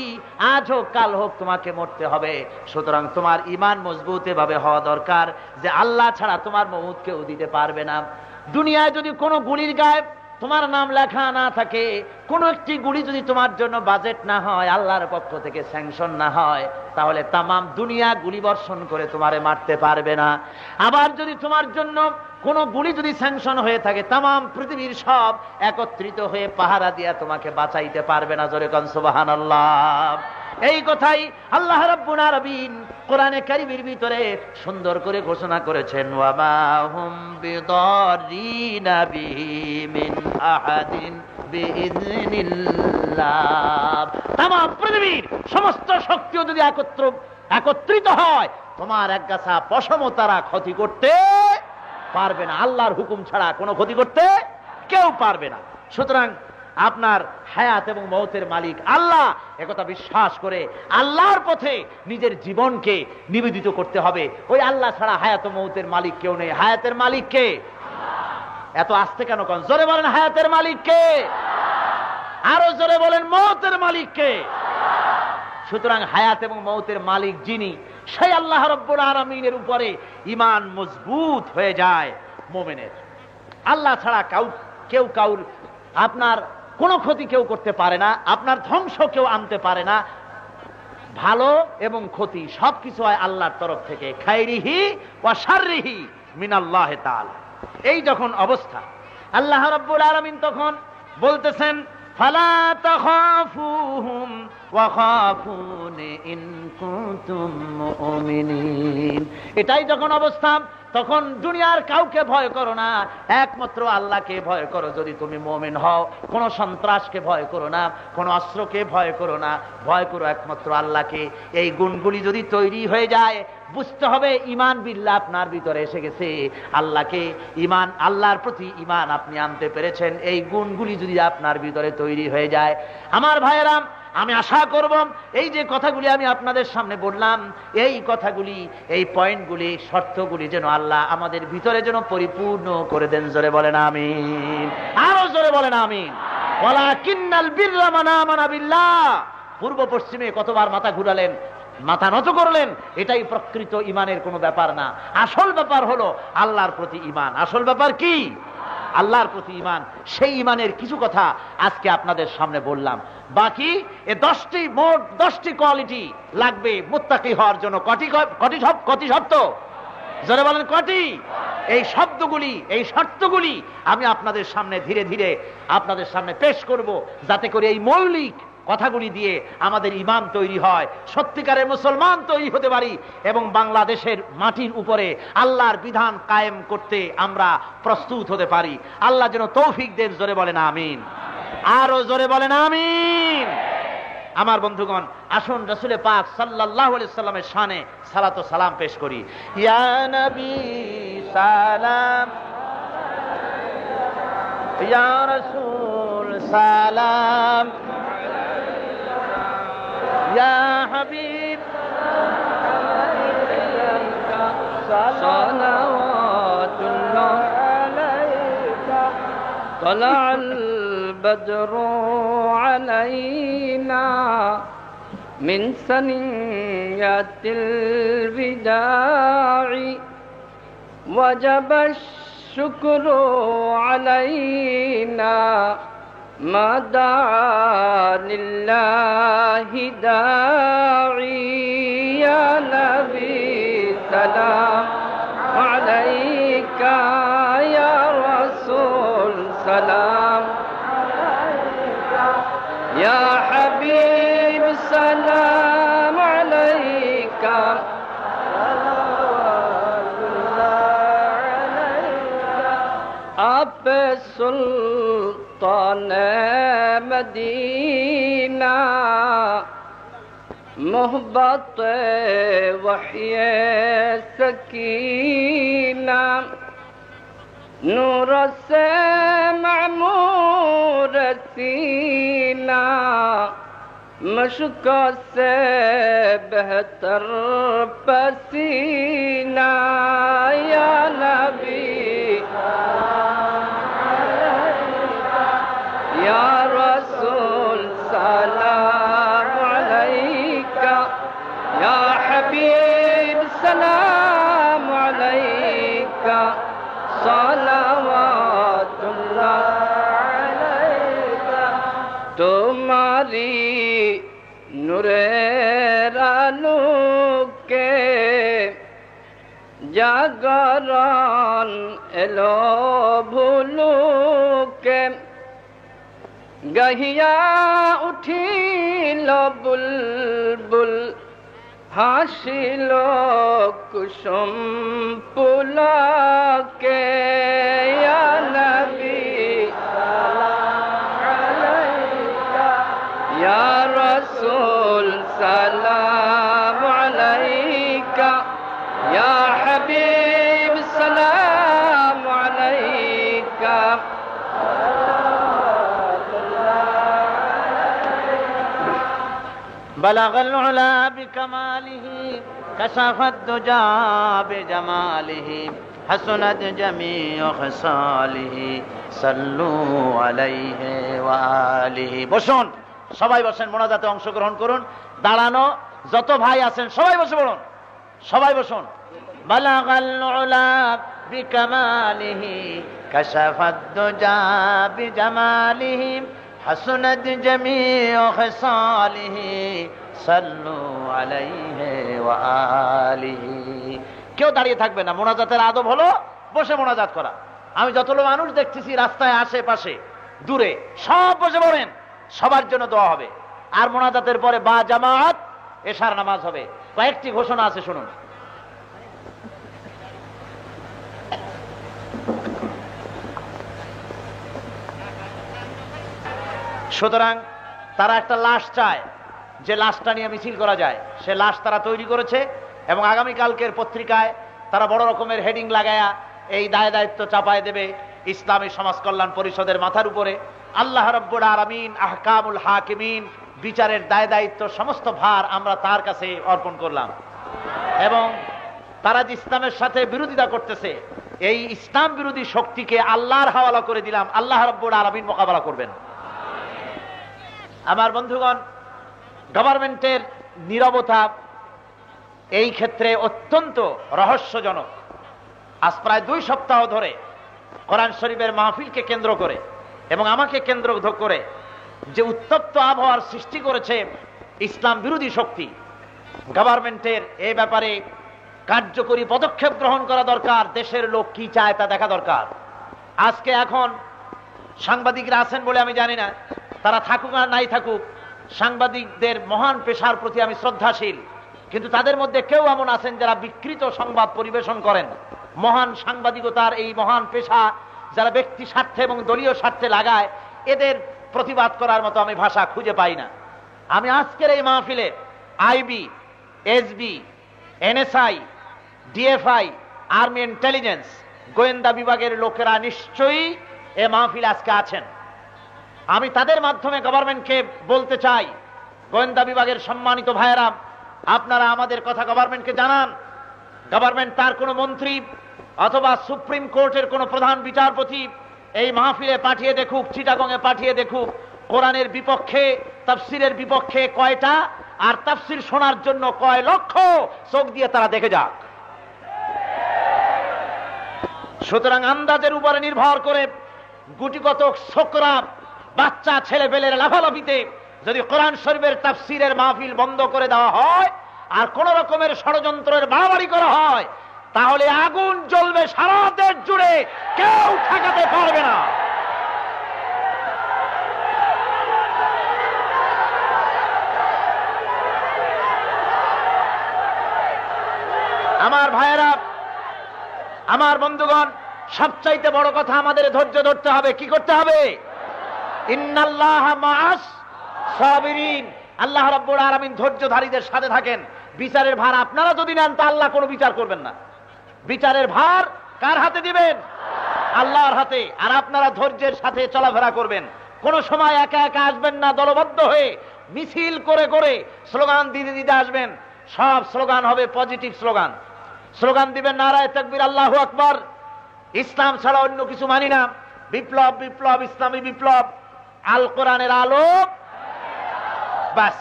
আজ হোক কাল হোক তোমাকে মরতে হবে। সুতরাং তোমার ঈমান মজবুত এভাবে হওয়া দরকার যে আল্লাহ ছাড়া তোমার মৌত কেউ দিতে পারবে না। দুনিয়ায় যদি কোনো গুলির গায়ে তোমার নাম লেখা না থাকে, কোন একটি গুলি যদি তোমার জন্য বাজেট না হয়, আল্লাহর পক্ষ থেকে স্যাংশন না হয়, তাহলে তামাম দুনিয়া গুলি বর্ষণ করে তোমারে মারতে পারবে না। আবার যদি তোমার জন্য কোন গুলি যদি স্যাংশন হয়ে থাকে, তামাম পৃথিবীর সব একত্রিত হয়ে পাহারা দিয়া তোমাকে বাঁচাইতে পারবে না। জোরে কোন সুবহানাল্লাহ। এই কথাই আল্লাহ রাব্বুল আলামিন কোরআনে কারীমের ভিতরে সুন্দর করে ঘোষণা করেছেন, ওয়া মা হুম বিদারিনা বিহি মিন আহাদিন বিইذনিল্লাহ। তামাম পৃথিবীর সমস্ত শক্তিও যদি একত্রিত হয়, তোমার একগাছা পশমও তারা ক্ষতি করতে পারবে না। আল্লাহর হুকুম ছাড়া কোনো ক্ষতি করতে কেউ পারবে না। সুতরাং আপনার হায়াত এবং মওতের মালিক আল্লাহ, একথা বিশ্বাস করে আল্লাহর পথে নিজের জীবনকে নিবেদিত করতে হবে। ওই আল্লাহ ছাড়া হায়াত ও মওতের মালিক কেউ নেই। হায়াতের মালিক কে? এত আস্তে কেন কোন? জোরে বলেন, হায়াতের মালিক কে? আরো জোরে বলেন, মওতের মালিক কে? সুতরাং হায়াত এবং মওতের মালিক যিনি, সেই আল্লাহ রাব্বুল আলামিনের উপরে ঈমান মজবুত হয়ে যায় মুমিনের। আল্লাহ ছাড়া কেউ কাউর আপনার কোনো ক্ষতি কেউ করতে পারে না, আপনার ধ্বংস কেউ আনতে পারে না। ভালো এবং ক্ষতি সবকিছু হয় আল্লাহর তরফ থেকে। খায়রিহি ওয়া শাররিহি মিনাল্লাহি তাআলা। এই যখন অবস্থা, আল্লাহ রাব্বুল আলামিন তখন বলতেছেন, ফালা তাখাফুহুম ওয়া খাফুনি ইন কুনতুম মুমিনিন। এটাই যখন অবস্থা, তখন দুনিয়ার কাউকে ভয় করো না, একমাত্র আল্লাহকে ভয় করো যদি তুমি মুমিন হও। কোন সন্ত্রাসকে ভয় করো না, কোন অস্ত্রকে ভয় করো না, ভয় করো একমাত্র আল্লাহকে। এই গুণগুলি যদি তৈরি হয়ে যায়, বুঝতে হবে ঈমান বিল্লাহ আপনার ভিতরে এসে গেছে। আল্লাহকে ঈমান, আল্লাহর প্রতি ঈমান আপনি আনতে পেরেছেন। এই গুণগুলি যদি আপনার ভিতরে তৈরি হয়ে যায়, আমার ভাইয়েরা, আমি আশা করব এই যে কথাগুলি আমি আপনাদের সামনে বললাম, এই কথাগুলি, এই পয়েন্টগুলি, শর্তগুলি যেন আল্লাহ আমাদের ভিতরে যেন পরিপূর্ণ করে দেন। জোরে বলেন আমিন। আরো জোরে বলেন আমিন। ওয়ালাকিন্নাল বিররা মান আমানা বিল্লাহ। পূর্ব পশ্চিমে কতবার মাথা ঘুরালেন, মাথা নত করলেন, এটাই প্রকৃত ঈমানের কোনো ব্যাপার না। আসল ব্যাপার হলো আল্লাহর প্রতি ঈমান। আসল ব্যাপার কি? আল্লাহর প্রতি ঈমান। সেই ঈমানের কিছু কথা আজকে আপনাদের সামনে বললাম। বাকি এ 10টি, মোট 10টি কোয়ালিটি লাগবে মুত্তাকি হওয়ার জন্য। কটি শর্ত? যারা বলেন কটি? এই শব্দগুলি, এই শর্তগুলি আমি আপনাদের সামনে ধীরে ধীরে আপনাদের সামনে পেশ করব, যাতে করে এই মৌলিক কথাগুলি দিয়ে আমাদের ঈমান তৈরি হয়, সত্যিকারের মুসলমান তৈরি হতে পারি এবং বাংলাদেশের মাটির উপরে আল্লাহর বিধান কায়েম করতে আমরা প্রস্তুত হতে পারি। আল্লাহ যেন তৌফিক দেন। জোরে বলেন আমিন। আরো জোরে বলেন আমিন। আমার বন্ধুগণ, আসুন রাসূল পাক সাল্লাল্লাহু আলাইহি সাল্লামের শানে সালাত ও সালাম পেশ করি। ইয়া নবী সালাম, ইয়া রাসূল সালাম, ইয়া হাবিব সালাওয়াতুল্লাহ আলাইকা। তালাল البدر علينا من ثنيات الوداع وجب الشكر علينا ما دعا لله داعي يا نبي سلام عليك يا رسول سلام عليك يا حبيب سلام عليك आप सुल्तान मदीना मोहब्बत वही सकीना नूर से मामूर सीना मशक से बेहतर पसीना या नबी या रसूल सलाम अलैका या हबीब सलाम अलैका सलावतुल्लाह अलैका तुम्हारी नूरेर आलोके जागरण एलो भूलुके गहिया उठिल बुलबुल हासिल कुसुम पुलके या नबी या रसूल सलाम अलैका या हबीब सलाम अलैका بلغ العلا بكماله كشف الدجى بجماله حسنت جميع خصاله صلوا عليه وآله বসুন সবাই বসেন মোনাজাতে অংশগ্রহণ করুন দাঁড়ানো যত ভাই আছেন সবাই বসে পড়ুন সবাই বসুন بلغ العلا بكماله كشف الدجى بجماله حسنت جميع خصاله صلوا عليه وآله কেউ দাঁড়িয়ে থাকবে না মোনাজাতের আদব হলো বসে মোনাজাত করা আমি যতগুলো মানুষ দেখতেছি রাস্তায় আশেপাশে দূরে সব বসে পড়েন সবার জন্য দোয়া হবে আর মোনাজাতের পরে বা জামাত এশার নামাজ হবে কয়েকটি ঘোষণা আছে শুনুন সুতরাং তারা একটা লাশ চায় যে লাশটা নিয়ে মিছিল করা যায় সে লাশ তারা তৈরি করেছে এবং আগামীকালকের পত্রিকায় তারা বড় রকমের হেডিং লাগায়া এই দায়িত্ব চাপায় দেবে ইসলামী সমাজ কল্যাণ পরিষদের মাথার উপরে আল্লাহ রাব্বুল আলামিন আহকামুল হাকিমিন বিচারের দায়িত্ব সমস্ত ভার আমরা তার কাছে অর্পণ করলাম এবং তারা যে ইসলামের সাথে বিরোধিতা করতেছে এই ইসলাম বিরোধী শক্তিকে আল্লাহর হাওয়ালা করে দিলাম আল্লাহ রাব্বুল আলামিন মোকাবেলা করবেন আমার বন্ধুগণ গভর্নমেন্টের নীরবতা এই ক্ষেত্রে অত্যন্ত রহস্যজনক আজ প্রায় 2 সপ্তাহ ধরে কোরআন শরীফের মাহফিলকে কেন্দ্র করে এবং আমাকে কেন্দ্র করে যে উত্তপ্ত আবহাওয়ার সৃষ্টি করেছে ইসলাম বিরোধী শক্তি গভর্নমেন্টের এই ব্যাপারে কার্যকরী পদক্ষেপ গ্রহণ করা দরকার দেশের লোক কি চায় তা দেখা দরকার আজকে এখন সাংবাদিকরা আছেন বলে আমি জানি না তারা থাকুক আর নাই থাকুক সাংবাদিকদের মহান পেশার প্রতি আমি শ্রদ্ধাশীল কিন্তু তাদের মধ্যে কেউ এমন আছেন যারা বিকৃত সংবাদ পরিবেশন করেন মহান সাংবাদিকতার এই মহান পেশা যারা ব্যক্তি স্বার্থে এবং দলীয় স্বার্থে লাগায় এদের প্রতিবাদ করার মতো আমি ভাষা খুঁজে পাই না আমি আজকের এই মাহফিলে IB SB NSI DFI army intelligence গোয়েন্দা বিভাগের লোকেরা নিশ্চয়ই এই মাহফিলে আজকে আছেন আমি তাদের মাধ্যমে গভর্নমেন্টকে বলতে চাই গোয়েন্দা বিভাগের সম্মানিত ভাইয়েরা আপনারা আমাদের কথা গভর্নমেন্টকে জানান গভর্নমেন্ট তার কোনো মন্ত্রী অথবা সুপ্রিম কোর্টের কোনো প্রধান বিচারপতি এই মাহফিলে পাঠিয়ে দেখুক চিটাগংয়ে পাঠিয়ে দেখুক কোরআনের বিপক্ষে তাফসিরের বিপক্ষে কয়টা আর তাফসির শোনার জন্য কয় লক্ষ চোখ দিয়ে তারা দেখে যাক সুতরাং আন্দাজের উপরে নির্ভর করে গুটি কতক ছোকরা বাচ্চা ছেলে পেলের লাফালাফিতে যদি কোরআন শরীফের তাফসীরের মাহফিল বন্ধ করে দেওয়া হয় আর কোন রকমের ষড়যন্ত্রের বাড়াবাড়ি করা হয়, তাহলে আগুন জ্বলবে সারা দেশ জুড়ে, কেউ ঠেকাতে পারবে না। আমার ভাইয়েরা, আমার বন্ধুগণ, সবচাইতে বড় কথা আমাদের ধৈর্য ধরতে হবে। কি করতে হবে? ইন্নাল্লাহা মাআস সাবিরিন। আল্লাহ রাব্বুল আলামিন ধৈর্যধারীদের সাথে থাকেন। বিচারের ভার আপনারা যদি নেন তা আল্লাহ কোনো বিচার করবেন না। বিচারের ভার কার হাতে দিবেন? আল্লাহর হাতে। আর আপনারা ধৈর্যের সাথে চলাফেরা করবেন। কোন সময় একা একা আসবেন না, দলবদ্ধ হয়ে মিছিল করে করে স্লোগান দিতে দিতে আসবেন। সব স্লোগান হবে পজিটিভ স্লোগান। স্লোগান দিবেন নারায়ে তাকবীর, আল্লাহু আকবার, ইসলাম ছাড়া অন্য কিছু মানি না, বিপ্লব বিপ্লব, ইসলামী বিপ্লব, আল কোরআনের আলো, বাস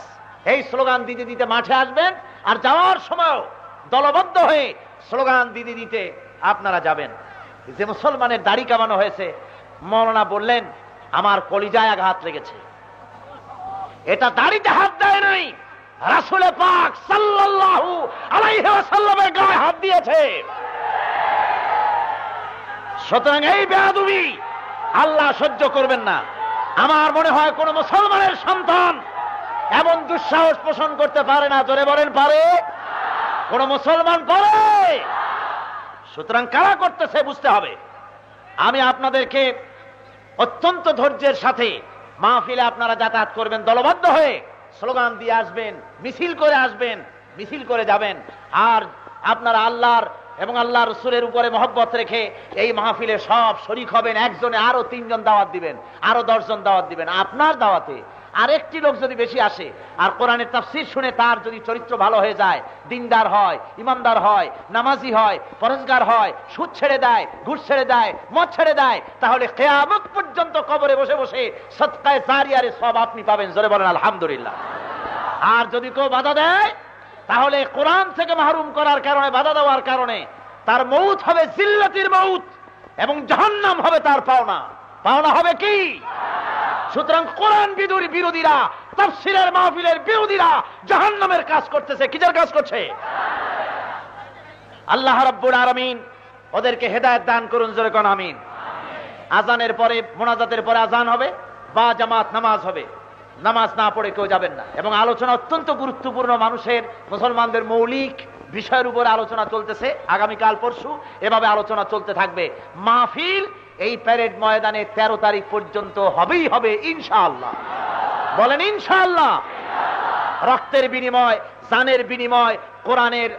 এই স্লোগান দিতে দিতে মাঠে আসবেন। আর যাওয়ার সময় দলবদ্ধ হয়ে স্লোগান দিতে দিতে আপনারা যাবেন। যে মুসলমানের দাড়ি কামানো হয়েছে, মৌলানা বললেন আমার কলিজায় আঘাত লেগেছে। এটা দাড়িতে হাত দেয় নাই, রাসূল পাক সাল্লাল্লাহু আলাইহি ওয়াসাল্লামের গায়ে হাত দিয়েছে। সুতরাং এই বেয়াদবি আল্লাহ সহ্য করবেন না। আমার মনে হয় কোন মুসলমানের সন্তান এমন দুঃসাহস পোষণ করতে পারে না। জোরে বলেন, পারে? কোন মুসলমান পারে? সুতরাং কারা করতেছে বুঝতে হবে। আমি আপনাদেরকে অত্যন্ত ধৈর্যের সাথে মাহফিলে আপনারা যাতায়াত করবেন, দলবদ্ধ হয়ে স্লোগান দিয়ে আসবেন, মিছিল করে আসবেন, মিছিল করে যাবেন। আর আপনারা আল্লাহর এবং আল্লাহ রসুলের উপরে মহব্বত রেখে এই মাহফিলে সব শরীক হবেন। একজনে আরো 3 জন দাওয়াত দিবেন, আরো 10 জন দাওয়াত দিবেন। আপনার দাওয়াতে আর একটি লোক যদি বেশি আসে আর কোরআনের তাফসীর শুনে তার যদি চরিত্র ভালো হয়ে যায়, দিনদার হয়, ইমানদার হয়, নামাজি হয়, পরহেজগার হয়, সুদ ছেড়ে দেয়, ঘুষ ছেড়ে দেয়, মদ ছেড়ে দেয়, তাহলে কিয়ামত পর্যন্ত কবরে বসে বসে সদকায়ে জারিয়ার সওয়াব আপনি পাবেন। জোরে বলেন আলহামদুলিল্লাহ। আর যদি কেউ বাধা দেয়, তাহলে কোরআন থেকে মাহরুম করার কারণে, বাধা দেওয়ার কারণে তার মউত হবে জিল্লাতির মউত, এবং জাহান্নাম হবে তার পাওনা। পাওনা হবে কি? সুতরাং কোরআন বিরোধীরা, তাফসীরের মাহফিলের বিরোধীরা জাহান্নামের কাজ করতেছে। কিসের কাজ করছে? আল্লাহ রাব্বুল আলামিন ওদেরকে হেদায়েত দান করুন। জোরে কোন আমিন। আজানের পরে, মোনাজাতের পরে আজান হবে বা জামাত নামাজ হবে। নামাজ না পড়ে কেউ যাবেন না। এবং আলোচনা অত্যন্ত গুরুত্বপূর্ণ, মানুষের, মুসলমানদের মৌলিক বিষয়ের উপরে আলোচনা চলতেছে। আগামীকাল পরশু এভাবে আলোচনা চলতে থাকবে। মাহফিল এই প্যারেড ময়দানে 13 তারিখ পর্যন্ত হবেই হবে ইনশাআল্লাহ। বলেন ইনশাআল্লাহ। রক্তের বিনিময়, জানের বিনিময়, কোরআনের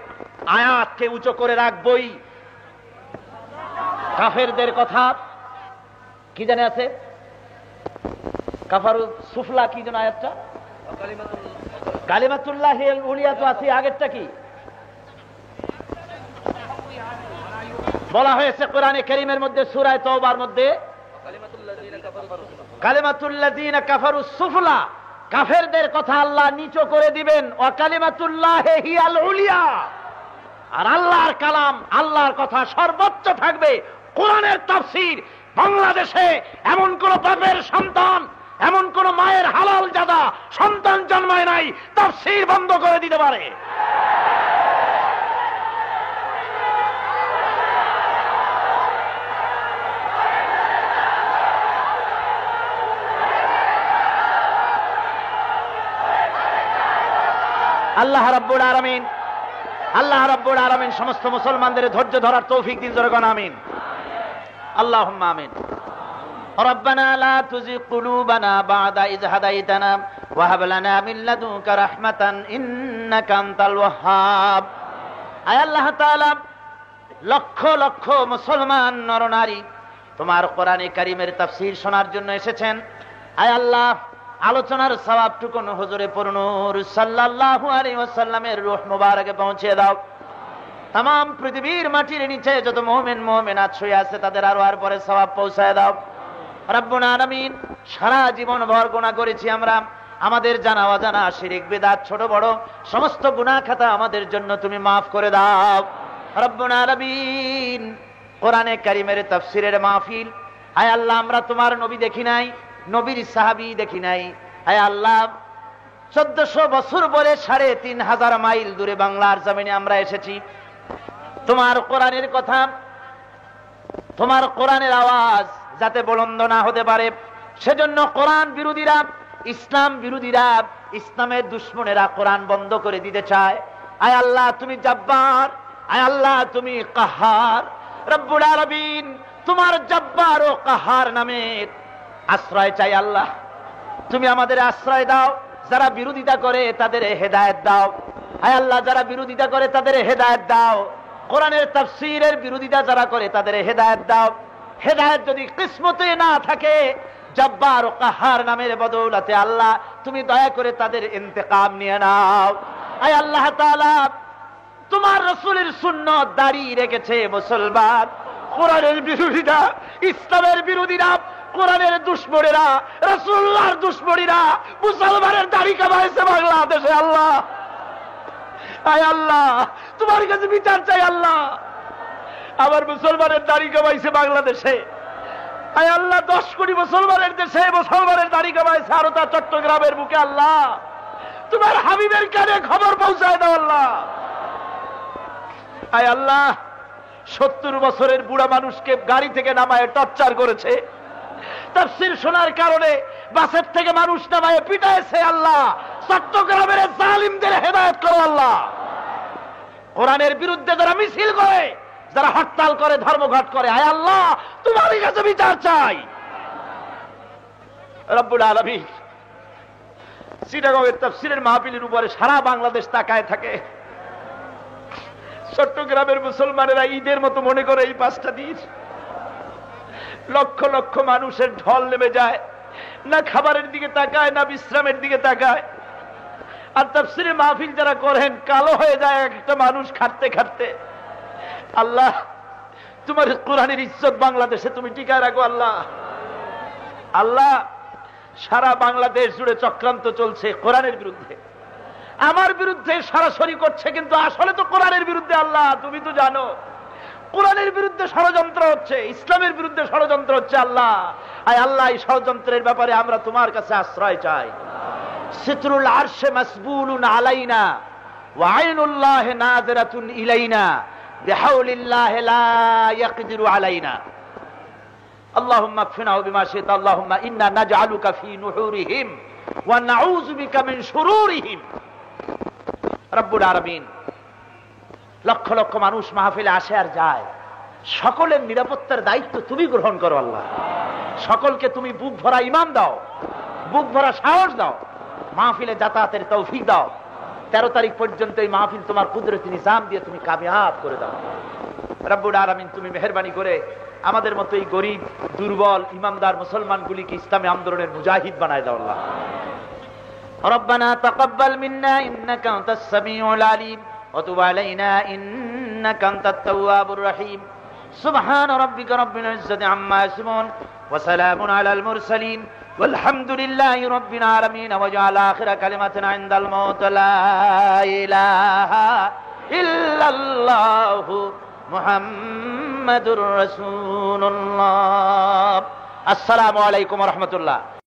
আয়াতকে উঁচু করে রাখবই। কাফেরদের কথা কি জানে আছে? কাফারু সুফলা কি যেন আয়াতটা? কালিমাতুল্লাহিল উলিয়া তো আছে। আগেরটা কি বলা হয়েছে কোরআনে কারীমের মধ্যে? সূরা তাওবার মধ্যে কালিমাতুল্লাযিনা কাফারু সুফলা, কাফেরদের কথা আল্লাহ নিচু করে দিবেন। ওয়া কালিমাতুল্লাহি হিয়াল উলিয়া। আর আল্লাহর কালাম, আল্লাহর কথা সর্বোচ্চ থাকবে। কোরআনের তাফসীর বাংলাদেশে এমন কোন বাপের সন্তান, এমন কোন মায়ের হালাল জাদা সন্তান জন্মায় নাই তাফসীর বন্ধ করে দিতে পারে। আল্লাহ রাব্বুল আলামিন, আল্লাহ রাব্বুল আলামিন সমস্ত মুসলমানদের ধৈর্য ধরার তৌফিক দিন। জোরে কোন আমিন। আল্লাহুম্মা আমিন। ربنا لا تزغ قلوبنا بعد إذ هديتنا وهب لنا من لدنك رحمة إنك أنت الوهاب। আয় আল্লাহ তাআলা, লক্ষ লক্ষ মুসলমান নরনারী তোমার কোরআনে কারীমের তাফসীর শোনার জন্য এসেছেন। আয় আল্লাহ, আলোচনার সওয়াবটুকু হুজুরে পুরনূর সাল্লাল্লাহু আলাইহি ওয়াসাল্লামের রূহ মুবারকে পৌঁছে দাও। तमाम পৃথিবীর মাটির নিচে যত মুমিন মুমিনাত শুয়ে আছে তাদের আরওয়ার পরে সওয়াব পৌঁছায় দাও রব্বুল আলামিন। সারা জীবন ভর গুনাহ করেছি আমরা, আমাদের জানা অজানা শিরক বিদআত ছোট বড় সমস্ত গুনাহ খাতা আমাদের জন্য তুমি maaf করে দাও রব্বুল আলামিন। কোরআনে কারিমের তাফসীরের মাহফিল। হায় আল্লাহ, আমরা তোমার নবী দেখি নাই, নবীর সাহাবী দেখি নাই। হায় আল্লাহ, 1400 বছর পরে 3500 মাইল দূরে বাংলার জমিনে আমরা এসেছি। তোমার কোরআনের কথা, তোমার কোরআনের আওয়াজ যাতে বুলন্দ না হতে পারে, সেজন্য কোরআন বিরোধীরা, ইসলাম বিরোধীরা, ইসলামের দুশমনেরা কোরআন বন্ধ করে দিতে চায়। আয় আল্লাহ তুমি জব্বার, আয় আল্লাহ তুমি কাহার। রব্বুল আলামিন, তোমার জব্বার ও কাহার নামের আশ্রয় চাই আল্লাহ। তুমি আমাদের আশ্রয় দাও। যারা বিরোধিতা করে তাদের হেদায়েত দাও। আয় আল্লাহ, যারা বিরোধিতা করে তাদের হেদায়েত দাও। কোরআনের তাফসীরের বিরোধিতা যারা করে তাদের হেদায়েত দাও। হেদায়েত যদি কিসমতে না থাকে, জব্বার ও কাহার নামের বদৌলতে আল্লাহ তুমি দয়া করে তাদের ইন্তেকাম নিয়ে নাও। আয় আল্লাহ তাআলা, তোমার রাসূলের সুন্নাত দাঁড়িয়ে রেখেছে মুসলমান। কোরআনের বিরোধীরা, ইসলামের বিরোধীরা, কোরআনের দুশমনেরা, রাসূলুল্লাহর দুশমনেরা মুসলমানের দাড়ি কামাইছে বাংলাদেশে। আল্লাহ, আয় আল্লাহ, তোমার কাছে বিচার চাই আল্লাহ। আবার মুসলমানের দাড়ি কামাইছে বাংলাদেশে। আয় আল্লাহ, 10 কোটি মুসলমানের দেশে মুসলমানের দাড়ি কামাইছে, আরো তা চট্টগ্রামের বুকে। আল্লাহ, তোমার হাবিবের কানে খবর পৌঁছায় দাও আল্লাহ। আয় আল্লাহ, 70 বছরের বুড়া মানুষকে গাড়ি থেকে নামায় টর্চার করেছে। তাফসীর শোনার কারণে বাসের থেকে মানুষ নামায় পিটাইছে। আল্লাহ, চট্টগ্রামের জালিমদের হেদায়েত করো আল্লাহ। কোরআনের বিরুদ্ধে যারা মিছিল করে, যারা হরতাল করে, ধর্মঘট করে, আয় আল্লাহ তোমারই কাছে বিচার চাই। রব্বুল আলামিন, চিটাগংয়ের তাফসীরের মাহফিলের উপরে সারা বাংলাদেশ তাকায় থাকে। চট্টগ্রামের মুসলমানেরা ঈদের মতো মনে করে এই 5টা দিন লক্ষ লক্ষ মানুষের ঢল নেমে যায়, না খাবারের দিকে তাকায়, না বিশ্রামের দিকে তাকায়। আর তাফসীরের মাহফিল যারা করেন, কালো হয়ে যায় একটা মানুষ খাটতে খাটতে। আল্লাহ, তোমার কোরআনের ইজ্জত বাংলাদেশে তুমি টিকায় রাখো আল্লাহ। আল্লাহ, সারা বাংলাদেশ জুড়ে চক্রান্ত চলছে কোরআনের বিরুদ্ধে। আমার বিরুদ্ধে সরাসরি করছে, কিন্তু আসলে তো কোরআনের বিরুদ্ধে। আল্লাহ, তুমি তো জানো কোরআনের বিরুদ্ধে ষড়যন্ত্র হচ্ছে, ইসলামের বিরুদ্ধে ষড়যন্ত্র হচ্ছে। আল্লাহ, আয় আল্লাহ, এই ষড়যন্ত্রের ব্যাপারে আমরা তোমার কাছে আশ্রয় চাই। সিতরুল আরশে মাসবুলুন আলাইনা ওয়া আইনুল্লাহি নাযিরাতুন ইলাইনা বিহাউলিল্লাহি লা ইয়াকদিরু আলাইনা। আল্লাহুম্মা আকফিনা বিমা শি'তা। আল্লাহুম্মা ইন্না নাজআলুকা ফি নুহুরিহিম ওয়া নাউযু বিকা মিন শুরুরিহিম। রব্বুল আলামিন, লক্ষ লক্ষ মানুষ মাহফিলে আসে আর যায়, সকলের নিরাপত্তার দায়িত্ব তুমি গ্রহণ করো আল্লাহ। সকলকে তুমি বুক ভরা ঈমান দাও, বুক ভরা সাহস দাও, মাহফিলে যাতায়াতের তৌফিক দাও। 13 তারিখ পর্যন্ত এই মাহফিল তোমার কুদরতি নিজাম দিয়ে তুমি কামিয়াব করে দাও। রব্বুল আলামিন, তুমি মেহেরবানি করে আমাদের মতো এই গরিব, দুর্বল, ইমানদার মুসলমানগুলিকে ইসলামী আন্দোলনের মুজাহিদ বানায় দাও আল্লাহ। রব্বানা তাকাব্বাল মিন্না ইন্নাকা আনতাস সামিউল আলিম ওয়া তুব আলাইনা ইন্নাকা আনতাত তাওয়াবুর রহিম। সুবহান রাব্বিকা রাব্বিল ইজ্জাতি আম্মা ইয়াসিফুন ওয়া সালামুন আলাল মুরসালিন ওয়ালহামদুলিল্লাহি রাব্বিল আলামিন। ওয়া জাআল আখিরা কালিমাতিনা ইনদাল মাউত লা ইলাহা ইল্লাল্লাহু মুহাম্মাদুর রাসূলুল্লাহ। আসসালামু আলাইকুম ওয়া রাহমাতুল্লাহ।